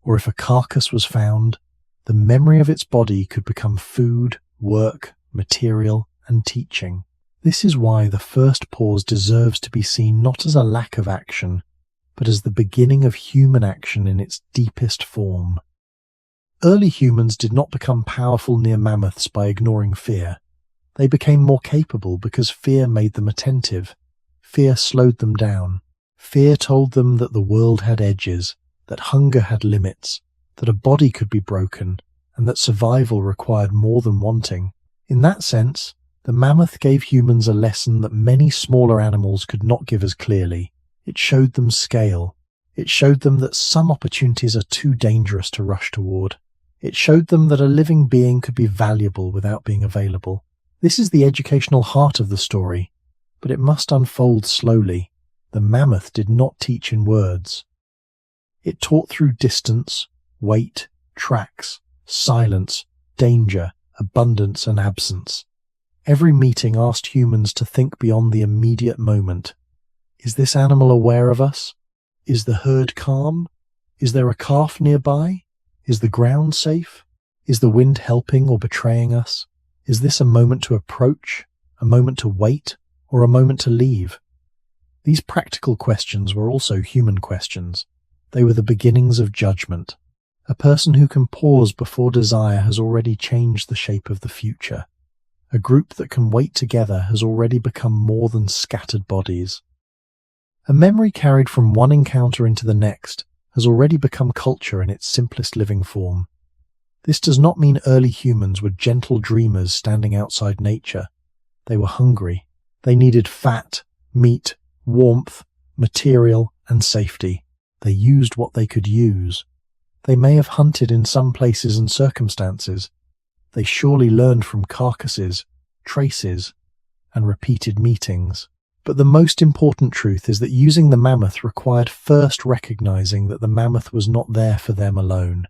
or if a carcass was found, the memory of its body could become food, work, material, and teaching. This is why the first pause deserves to be seen not as a lack of action, but as the beginning of human action in its deepest form. Early humans did not become powerful near mammoths by ignoring fear. They became more capable because fear made them attentive. Fear slowed them down. Fear told them that the world had edges, that hunger had limits, that a body could be broken, and that survival required more than wanting. In that sense, the mammoth gave humans a lesson that many smaller animals could not give as clearly. It showed them scale. It showed them that some opportunities are too dangerous to rush toward. It showed them that a living being could be valuable without being available. This is the educational heart of the story, but it must unfold slowly. The mammoth did not teach in words. It taught through distance, weight, tracks, silence, danger, abundance, and absence. Every meeting asked humans to think beyond the immediate moment. Is this animal aware of us? Is the herd calm? Is there a calf nearby? Is the ground safe? Is the wind helping or betraying us? Is this a moment to approach, a moment to wait, or a moment to leave? These practical questions were also human questions. They were the beginnings of judgment. A person who can pause before desire has already changed the shape of the future. A group that can wait together has already become more than scattered bodies. A memory carried from one encounter into the next has already become culture in its simplest living form. This does not mean early humans were gentle dreamers standing outside nature. They were hungry. They needed fat, meat, warmth, material, and safety. They used what they could use. They may have hunted in some places and circumstances. They surely learned from carcasses, traces, and repeated meetings. But the most important truth is that using the mammoth required first recognizing that the mammoth was not there for them alone.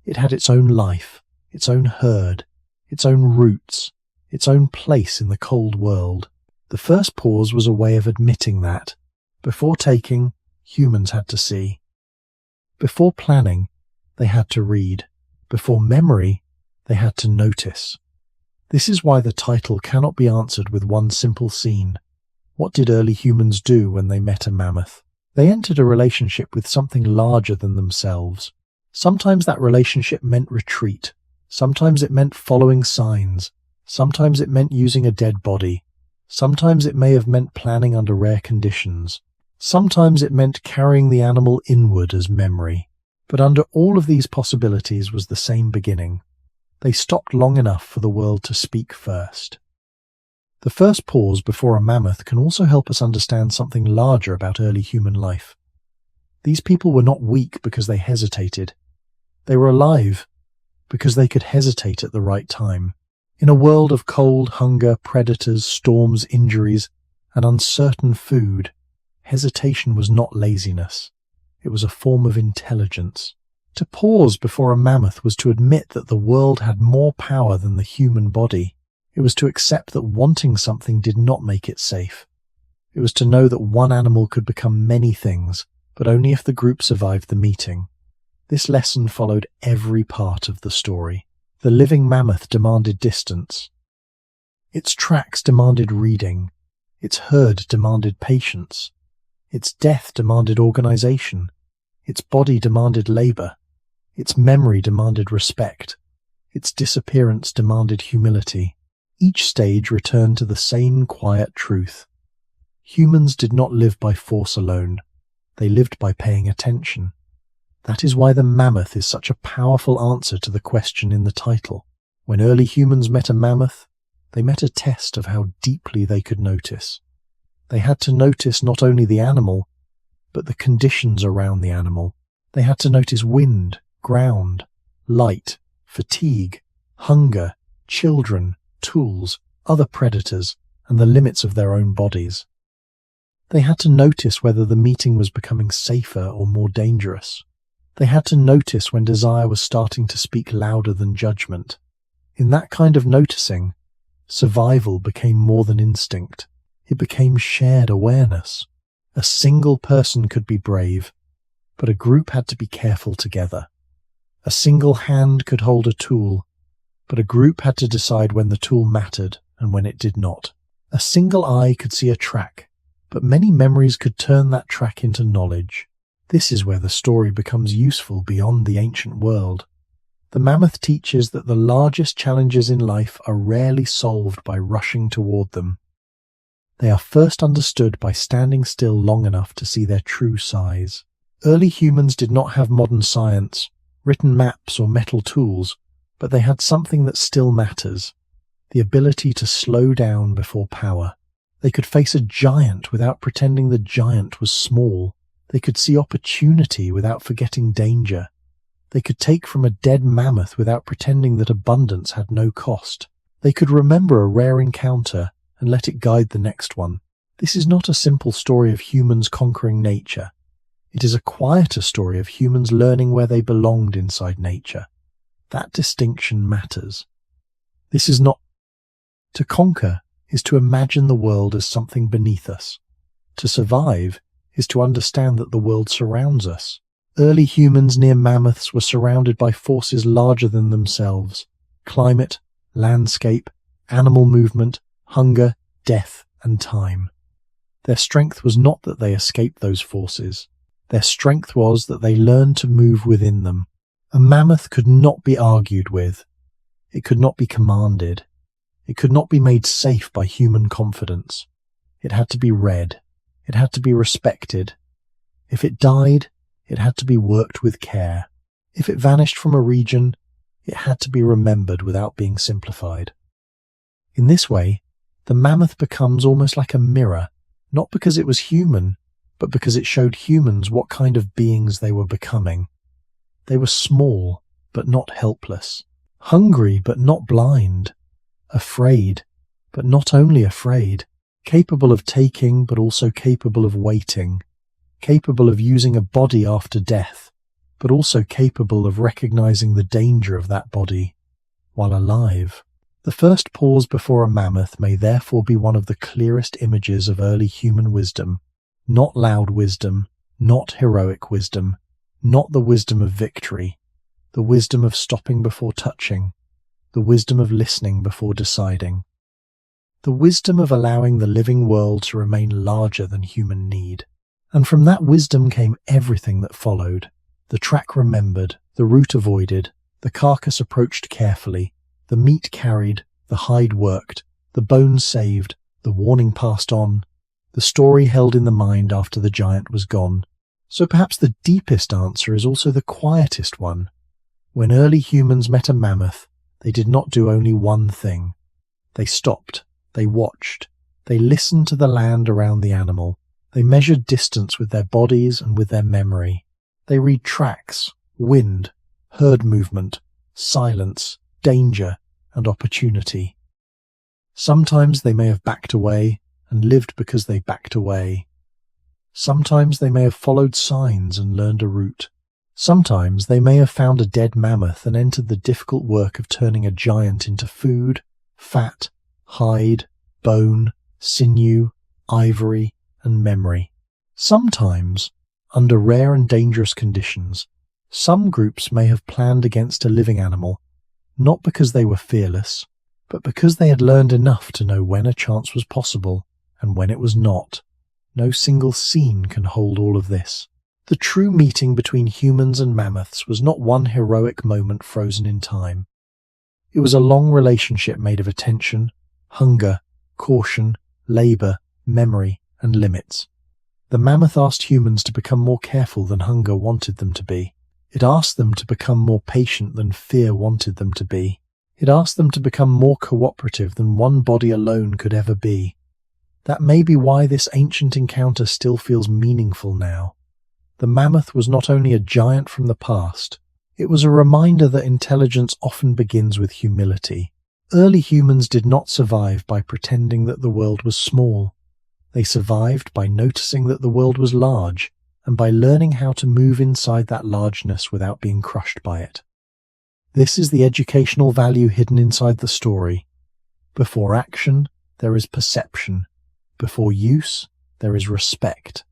It had its own life, its own herd, its own roots, its own place in the cold world. The first pause was a way of admitting that. Before taking, humans had to see. Before planning, they had to read. Before memory, they had to notice. This is why the title cannot be answered with one simple scene. What did early humans do when they met a mammoth? They entered a relationship with something larger than themselves. Sometimes that relationship meant retreat. Sometimes it meant following signs. Sometimes it meant using a dead body. Sometimes it may have meant planning under rare conditions. Sometimes it meant carrying the animal inward as memory. But under all of these possibilities was the same beginning. They stopped long enough for the world to speak first. The first pause before a mammoth can also help us understand something larger about early human life. These people were not weak because they hesitated. They were alive because they could hesitate at the right time. In a world of cold, hunger, predators, storms, injuries, and uncertain food, hesitation was not laziness. It was a form of intelligence. To pause before a mammoth was to admit that the world had more power than the human body. It was to accept that wanting something did not make it safe. It was to know that one animal could become many things, but only if the group survived the meeting. This lesson followed every part of the story. The living mammoth demanded distance. Its tracks demanded reading. Its herd demanded patience. Its death demanded organization. Its body demanded labor. Its memory demanded respect. Its disappearance demanded humility. Each stage returned to the same quiet truth. Humans did not live by force alone. They lived by paying attention. That is why the mammoth is such a powerful answer to the question in the title. When early humans met a mammoth, they met a test of how deeply they could notice. They had to notice not only the animal, but the conditions around the animal. They had to notice wind, ground, light, fatigue, hunger, children, tools, other predators, and the limits of their own bodies. They had to notice whether the meeting was becoming safer or more dangerous. They had to notice when desire was starting to speak louder than judgment. In that kind of noticing, survival became more than instinct. It became shared awareness. A single person could be brave, but a group had to be careful together. A single hand could hold a tool, but a group had to decide when the tool mattered and when it did not. A single eye could see a track, but many memories could turn that track into knowledge. This is where the story becomes useful beyond the ancient world. The mammoth teaches that the largest challenges in life are rarely solved by rushing toward them. They are first understood by standing still long enough to see their true size. Early humans did not have modern science, written maps or metal tools, but they had something that still matters: the ability to slow down before power. They could face a giant without pretending the giant was small. They could see opportunity without forgetting danger. They could take from a dead mammoth without pretending that abundance had no cost. They could remember a rare encounter and let it guide the next one. This is not a simple story of humans conquering nature. It is a quieter story of humans learning where they belonged inside nature. That distinction matters. This is not... To conquer is to imagine the world as something beneath us. To survive is to understand that the world surrounds us. Early humans near mammoths were surrounded by forces larger than themselves: climate, landscape, animal movement, hunger, death, and time. Their strength was not that they escaped those forces. Their strength was that they learned to move within them. A mammoth could not be argued with. It could not be commanded. It could not be made safe by human confidence. It had to be read. It had to be respected. If it died, it had to be worked with care. If it vanished from a region, it had to be remembered without being simplified. In this way, the mammoth becomes almost like a mirror, not because it was human, but because it showed humans what kind of beings they were becoming. They were small, but not helpless. Hungry, but not blind. Afraid, but not only afraid. Capable of taking, but also capable of waiting. Capable of using a body after death, but also capable of recognizing the danger of that body while alive. The first pause before a mammoth may therefore be one of the clearest images of early human wisdom. Not loud wisdom, not heroic wisdom, not the wisdom of victory, the wisdom of stopping before touching, the wisdom of listening before deciding, the wisdom of allowing the living world to remain larger than human need. And from that wisdom came everything that followed. The track remembered, the route avoided, the carcass approached carefully, the meat carried, the hide worked, the bones saved, the warning passed on, the story held in the mind after the giant was gone. So perhaps the deepest answer is also the quietest one. When early humans met a mammoth, they did not do only one thing. They stopped, they watched, they listened to the land around the animal. They measured distance with their bodies and with their memory. They read tracks, wind, herd movement, silence, danger, and opportunity. Sometimes they may have backed away and lived because they backed away. Sometimes they may have followed signs and learned a route. Sometimes they may have found a dead mammoth and entered the difficult work of turning a giant into food, fat, hide, bone, sinew, ivory, and memory. Sometimes, under rare and dangerous conditions, some groups may have planned against a living animal, not because they were fearless, but because they had learned enough to know when a chance was possible and when it was not. No single scene can hold all of this. The true meeting between humans and mammoths was not one heroic moment frozen in time. It was a long relationship made of attention, hunger, caution, labor, memory, and limits. The mammoth asked humans to become more careful than hunger wanted them to be. It asked them to become more patient than fear wanted them to be. It asked them to become more cooperative than one body alone could ever be. That may be why this ancient encounter still feels meaningful now. The mammoth was not only a giant from the past, it was a reminder that intelligence often begins with humility. Early humans did not survive by pretending that the world was small. They survived by noticing that the world was large and by learning how to move inside that largeness without being crushed by it. This is the educational value hidden inside the story. Before action, there is perception. Before use, there is respect.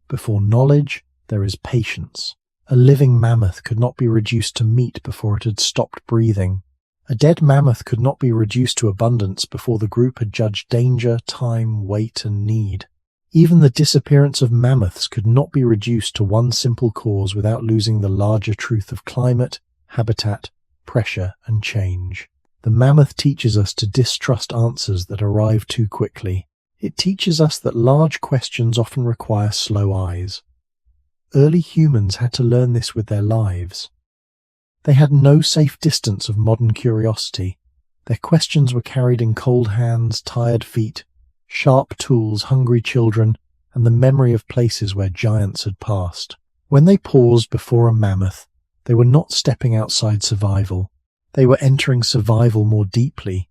Before knowledge, there is patience. A living mammoth could not be reduced to meat before it had stopped breathing. A dead mammoth could not be reduced to abundance before the group had judged danger, time, weight, and need. Even the disappearance of mammoths could not be reduced to one simple cause without losing the larger truth of climate, habitat, pressure, and change. The mammoth teaches us to distrust answers that arrive too quickly. It teaches us that large questions often require slow eyes. Early humans had to learn this with their lives. They had no safe distance of modern curiosity. Their questions were carried in cold hands, tired feet, sharp tools, hungry children, and the memory of places where giants had passed. When they paused before a mammoth, they were not stepping outside survival. They were entering survival more deeply.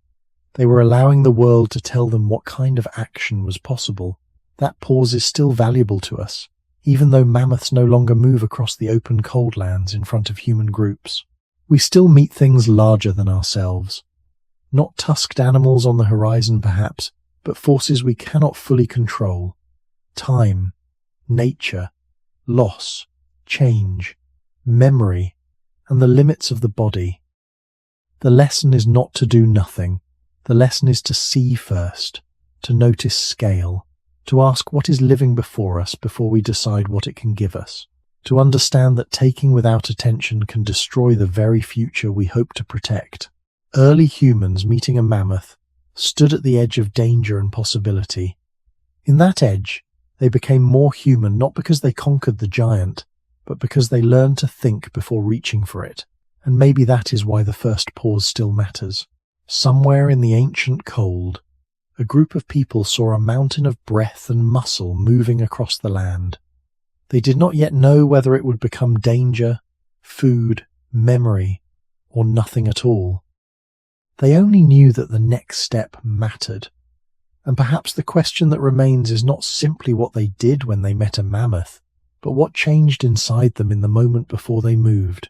They were allowing the world to tell them what kind of action was possible. That pause is still valuable to us, even though mammoths no longer move across the open cold lands in front of human groups. We still meet things larger than ourselves. Not tusked animals on the horizon perhaps, but forces we cannot fully control. Time, nature, loss, change, memory, and the limits of the body. The lesson is not to do nothing. The lesson is to see first, to notice scale, to ask what is living before us before we decide what it can give us, to understand that taking without attention can destroy the very future we hope to protect. Early humans meeting a mammoth stood at the edge of danger and possibility. In that edge, they became more human not because they conquered the giant, but because they learned to think before reaching for it. And maybe that is why the first pause still matters. Somewhere in the ancient cold, a group of people saw a mountain of breath and muscle moving across the land. They did not yet know whether it would become danger, food, memory, or nothing at all. They only knew that the next step mattered. And perhaps the question that remains is not simply what they did when they met a mammoth, but what changed inside them in the moment before they moved.